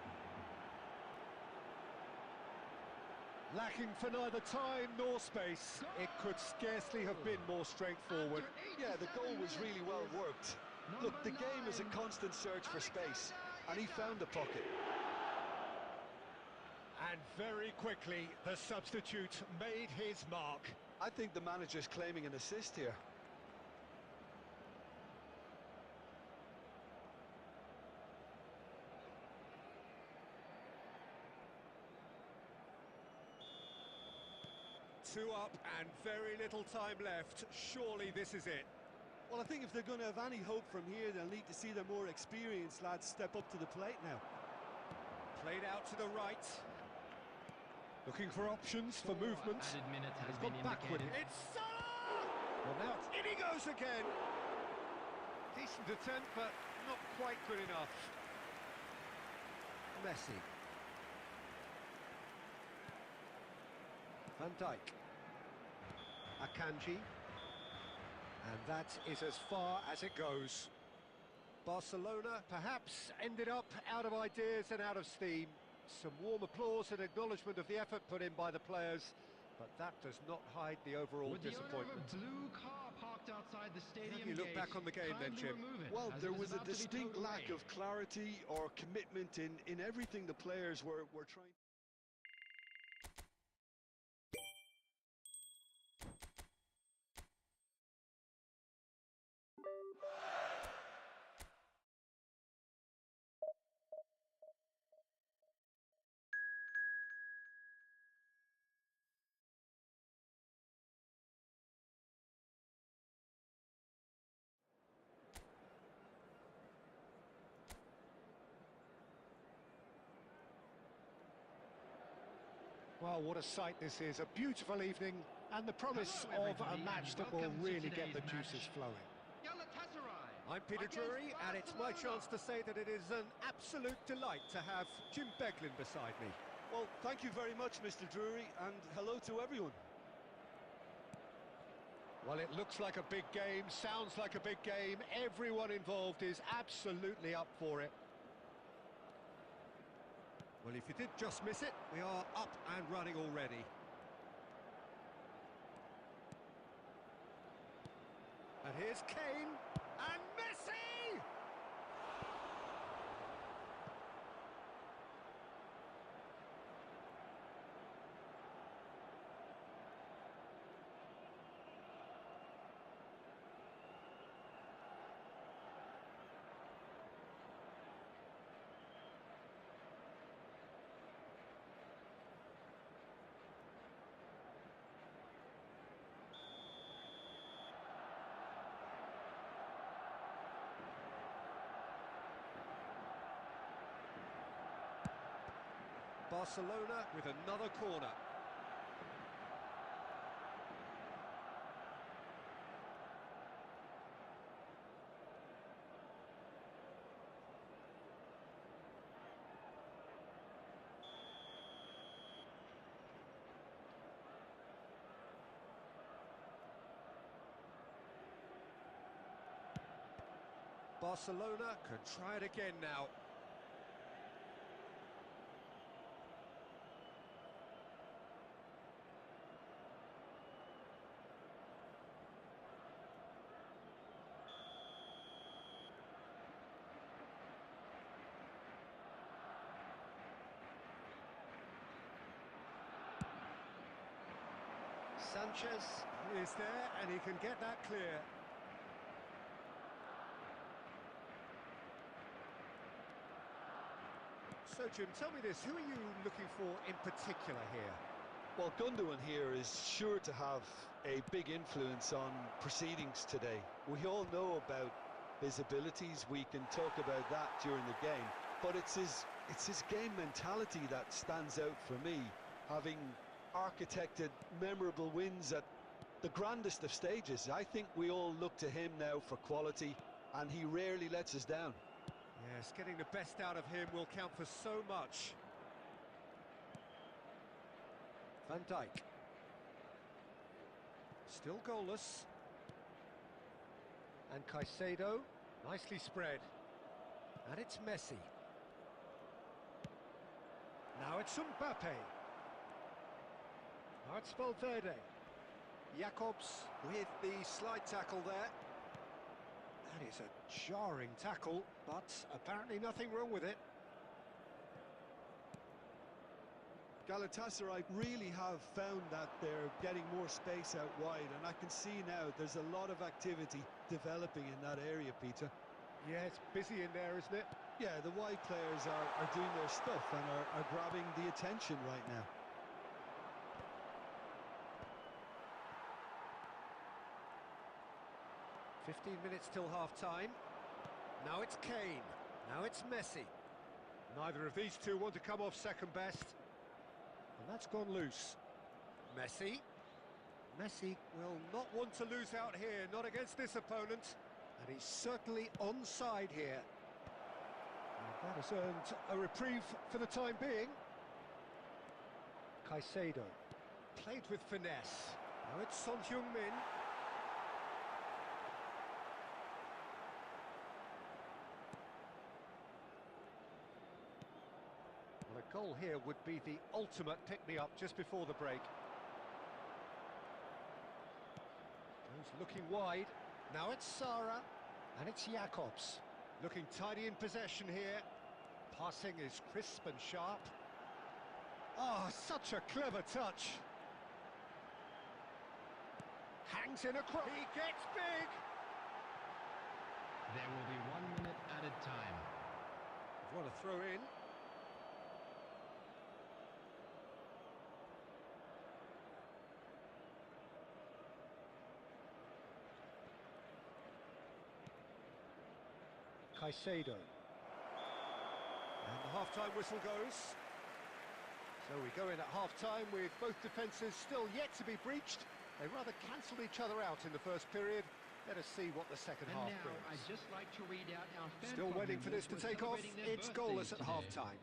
Lacking for neither time nor space. It could scarcely have been more straightforward. Yeah, the goal was really well worked. Look, the game is a constant search for space, and he found a pocket. And very quickly, the substitute made his mark. I think the manager's claiming an assist here. Two up and very little time left. Surely this is it. Well, I think if they're going to have any hope from here, they'll need to see their more experienced lads step up to the plate now. Played out to the right. Looking for options for movement. Added minute has He's been gone backward. indicated. It's Salah! Well, now in he goes again. Decent attempt, but not quite good enough. Messi. Van Dijk. Akanji. And that is as far as it goes. Barcelona perhaps ended up out of ideas and out of steam. Some warm applause and acknowledgement of the effort put in by the players, but that does not hide the overall With disappointment. The owner of a blue car parked outside the stadium How do you look gate, back on the game then, kindly Jim? remove it, Well, as there it is was a about to be distinct towed lack away. of clarity or commitment in everything the players were trying. Well, what a sight this is. A beautiful evening and the promise Hello, of a everybody, match and that will welcome to really get the today's juices match. flowing. Galatasaray I'm Peter against Drury, and it's my Barcelona. chance to say that it is an absolute delight to have Jim Beglin beside me. Well, thank you very much, Mr. Drury, and hello to everyone. Well, it looks like a big game, sounds like a big game. Everyone involved is absolutely up for it. Well, if you did just miss it, we are up and running already. And here's Kane and Messi! Barcelona with another corner. Barcelona can try it again now. Sanchez is there, and he can get that clear. So, Jim, tell me this, who are you looking for in particular here? Well, Gundogan here is sure to have a big influence on proceedings today. We all know about his abilities, we can talk about that during the game, but it's his game mentality that stands out for me. having architected memorable wins at the grandest of stages. I think we all look to him now for quality, and he rarely lets us down. Yes, getting the best out of him will count for so much. Van Dijk. Still goalless. And Caicedo, nicely spread. And it's Messi. Now it's Mbappe. Now it's Valverde. Jacobs with the slide tackle there. That is a jarring tackle, but apparently nothing wrong with it. Galatasaray really have found that they're getting more space out wide, and I can see now there's a lot of activity developing in that area, Peter. Yeah, it's busy in there, isn't it? Yeah, the wide players are doing their stuff and are grabbing the attention right now. "15 minutes till half-time. Now it's Kane. Now it's Messi. Neither of these two want to come off second best. And that's gone loose. Messi. Messi will not want to lose out here, not against this opponent. And he's certainly onside here. And that has earned a reprieve for the time being. Caicedo. Played with finesse. Now it's Son Heung-min. Well, a goal here would be the ultimate pick-me-up just before the break. Goes looking wide. Now it's Sara, and it's Jacobs. Looking tidy in possession here. Passing is crisp and sharp. Oh, such a clever touch. Hangs in a cross. He gets big. There will be 1 minute added time. What a throw in. Caicedo. And the half-time whistle goes. So we go in at half-time with both defences still yet to be breached. They rather cancelled each other out in the first period. Let us see what the second And half now, brings. I'd just like to read out our fan Still club waiting for this members to who are take off. celebrating their It's birthdays goalless at today. half-time.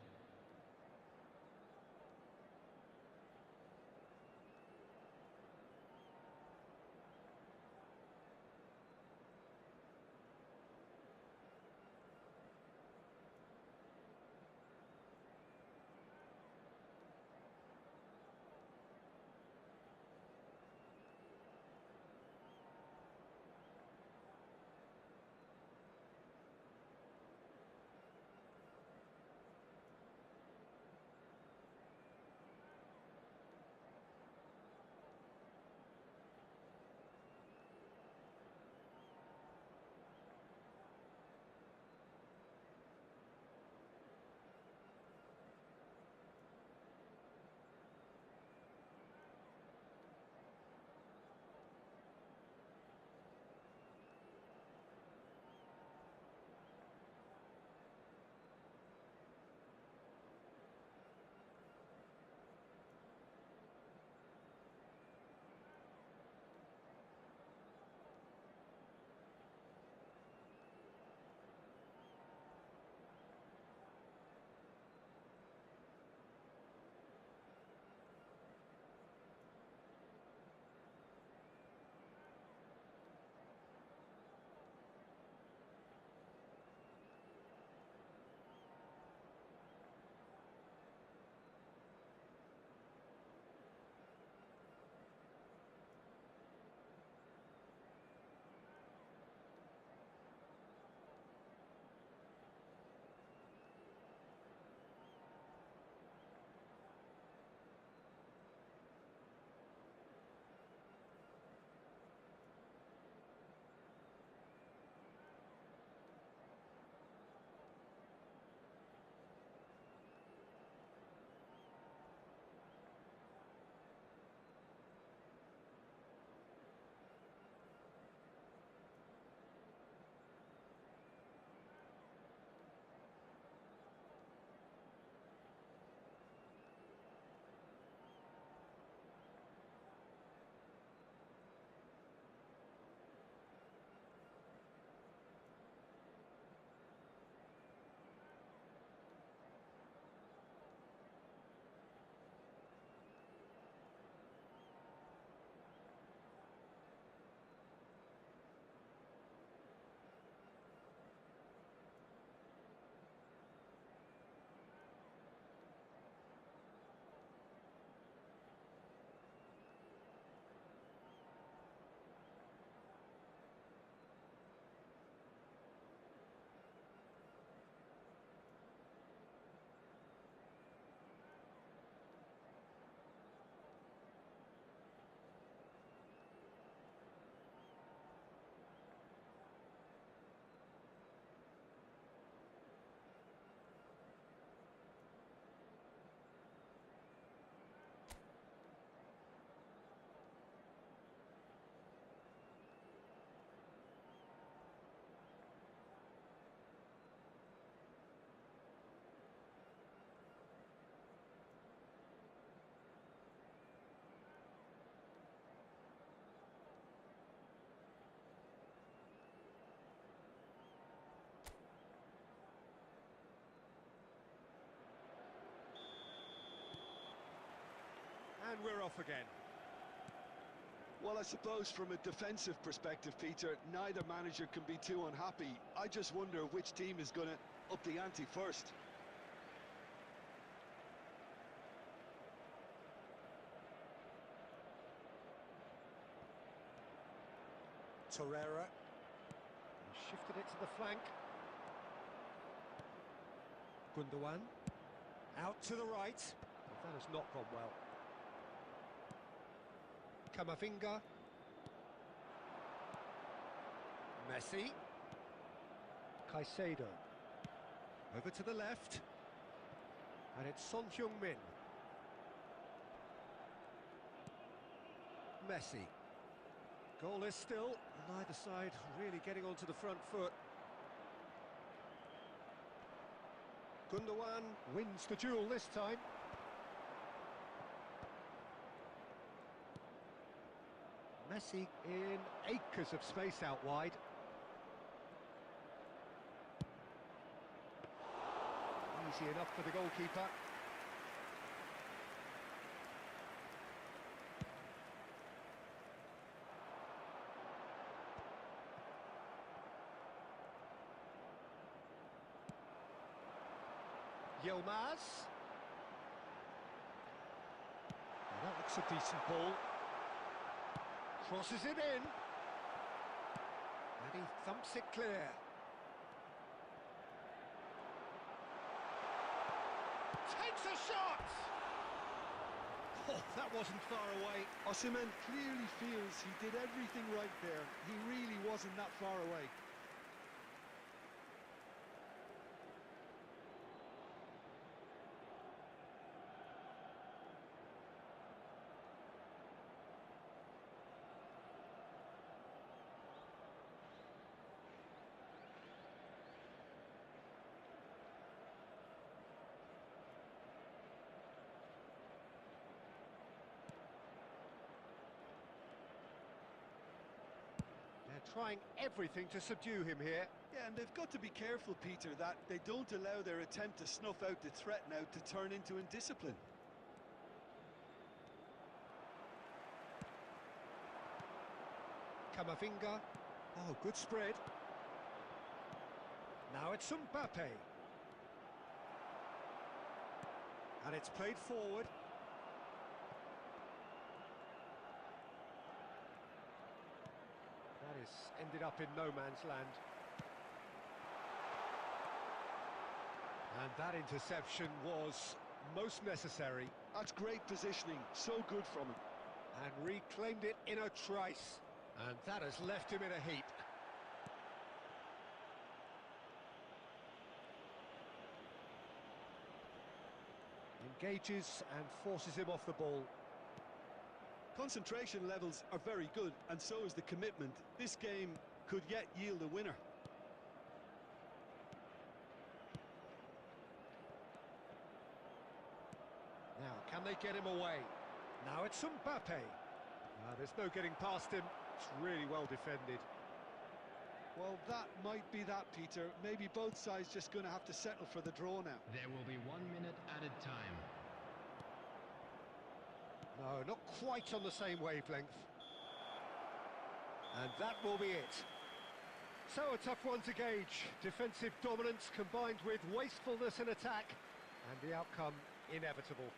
And we're off again. Well, I suppose from a defensive perspective, Peter, neither manager can be too unhappy. I just wonder which team is going to up the ante first. Torreira. He shifted it to the flank. Gundogan. Out to the right. But that has not gone well. Camavinga. Messi. Caicedo. Over to the left. And it's Son Heung-min. Messi. Goalless still. Neither side really getting onto the front foot. Gundogan wins the duel this time. Messi in acres of space out wide. Easy enough for the goalkeeper. Yilmaz. That looks a decent ball. Crosses it in. And he thumps it clear. Takes a shot! Oh, that wasn't far away. Osimhen clearly feels he did everything right there. He really wasn't that far away. They're trying everything to subdue him here. Yeah, and they've got to be careful, Peter, that they don't allow their attempt to snuff out the threat now to turn into indiscipline. Camavinga. Oh, good spread. Now it's Mbappe. And it's played forward. That is ended up in no man's land. And that interception was most necessary. That's great positioning, so good from him. And reclaimed it in a trice. And that has left him in a heap. Engages and forces him off the ball. Concentration levels are very good, and so is the commitment. This game could yet yield a winner. Now, can they get him away? Now it's Mbappe. There's no getting past him. It's really well defended. Well, that might be that, Peter. Maybe both sides just going to have to settle for the draw now. There will be 1 minute added time. No, not quite on the same wavelength. And that will be it. So a tough one to gauge. Defensive dominance combined with wastefulness in attack. And the outcome inevitable.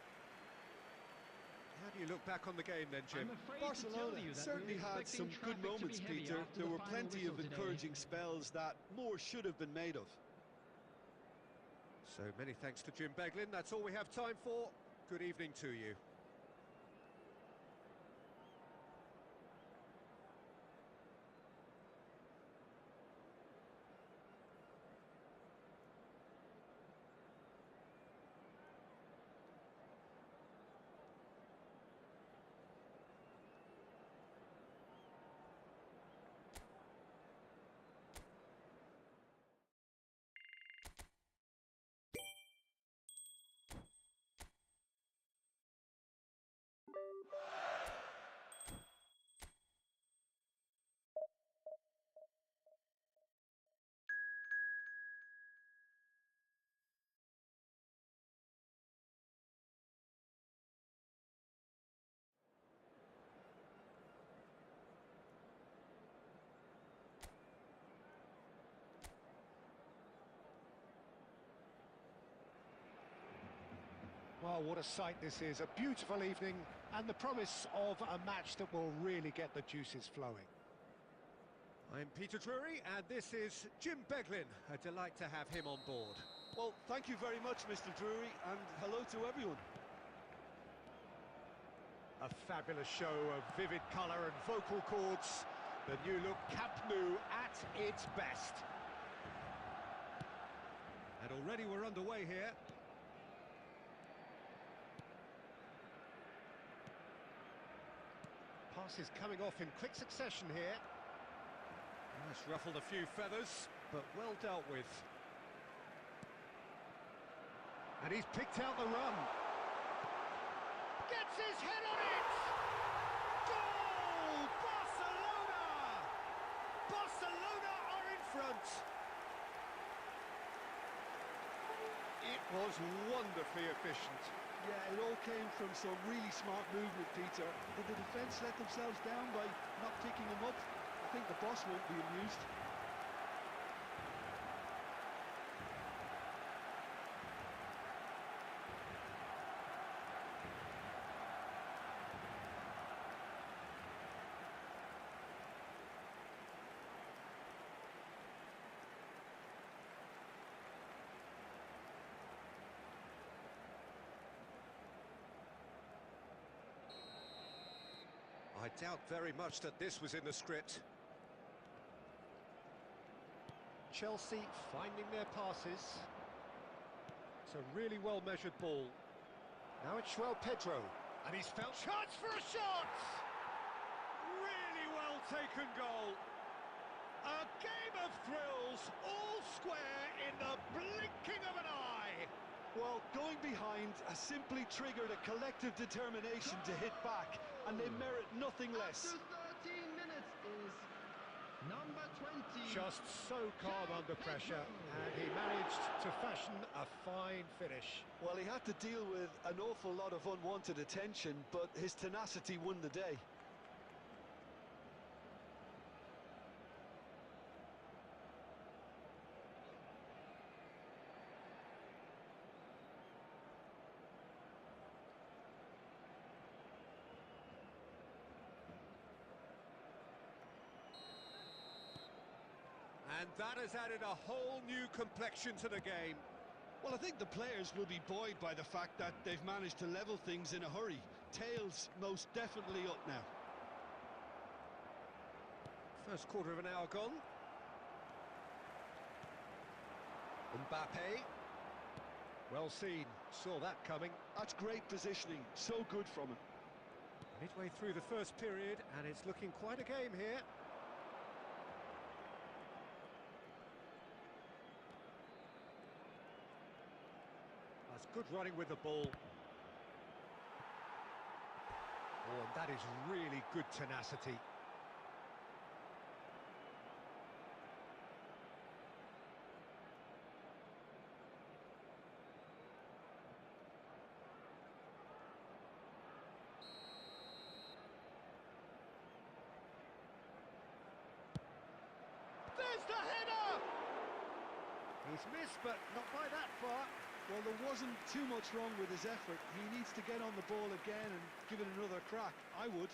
How do you look back on the game then, Jim? Barcelona certainly had some good moments, Peter. There were plenty of encouraging spells that more should have been made of. So many thanks to Jim Beglin. That's all we have time for. Good evening to you. Well, what a sight this is. A beautiful evening and the promise of a match that will really get the juices flowing. I'm Peter Drury, and this is Jim Beglin. A delight to have him on board. Well, thank you very much, Mr. Drury, and hello to everyone. A fabulous show of vivid colour and vocal cords. The new look Camp Nou at its best. And already we're underway here. Passes coming off in quick succession here. That's ruffled a few feathers, but well dealt with. And he's picked out the run. Gets his head on it! Goal! Barcelona! Barcelona are in front. It was wonderfully efficient. Yeah, it all came from some really smart movement, Peter. Did the defence let themselves down by not picking him up? I think the boss won't be amused. I doubt very much that this was in the script. Chelsea finding their passes. It's a really well-measured ball. Now it's João Pedro. And he's felt chance for a shot! Really well taken goal. A game of thrills, all square in the blinking of an eye. Well, going behind has simply triggered a collective determination to hit back, and they merit nothing less. After 13 minutes is number 20. Just so calm under pressure, and he managed to fashion a fine finish. Well, he had to deal with an awful lot of unwanted attention, but his tenacity won the day. And that has added a whole new complexion to the game. Well, I think the players will be buoyed by the fact that they've managed to level things in a hurry. Tails most definitely up now. First quarter of an hour gone. Mbappe. Well seen, saw that coming. That's great positioning, so good from him. Midway through the first period, and it's looking quite a game here. That's good running with the ball. Oh, and that is really good tenacity. There's the header! He's missed, but not by that far. Well, there wasn't too much wrong with his effort. He needs to get on the ball again and give it another crack. I would.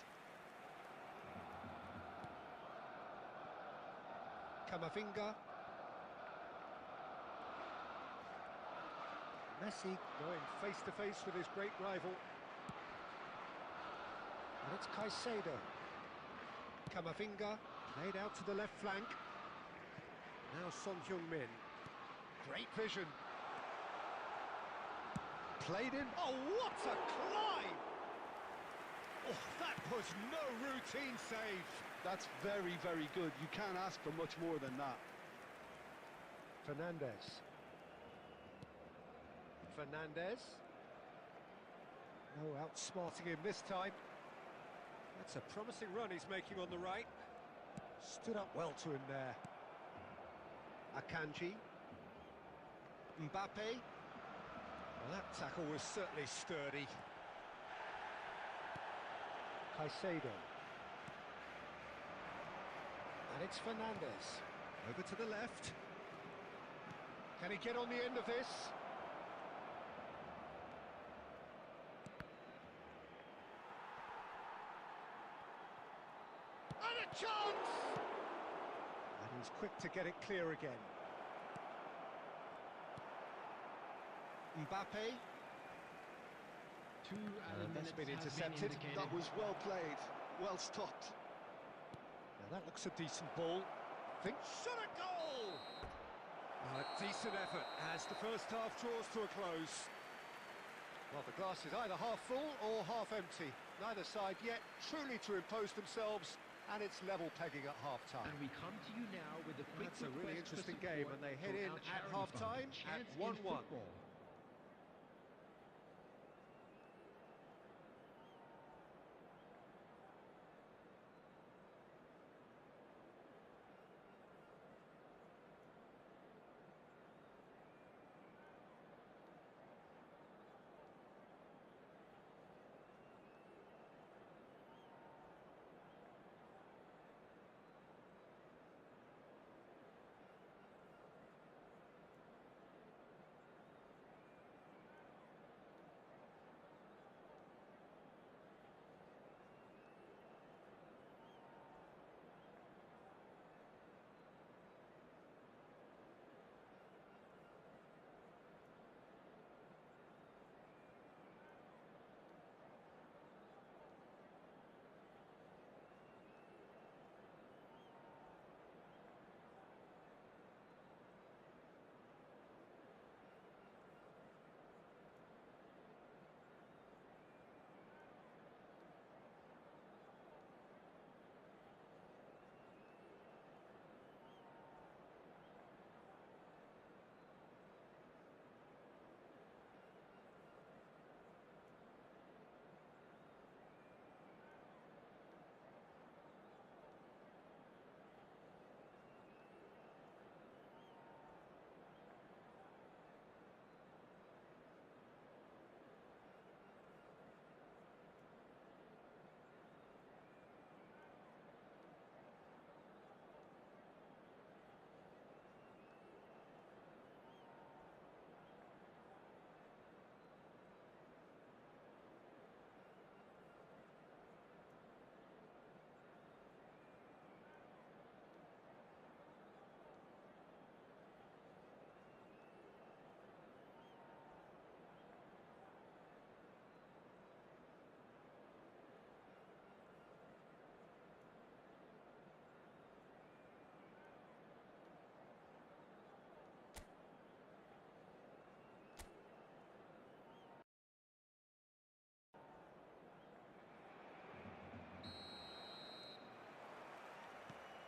Camavinga. Messi going face-to-face with his great rival. And it's Caicedo. Camavinga played out to the left flank. Now Son Heung-min. Great vision. Played in. Oh, what a climb! Oh, that was no routine save. That's very, very good. You can't ask for much more than that. Fernandez. Fernandez. No outsmarting him this time. That's a promising run he's making on the right. Stood up well to him there. Akanji. Mbappe. Well, that tackle was certainly sturdy. Caicedo. And it's Fernandez. Over to the left. Can he get on the end of this? And a chance! And he's quick to get it clear again. Mbappe. Two added That's minutes been have intercepted. indicated. That was well played, well stopped. Now that looks a decent ball. Think shot a goal! A decent effort as the first half draws to a close. Well, the glass is either half full or half empty. Neither side yet truly to impose themselves, and it's level pegging at half-time. And we come to you now with a quick That's a really request for interesting game, support and they head for in our at charity half-time fund, at Chance in 1-1. Football.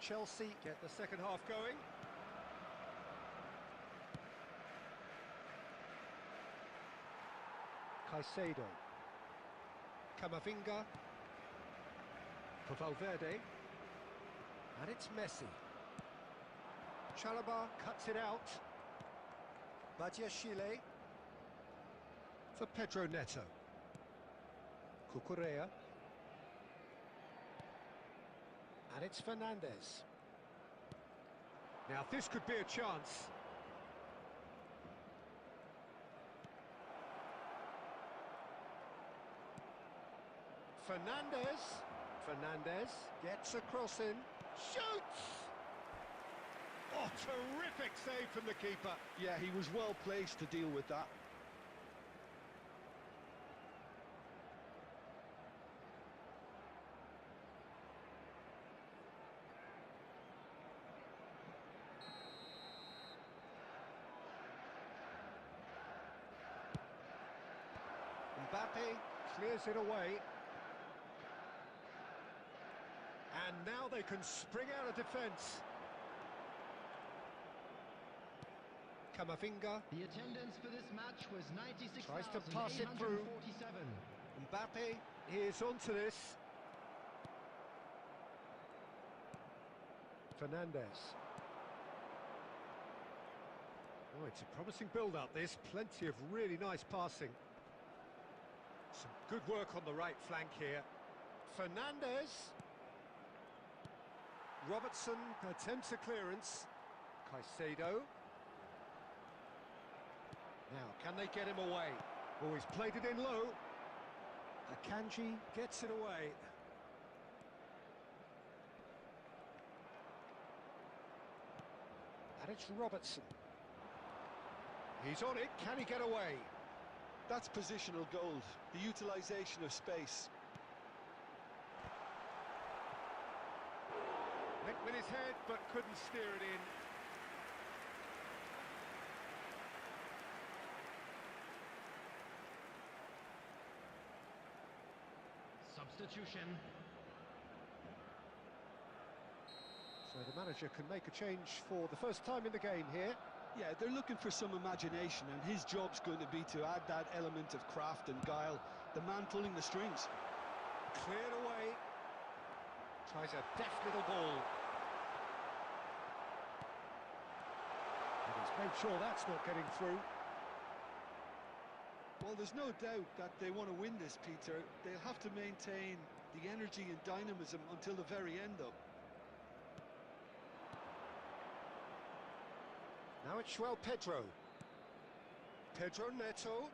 Chelsea get the second half going. Caicedo. Camavinga. For Valverde. And it's Messi. Chalobah cuts it out. Badiashile. For Pedro Neto. Cucurella. And it's Fernandez. Now this could be a chance. Fernandez gets a cross in. Shoots! Oh, terrific save from the keeper. Yeah, he was well placed to deal with that. Mbappe clears it away. And now they can spring out of defence. Camavinga The attendance for this match was tries to pass it through. 96,847. Mbappe is onto this. Fernandez. Oh, it's a promising build-up, this. Plenty of really nice passing. Some good work on the right flank here. Fernandez. Robertson attempts a clearance. Caicedo. Now, can they get him away? Oh, he's played it in low. Akanji gets it away. And it's Robertson. He's on it, can he get away? That's positional gold, the utilisation of space. Went with his head, but couldn't steer it in. Substitution. So the manager can make a change for the first time in the game here. Yeah, they're looking for some imagination, and his job's going to be to add that element of craft and guile, the man pulling the strings. Cleared away. Tries a deft little ball. And he's made sure that's not getting through. Well, there's no doubt that they want to win this, Peter. They'll have to maintain the energy and dynamism until the very end, though. Now it's João Pedro. Pedro Neto.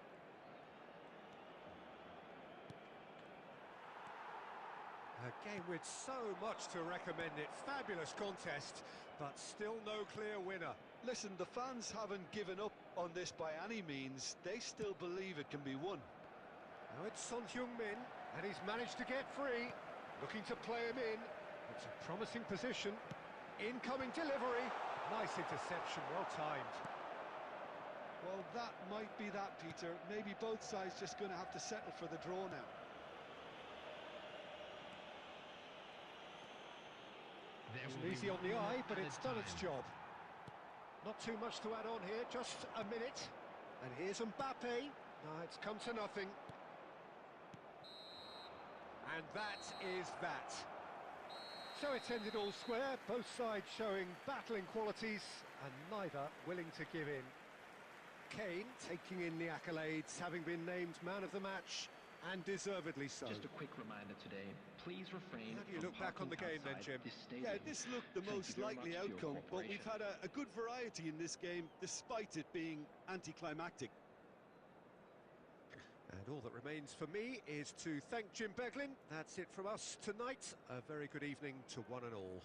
A game with so much to recommend it. Fabulous contest, but still no clear winner. Listen, the fans haven't given up on this by any means. They still believe it can be won. Now it's Son Heung-min, and he's managed to get free. Looking to play him in. It's a promising position. Incoming delivery. Nice interception, well timed. Well, that might be that, Peter. Maybe both sides just going to have to settle for the draw now. Wasn't easy on the eye, but it's done its job. Not too much to add on here, just a minute. And here's Mbappe. No, it's come to nothing. And that is that. So it's ended all square, both sides showing battling qualities and neither willing to give in. Kane taking in the accolades, having been named man of the match, and deservedly so. Just a quick reminder today, please refrain How do you from look back on the game then, parking Jim? outside this stadium. Yeah, this looked the Thank most you very likely much for your outcome, but we've cooperation. had a good variety in this game, despite it being anticlimactic. And all that remains for me is to thank Jim Beglin. That's it from us tonight. A very good evening to one and all.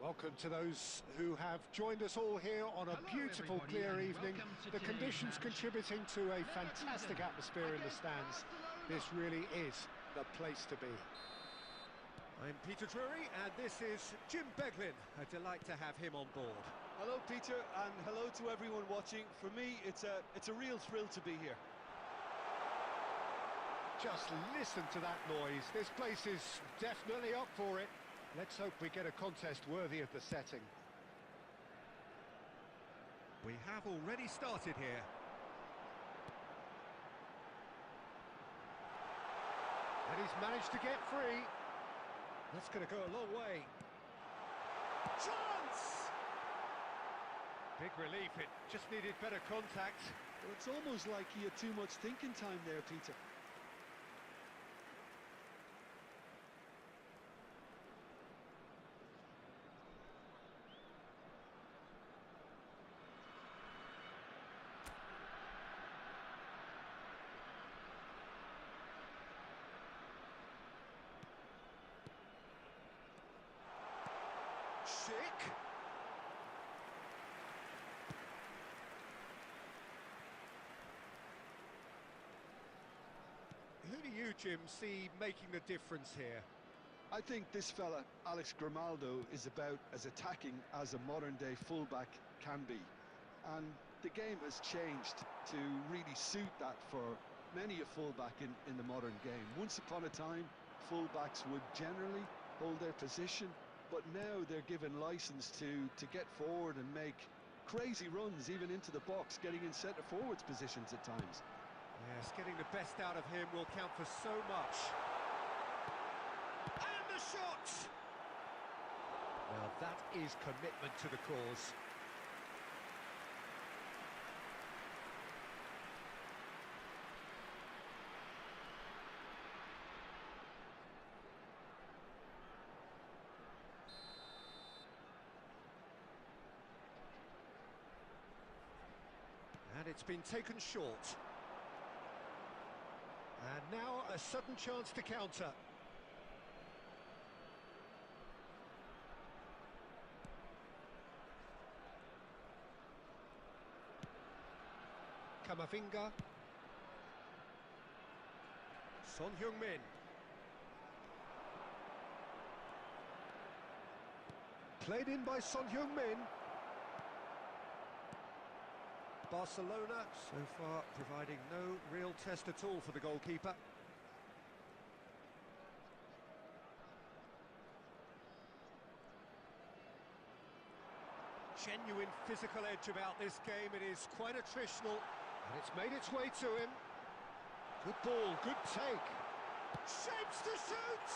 Welcome to those who have joined us all here on a beautiful, clear evening. The conditions contributing to a fantastic atmosphere in the stands. This really is the place to be. I'm Peter Drury, and this is Jim Beglin. A delight to have him on board. Hello, Peter, and hello to everyone watching. For me, it's a real thrill to be here. Just listen to that noise. This place is definitely up for it. Let's hope we get a contest worthy of the setting. We have already started here. And he's managed to get free. That's going to go a long way. Chance! Big relief, it just needed better contact. Well, it's almost like he had too much thinking time there, Peter. Schick. Who do you, Jim, see making the difference here? I think this fella, Alex Grimaldo, is about as attacking as a modern-day fullback can be. And the game has changed to really suit that for many a fullback in the modern game. Once upon a time, fullbacks would generally hold their position, but now they're given license to get forward and make crazy runs, even into the box, getting in centre-forwards positions at times. Yes, getting the best out of him will count for so much. And the shot! Now that is commitment to the cause. And it's been taken short. And now a sudden chance to counter. Kamavinga. Son Heung-min. Played in by Son Heung-min. Barcelona, so far, providing no real test at all for the goalkeeper. Genuine physical edge about this game. It is quite attritional, and it's made its way to him. Good ball, good take. Shapes to shoot!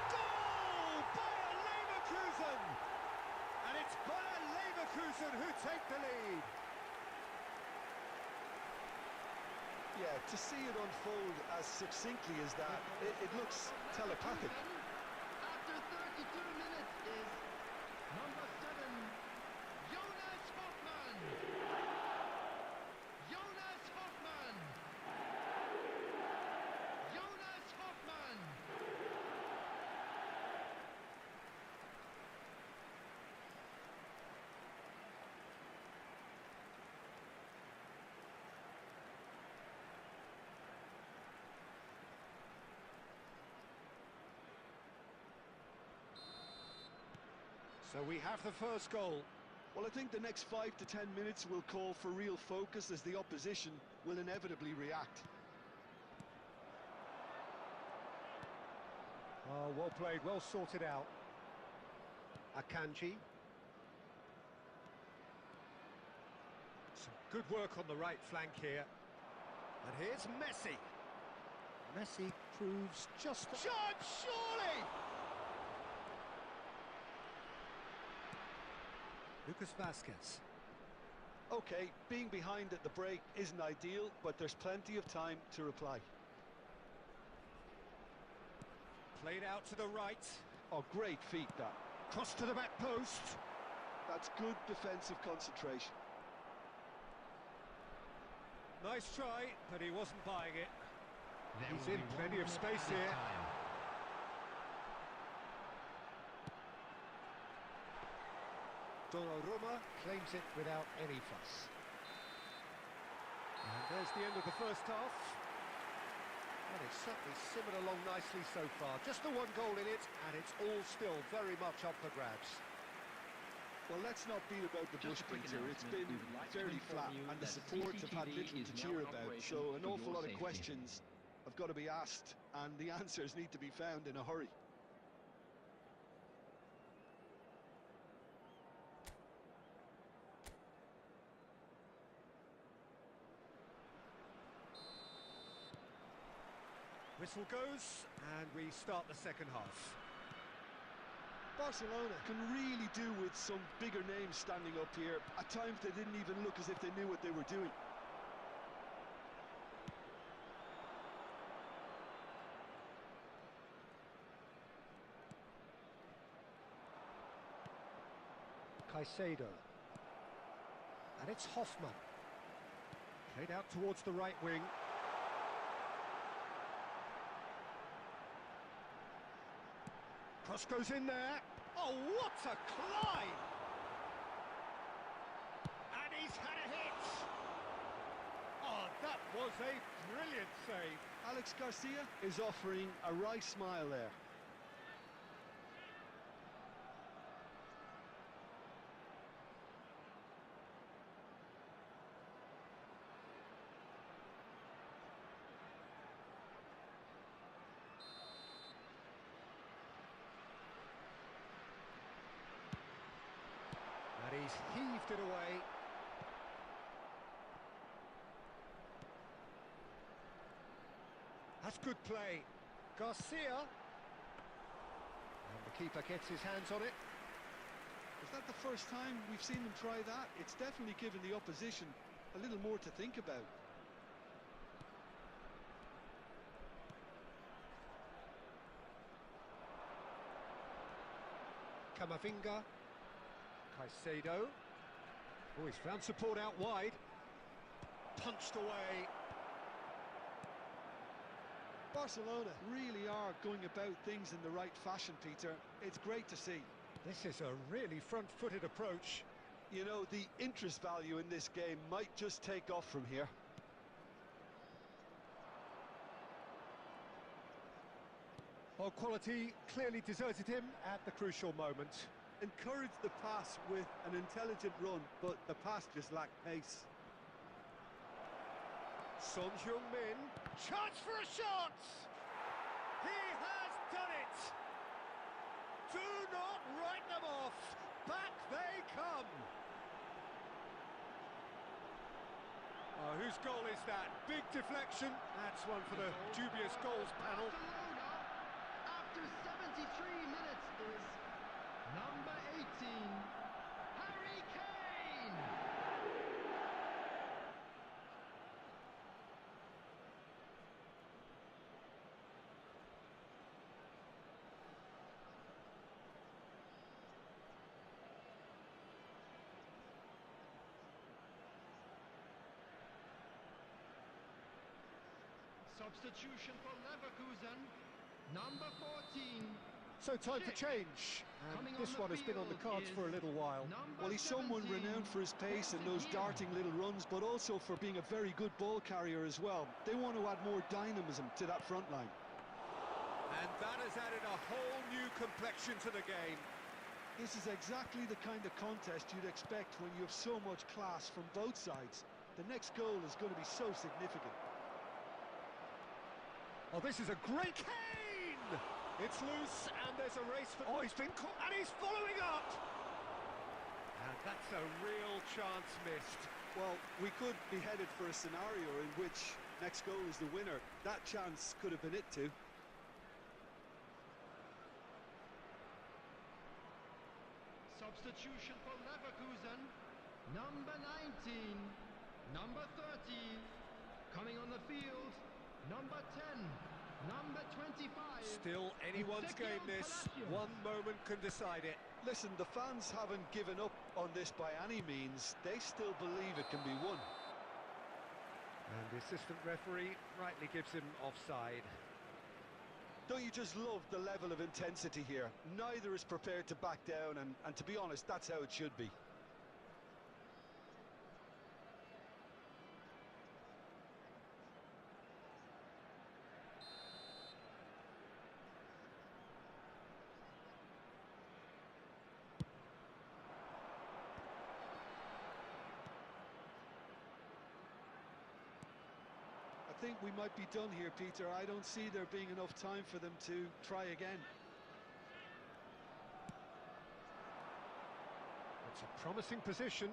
Goal! Bayer Leverkusen! And it's Bayer Leverkusen who take the lead. Yeah, to see it unfold as succinctly as that, it looks telepathic. After 32 minutes is number 7, Jonas Hoffmann. Jonas Hoffmann. Jonas Hoffmann. So we have the first goal. Well, I think the next 5 to 10 minutes will call for real focus as the opposition will inevitably react. Oh, well played, well sorted out. Akanji. Some good work on the right flank here. And here's Messi. Messi proves just... Chance, surely! Lucas Vasquez. Okay, being behind at the break isn't ideal, but there's plenty of time to reply. Played out to the right. Oh, great feat, that. Cross to the back post. That's good defensive concentration. Nice try, but he wasn't buying it. There He's will in be plenty 1 of minute space added here. time. Donnarumma claims it without any fuss. And there's the end of the first half. And it's certainly simmered along nicely so far. Just the one goal in it, and it's all still very much up for grabs. Well, let's not beat about the bush, Just a quick Peter. It's announcement. been We would like to fairly inform flat, you and the that support have had CCTV little is to now cheer in about. operation So an for awful your lot of safety. questions have got to be asked, and the answers need to be found in a hurry. Whistle goes, and we start the second half. Barcelona can really do with some bigger names standing up here. At times they didn't even look as if they knew what they were doing. Caicedo. And it's Hoffman. Played out towards the right wing. Cross goes in there. Oh, what a climb! And he's had a hit! Oh, that was a brilliant save. Alex Garcia is offering a wry smile there. And he's heaved it away. That's good play. Garcia. And the keeper gets his hands on it. Is that the first time we've seen them try that? It's definitely given the opposition a little more to think about. Camavinga. Caicedo. Oh, he's found support out wide. Punched away. Barcelona really are going about things in the right fashion, Peter. It's great to see. This is a really front-footed approach. You know, the interest value in this game might just take off from here. Well, quality clearly deserted him at the crucial moment. Encouraged the pass with an intelligent run, but the pass just lacked pace. Son Heung-min, chance for a shot! He has done it! Do not write them off! Back they come! Oh, whose goal is that? Big deflection. That's one for the dubious goals panel. Barcelona, after 73 minutes, is number 18, Harry Kane! Substitution for Leverkusen, number 14. So time for change. And this one has been on the cards for a little while. Well, he's someone renowned for his pace and those darting little runs, but also for being a very good ball carrier as well. They want to add more dynamism to that front line. And that has added a whole new complexion to the game. This is exactly the kind of contest you'd expect when you have so much class from both sides. The next goal is going to be so significant. Oh, this is a great Kane! It's loose, and there's a race for... Oh, he's been caught, and he's following up! And that's a real chance missed. Well, we could be headed for a scenario in which next goal is the winner. That chance could have been it too. Substitution for Leverkusen, number 19, number 30, coming on the field, number 10, number 25. Still anyone's game this. One moment can decide it. Listen, the fans haven't given up on this by any means. They still believe it can be won. And the assistant referee rightly gives him offside. Don't you just love the level of intensity here? Neither is prepared to back down, and to be honest, that's how it should be. I think we might be done here, Peter. I don't see there being enough time for them to try again. It's a promising position.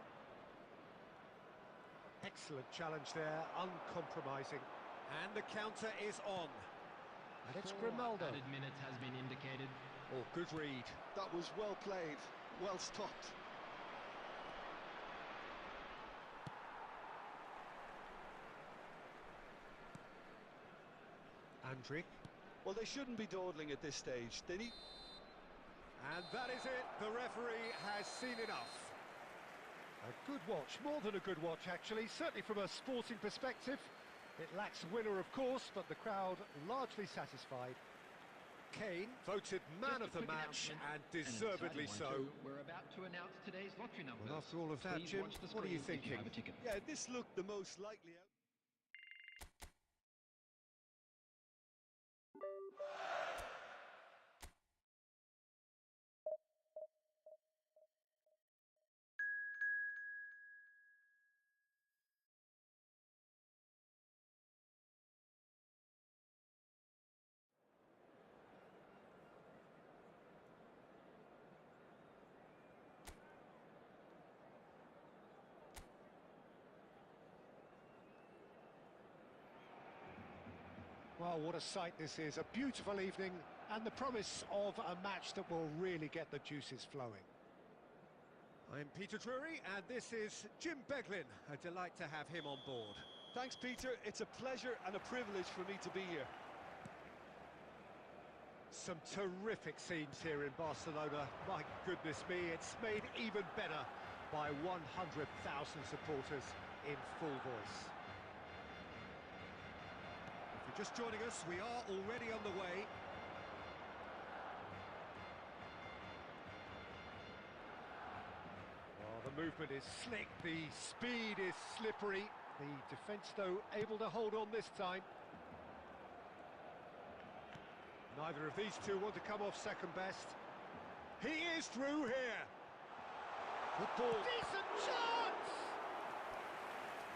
Excellent challenge there, uncompromising. And the counter is on. And it's Grimaldo. Added minutes has been indicated. Oh, good read. That was well played, well stopped. Andrick. Well, they shouldn't be dawdling at this stage. They need... And that is it. The referee has seen enough. A good watch, more than a good watch actually, certainly from a sporting perspective. It lacks a winner, of course, but the crowd largely satisfied. Kane voted man of the match, and deservedly so. We're about to announce today's lottery numbers. Well, after all of that, Please Jim, watch the what are you screen if you thinking? have a ticket. Yeah, this looked the most likely out. Well, what a sight this is. A beautiful evening and the promise of a match that will really get the juices flowing. I'm Peter Drury, and this is Jim Beglin. A delight to have him on board. Thanks, Peter. It's a pleasure and a privilege for me to be here. Some terrific scenes here in Barcelona. My goodness me, it's made even better by 100,000 supporters in full voice. If you're just joining us, we are already on the way. Well, the movement is slick, the speed is slippery. The defence, though, able to hold on this time. Neither of these two want to come off second best. He is through here. Good ball. Decent chance!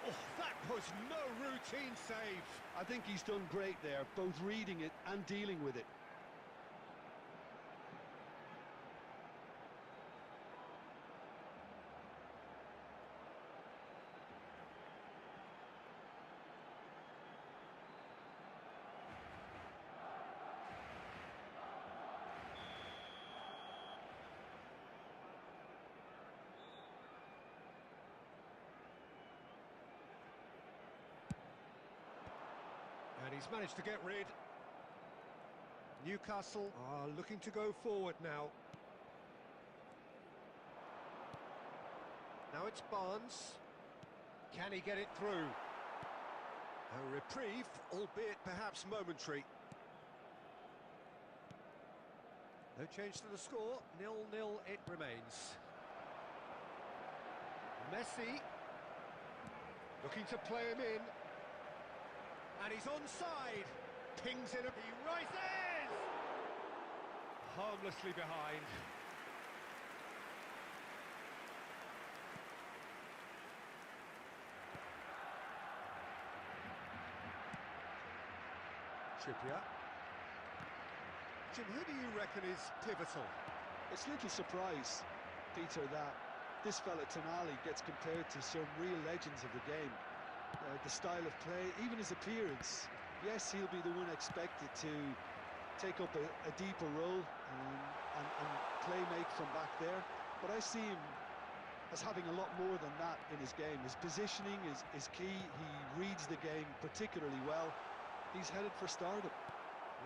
Oh, that was no routine save. I think he's done great there, both reading it and dealing with it. And he's managed to get rid. Newcastle are looking to go forward now. Now it's Barnes. Can he get it through? A reprieve, albeit perhaps momentary. No change to the score, 0-0 it remains. Messi, looking to play him in. And he's onside. Pings in, he rises! Harmlessly behind. Trippier. Jim, who do you reckon is pivotal? It's little surprise, Peter, that this fella Tonali gets compared to some real legends of the game. The style of play, even his appearance. Yes, he'll be the one expected to take up a deeper role and play make from back there. But I see him as having a lot more than that in his game. His positioning is key. He reads the game particularly well. He's headed for stardom.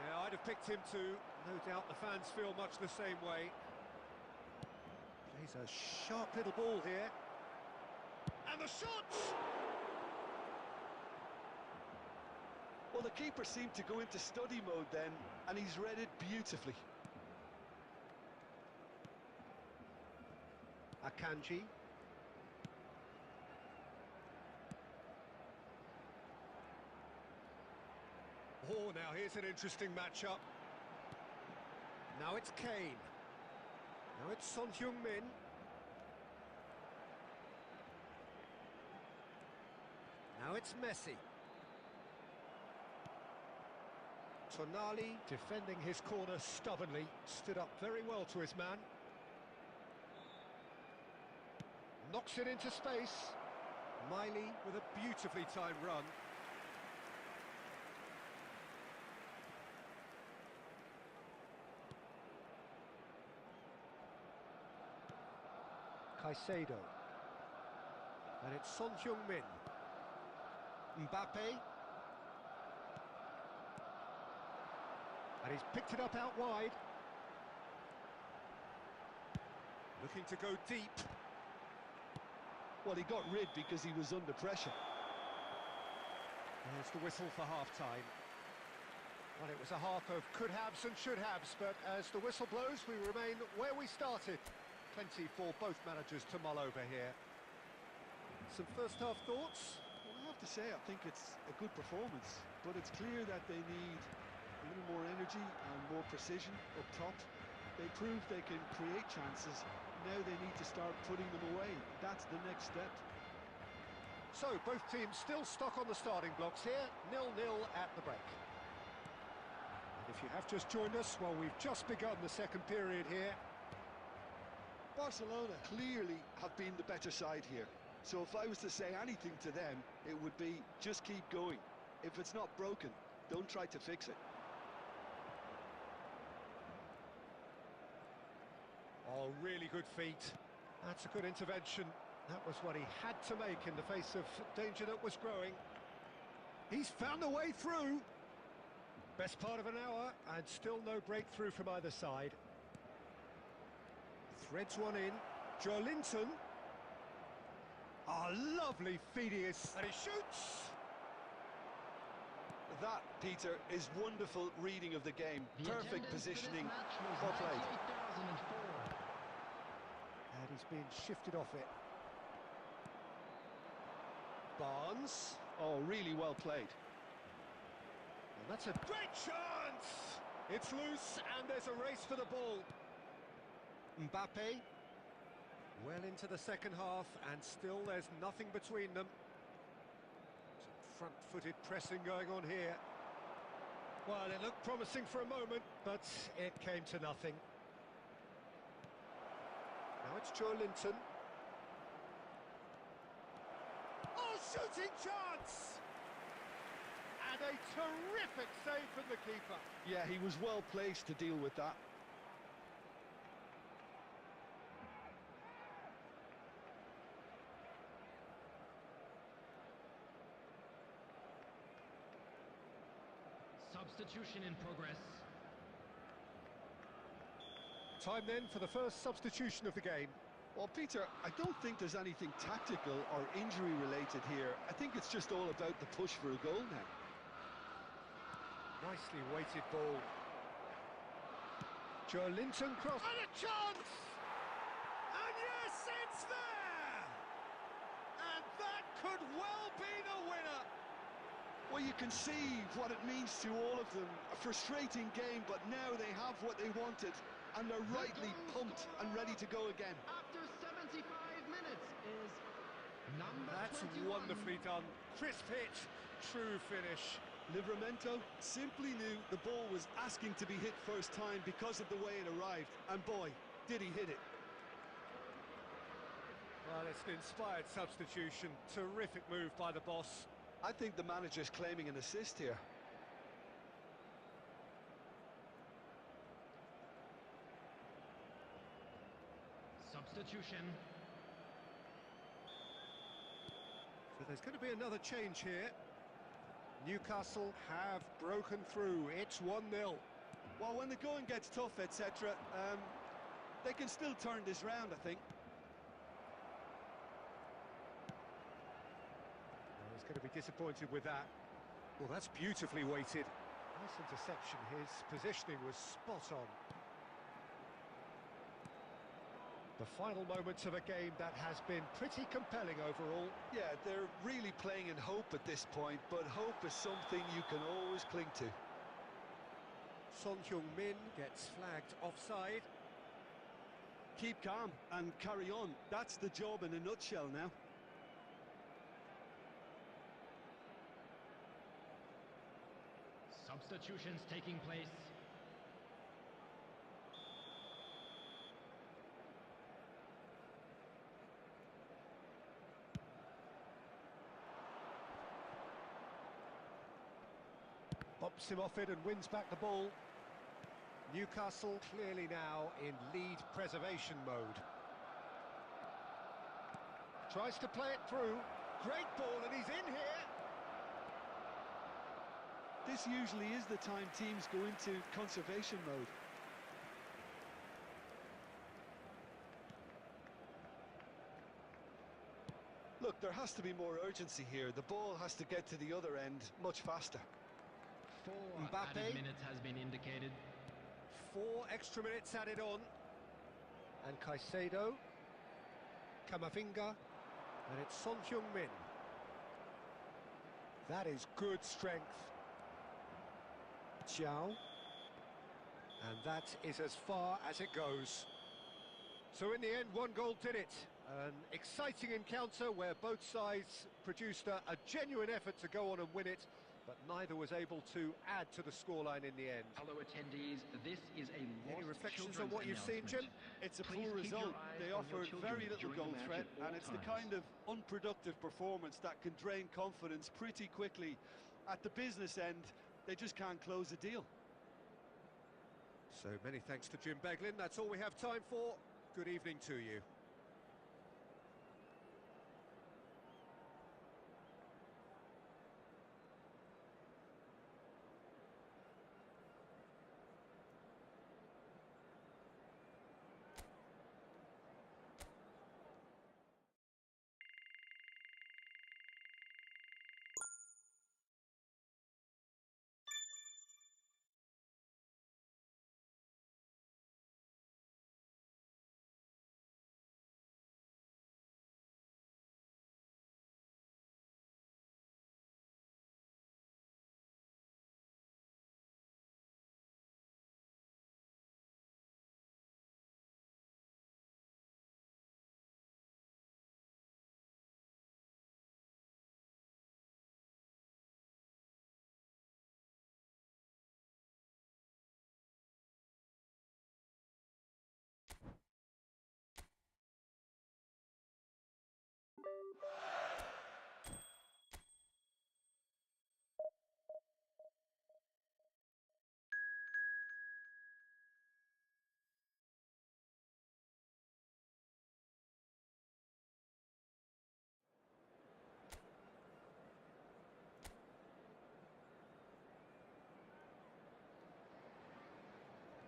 Yeah, I'd have picked him too. No doubt the fans feel much the same way. Plays a sharp little ball here. And the shot! Well, the keeper seemed to go into study mode then, and he's read it beautifully. Akanji. Oh, now here's an interesting matchup. Now it's Kane. Now it's Son Heung-min. Now it's Messi. Tonali, defending his corner stubbornly, stood up very well to his man. Knocks it into space. Miley with a beautifully timed run. Caicedo. And it's Son Heung-min. Mbappe. And he's picked it up out wide. Looking to go deep. Well, he got rid because he was under pressure. There's the whistle for half-time. Well, it was a half of could-haves and should-haves, but as the whistle blows, we remain where we started. Plenty for both managers to mull over here. Some first-half thoughts? Well, I have to say, I think it's a good performance, but it's clear that they need a little more energy and more precision up top. They proved they can create chances. Now they need to start putting them away. That's the next step. So, both teams still stuck on the starting blocks here. 0-0 at the break. And if you have just joined us, well, we've just begun the second period here. Barcelona clearly have been the better side here. So if I was to say anything to them, it would be just keep going. If it's not broken, don't try to fix it. Oh, really good feet. That's a good intervention. That was what he had to make in the face of danger that was growing. He's found a way through. Best part of an hour, and still no breakthrough from either side. Threads one in. Joelinton. Lovely feed he is. And he shoots! That, Peter, is wonderful reading of the game. Perfect positioning. Well played. And he's been shifted off it. Barnes. Oh, really well played. And that's a great chance! It's loose, and there's a race for the ball. Mbappe. Well into the second half, and still there's nothing between them. Some front-footed pressing going on here. Well, it looked promising for a moment, but it came to nothing. Now it's Joelinton. Oh, shooting chance! And a terrific save from the keeper. Yeah, he was well placed to deal with that. Substitution in progress. Time then for the first substitution of the game. Well, Peter, I don't think there's anything tactical or injury related here. I think it's just all about the push for a goal now. Nicely weighted ball. Joelinton cross. And a chance! And yes, it's there! And that could well be the winner! Well, you can see what it means to all of them. A frustrating game, but now they have what they wanted. And they're rightly pumped and ready to go again. After 75 minutes is number That's 21. wonderfully done. Crisp hit, true finish. Livramento simply knew the ball was asking to be hit first time because of the way it arrived. And boy, did he hit it. Well, it's an inspired substitution. Terrific move by the boss. I think the manager's claiming an assist here. Substitution. So there's going to be another change here. Newcastle have broken through. It's 1-0. Well, when the going gets tough, etc., they can still turn this round, I think. Well, he's going to be disappointed with that. Well, that's beautifully weighted. Nice interception. His positioning was spot on. The final moments of a game that has been pretty compelling overall. Yeah, they're really playing in hope at this point, but hope is something you can always cling to. Son Heung-min gets flagged offside. Keep calm and carry on. That's the job in a nutshell now. Substitutions taking place. Bumps him off it and wins back the ball. Newcastle clearly now in lead preservation mode. Tries to play it through. Great ball, and he's in here. This usually is the time teams go into conservation mode. Look, there has to be more urgency here. The ball has to get to the other end much faster. 4 Mbappe. added minutes has been indicated. 4 extra minutes added on. And Caicedo. Camavinga. And it's Son Heung-min. That is good strength. Xiao. And that is as far as it goes. So in the end, 1 goal did it. An exciting encounter where both sides produced a genuine effort to go on and win it, but neither was able to add to the scoreline in the end. Hello attendees, this is a Any lost reflections on children's what you've seen, Jim? It's a Please poor keep your result. eyes They on your offered children very little during the goal match threat, at all and it's the times. kind of unproductive performance that can drain confidence pretty quickly. At the business end, they just can't close the deal. So many thanks to Jim Beglin. That's all we have time for. Good evening to you.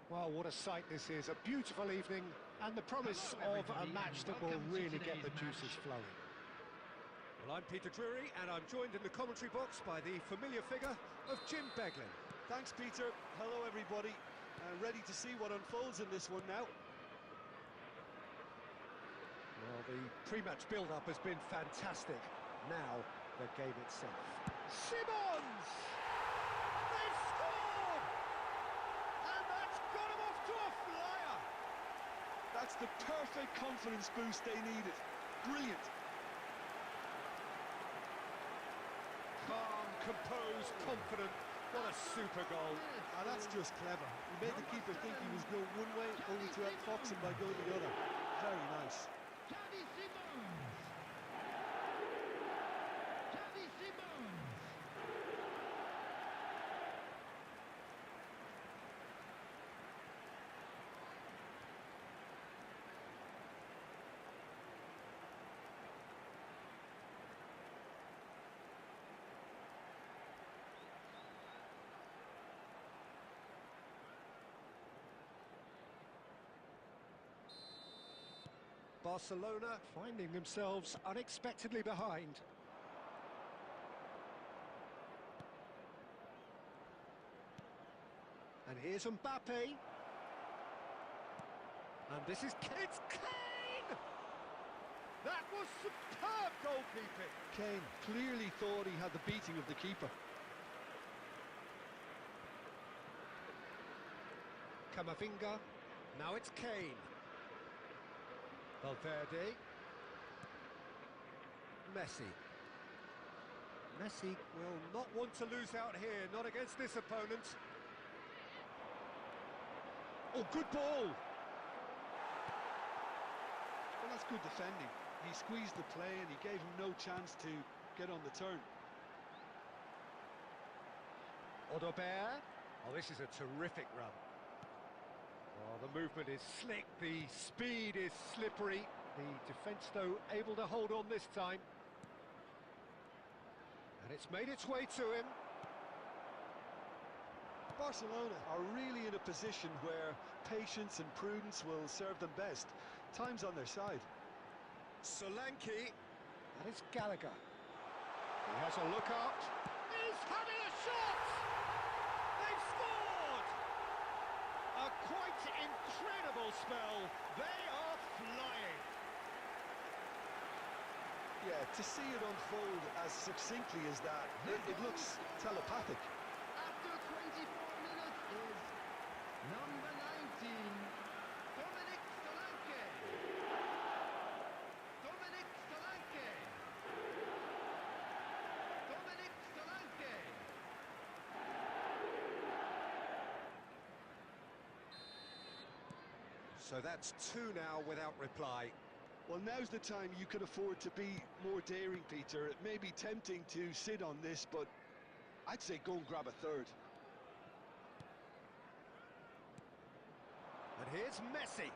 Well, what a sight this is. A beautiful evening and the promise Hello, of a everybody, match and that will welcome to really get today's the juices match. flowing. Well, I'm Peter Drury, and I'm joined in the commentary box by the familiar figure of Jim Beglin. Thanks, Peter. Hello, everybody. Ready to see what unfolds in this one now. Well, the pre-match build-up has been fantastic. Now, the game itself. Simmons! They've scored! And that's got them off to a flyer! That's the perfect confidence boost they needed. Brilliant. Calm, composed, confident. What a super goal. That's just clever. He made the keeper think he was going one way, only to outfox him by going the other. Very nice. Xavi Simons! Xavi Simons! Barcelona finding themselves unexpectedly behind. And here's Mbappe. And this is It's Kane! That was superb goalkeeping. Kane clearly thought he had the beating of the keeper. Camavinga. Now it's Kane. Valverde. Messi. Messi will not want to lose out here, not against this opponent. Oh, good ball! Well, that's good defending. He squeezed the play and he gave him no chance to get on the turn. Odobert. Oh, this is a terrific run. Oh, the movement is slick, the speed is slippery, The defence, though, able to hold on this time. And it's made its way to him. Barcelona are really in a position where patience and prudence will serve them best. Time's on their side. Solanke. That is Gallagher. He has a look out. He's having a shot! They've scored! A quite incredible spell. They are flying. Yeah, to see it unfold as succinctly as that, it looks telepathic. After 24 minutes is number 19, Dominic Solanke. Dominic Solanke. Dominic Solanke. So that's two now without reply. Well, now's the time you can afford to be more daring, Peter. It may be tempting to sit on this, but I'd say go and grab a third. And here's Messi.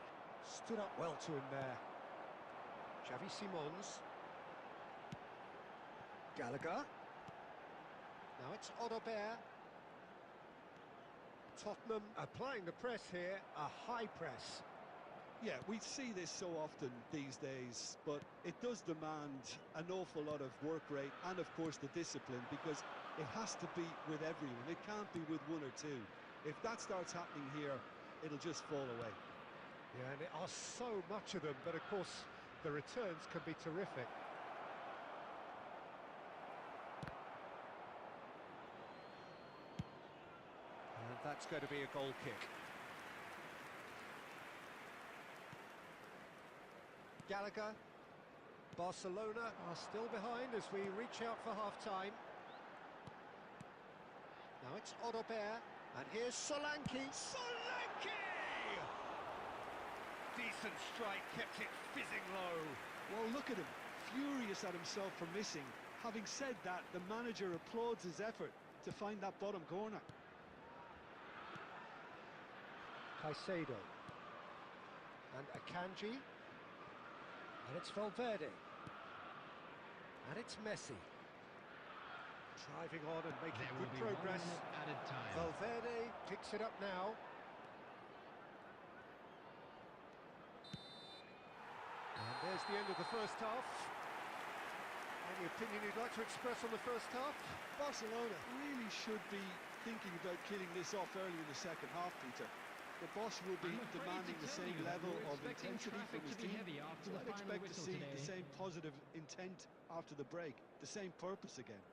Stood up well to him there. Xavi Simons. Gallagher. Now it's Odobert. Tottenham applying the press here, a high press. Yeah, we see this so often these days, but it does demand an awful lot of work rate and, of course, the discipline, because it has to be with everyone. It can't be with one or two. If that starts happening here, it'll just fall away. Yeah, and there are so much of them, but of course the returns can be terrific. And that's going to be a goal kick. Gallagher. Barcelona are still behind as we reach out for half-time. Now it's Odobert, and here's Solanke. Solanke! Decent strike, kept it fizzing low. Well, look at him, furious at himself for missing. Having said that, the manager applauds his effort to find that bottom corner. Caicedo. And Akanji. And it's Valverde. And it's Messi. Driving on and making There will good be 1 progress. minute added time. Valverde picks it up now. And there's the end of the first half. Any opinion you'd like to express on the first half? Barcelona really should be thinking about killing this off early in the second half, Peter. The boss will be I'm afraid demanding to the tell same you that level we're of expecting intensity from traffic his to be team. heavy after So the I'd final expect to whistle see today. the same positive intent after the break, the same purpose again.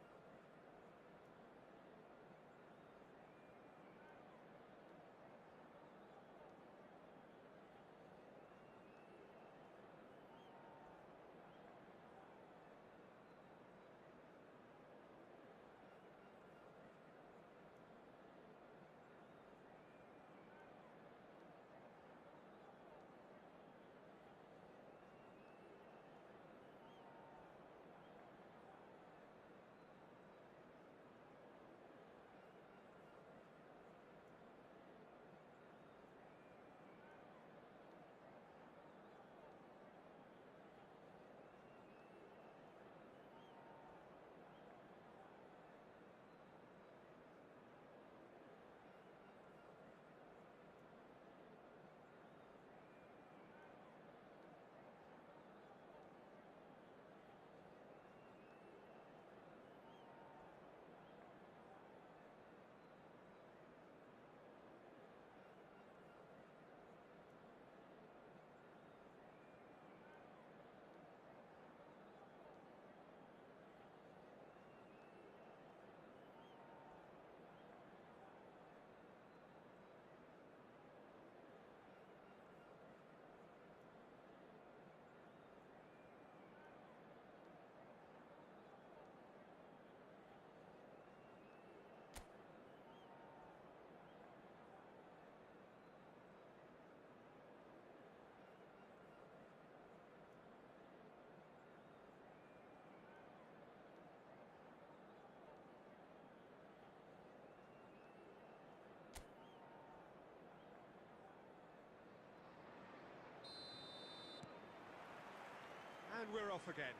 we're off again.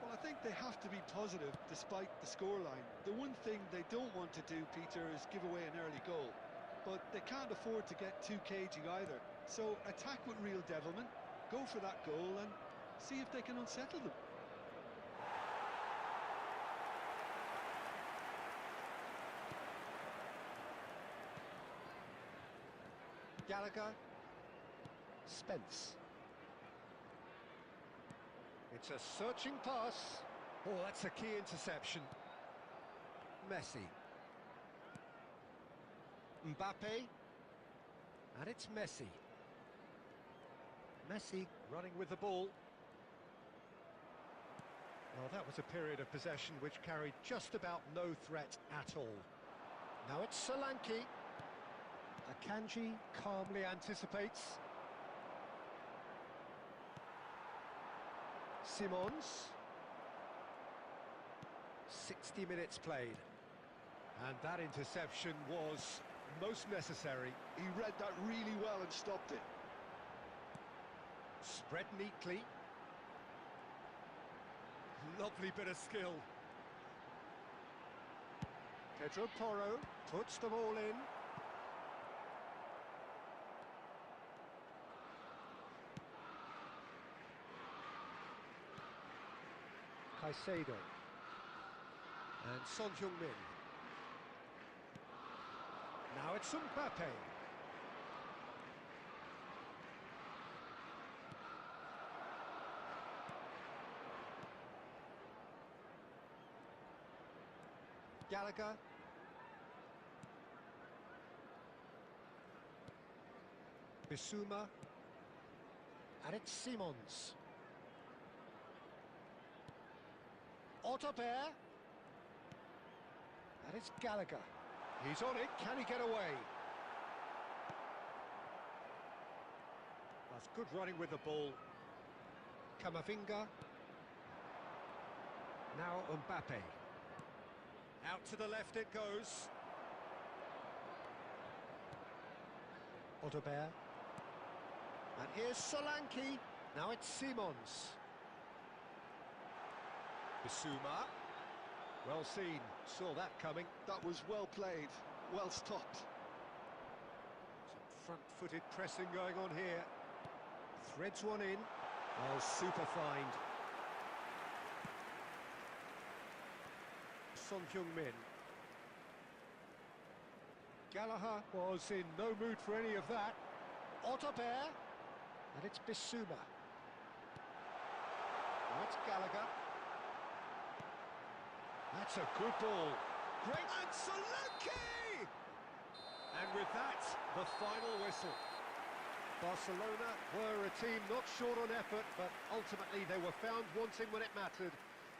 Well, I think they have to be positive despite the scoreline. The one thing they don't want to do, Peter, is give away an early goal. But they can't afford to get too cagey either. So attack with real devilment, go for that goal and see if they can unsettle them. Gallagher. Spence. It's a searching pass. Oh, that's a key interception. Messi. Mbappe. And it's Messi. Messi running with the ball. Well, that was a period of possession which carried just about no threat at all. Now it's Solanke. Akanji calmly anticipates. Simons. 60 minutes played. And that interception was most necessary. He read that really well and stopped it. Spread neatly. Lovely bit of skill. Pedro Porro puts them all in. Caicedo. And Son Heung-min. Now it's Mbappe. Gallagher. Bissouma. And it's Simons. Otterbeer. And it's Gallagher. He's on it. Can he get away? That's good running with the ball. Camavinga. Now Mbappe. Out to the left it goes. Otterbeer. And here's Solanke. Now it's Simons. Bissouma. Well seen. Saw that coming. That was well played, well stopped. Some front-footed pressing going on here. Threads one in. Oh, super find. Son Heung-min. Gallagher was in no mood for any of that. Otterbeer. And it's Bissouma. Now it's Gallagher. That's a good ball. Great. And Solanke! And with that, the final whistle. Barcelona were a team not short on effort, but ultimately they were found wanting when it mattered.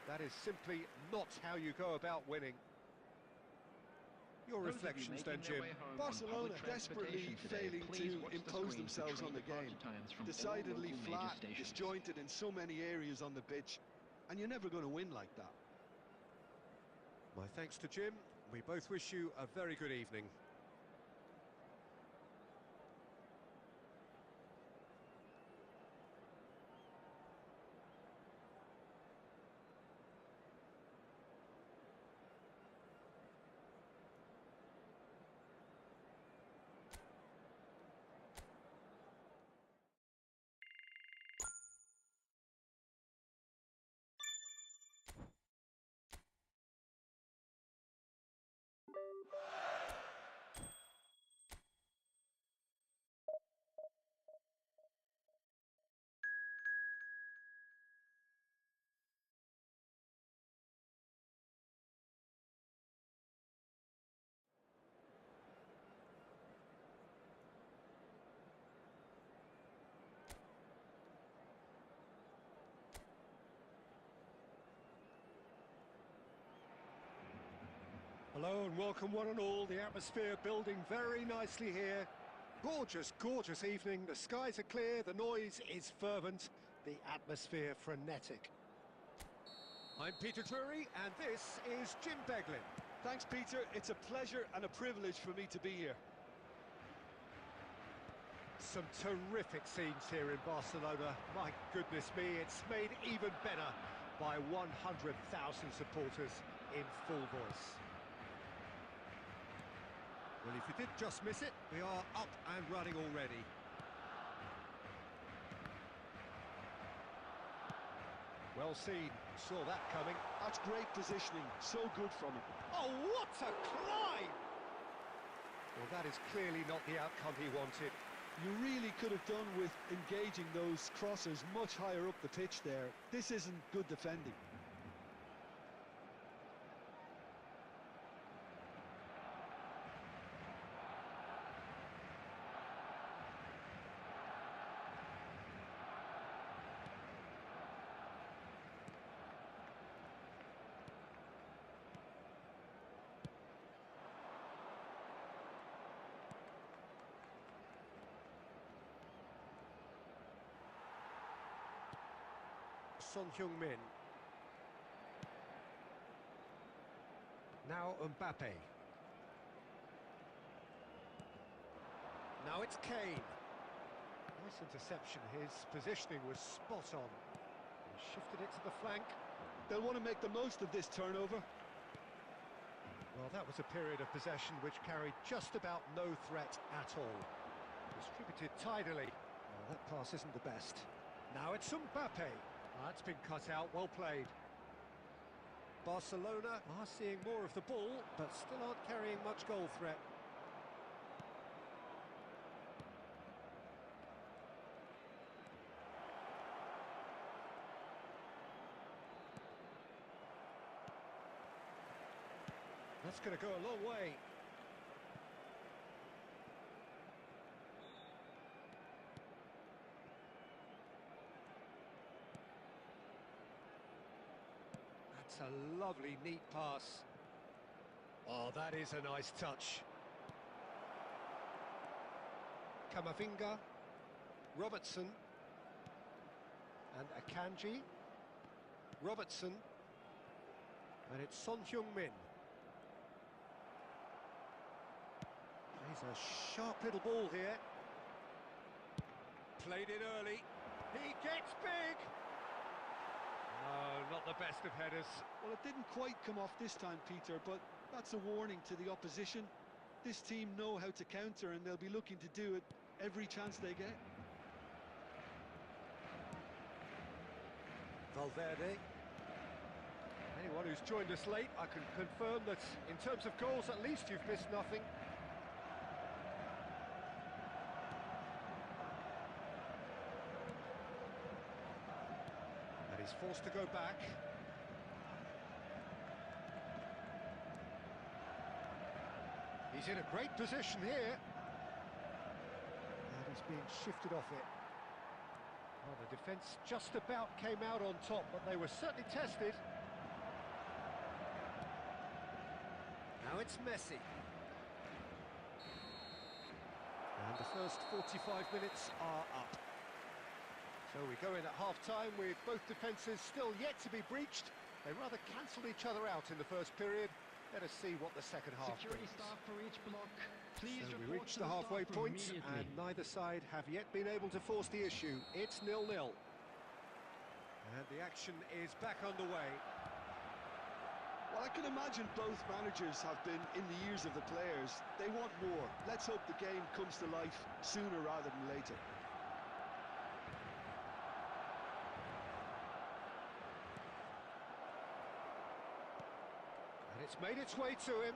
That is simply not how you go about winning. Your reflections then, Jim. Barcelona desperately failing to impose themselves on the game. Decidedly flat, disjointed in so many areas on the pitch, and you're never going to win like that. My thanks to Jim. We both wish you a very good evening. Hello and welcome one and all. The atmosphere building very nicely here. Gorgeous, gorgeous evening. The skies are clear, the noise is fervent, the atmosphere frenetic. I'm Peter Drury and this is Jim Beglin. Thanks, Peter. It's a pleasure and a privilege for me to be here. Some terrific scenes here in Barcelona. My goodness me, it's made even better by 100,000 supporters in full voice. Well, if you did just miss it, we are up and running already. Well seen, saw that coming. That's great positioning, so good from him. Oh, what a climb! Well, that is clearly not the outcome he wanted. You really could have done with engaging those crossers much higher up the pitch there. This isn't good defending. Son Heung-min. Now Mbappe. Now it's Kane. Nice interception. His positioning was spot on. He shifted it to the flank. They'll want to make the most of this turnover. Well, that was a period of possession which carried just about no threat at all. Distributed tidily. Well, that pass isn't the best. Now it's Mbappe. That's been cut out, well played. Barcelona are seeing more of the ball, but still aren't carrying much goal threat. That's going to go a long way. That's a lovely, neat pass. Oh, that is a nice touch. Camavinga, Robertson, and Akanji. Robertson, and it's Son Heung-min. He's a sharp little ball here. Played it early. He gets big! No, not the best of headers. Well, it didn't quite come off this time, Peter, but that's a warning to the opposition. This team know how to counter, and they'll be looking to do it every chance they get. Valverde. Anyone who's joined us late, I can confirm that in terms of goals, at least you've missed nothing. And he's forced to go back. He's in a great position here. And he's being shifted off it. Well, the defence just about came out on top, but they were certainly tested. Now it's Messi. And the first 45 minutes are up. So we go in at half-time with both defences still yet to be breached. They rather cancelled each other out in the first period. Let us see what the second half Security brings. staff for each block. Please So we report reach to the halfway staff room point, immediately. and neither side have yet been able to force the issue. It's 0-0. And the action is back underway. Well, I can imagine both managers have been in the ears of the players. They want more. Let's hope the game comes to life sooner rather than later. And it's made its way to him.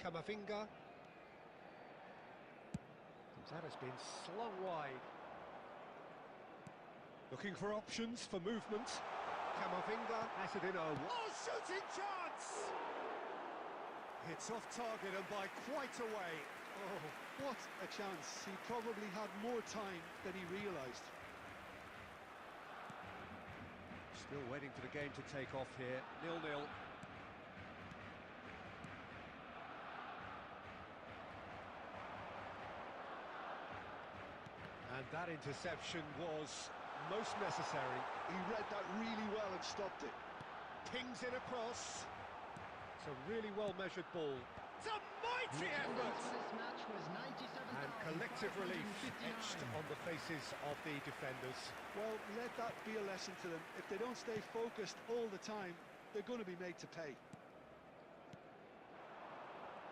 Camavinga. That has been slung wide. Looking for options for movement. Camavinga has it in a... Oh, shooting chance! It's off target and by quite a way. Oh, what a chance. He probably had more time than he realised. Still waiting for the game to take off here. 0-0. And that interception was most necessary. He read that really well and stopped it. Pings in across. It's a really well-measured ball. It's a mighty The effort! attendance for this match was And collective relief 97,559. etched on the faces of the defenders. Well, let that be a lesson to them. If they don't stay focused all the time, they're going to be made to pay.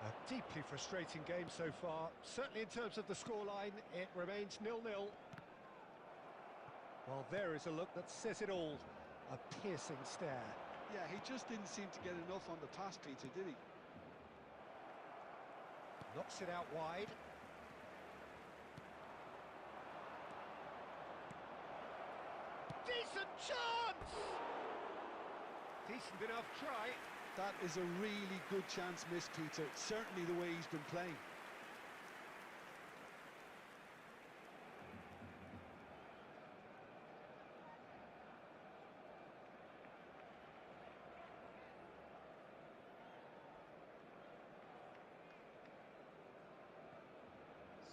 A deeply frustrating game so far. Certainly in terms of the scoreline, it remains 0-0. Well, there is a look that says it all. A piercing stare. Yeah, he just didn't seem to get enough on the pass, Peter, did he? Knocks it out wide. Decent chance! Decent enough try. That is a really good chance missed, Peter. Certainly the way he's been playing.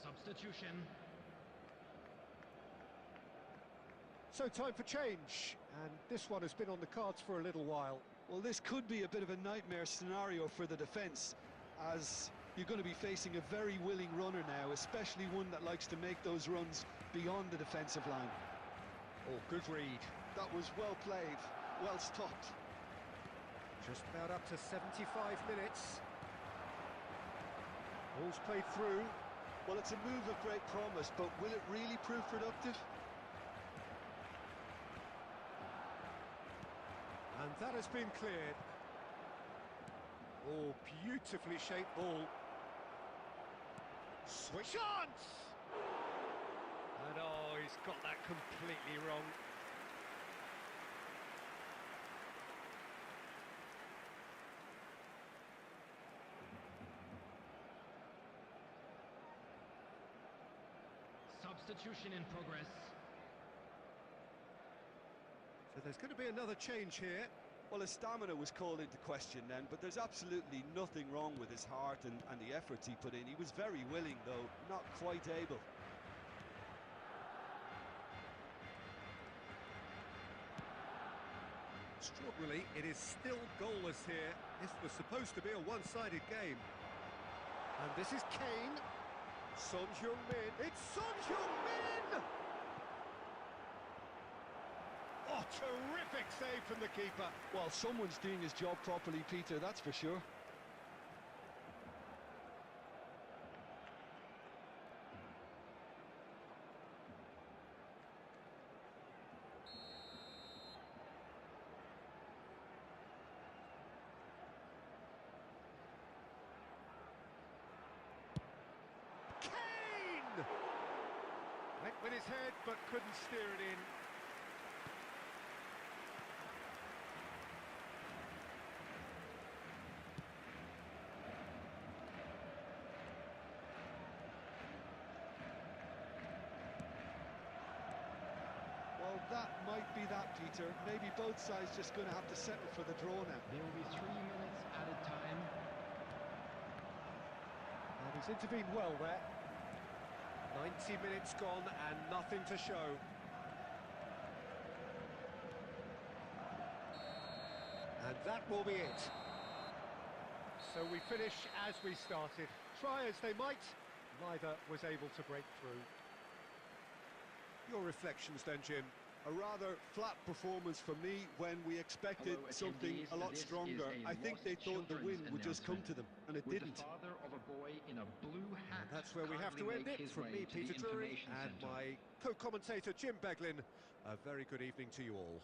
Substitution. So time for change, and this one has been on the cards for a little while. Well, this could be a bit of a nightmare scenario for the defence, as you're going to be facing a very willing runner now, especially one that likes to make those runs beyond the defensive line. Oh, good read. That was well played, well stopped. Just about up to 75 minutes. Ball's played through. Well, it's a move of great promise, but will it really prove productive? And that has been cleared. Oh, beautifully shaped ball. Switch chance! And oh, he's got that completely wrong. Substitution in progress. So there's going to be another change here. Well, his stamina was called into question then, but there's absolutely nothing wrong with his heart and the efforts he put in. He was very willing, though, not quite able. Extraordinarily, it is still goalless here. This was supposed to be a one-sided game. And this is Kane. Son Heung-min. It's Son Heung-min! Oh, terrific save from the keeper. Well, someone's doing his job properly, Peter, that's for sure. Kane! Went with his head, but couldn't steer it in. Well, that might be that, Peter. Maybe both sides just going to have to settle for the draw now. There will be 3 minutes added time. And he's intervened well there. 90 minutes gone and nothing to show. And that will be it. So we finish as we started. Try as they might, neither was able to break through. Your reflections then, Jim? A rather flat performance for me when we expected Hello, something attendees. a lot This stronger. is a I think they thought the win lost would just come to them, and it Would didn't. the father of a boy in a blue hat That's where we have to kindly end make it. his From way me, to Peter the Drury, information and centre? my co-commentator, Jim Beglin. A very good evening to you all.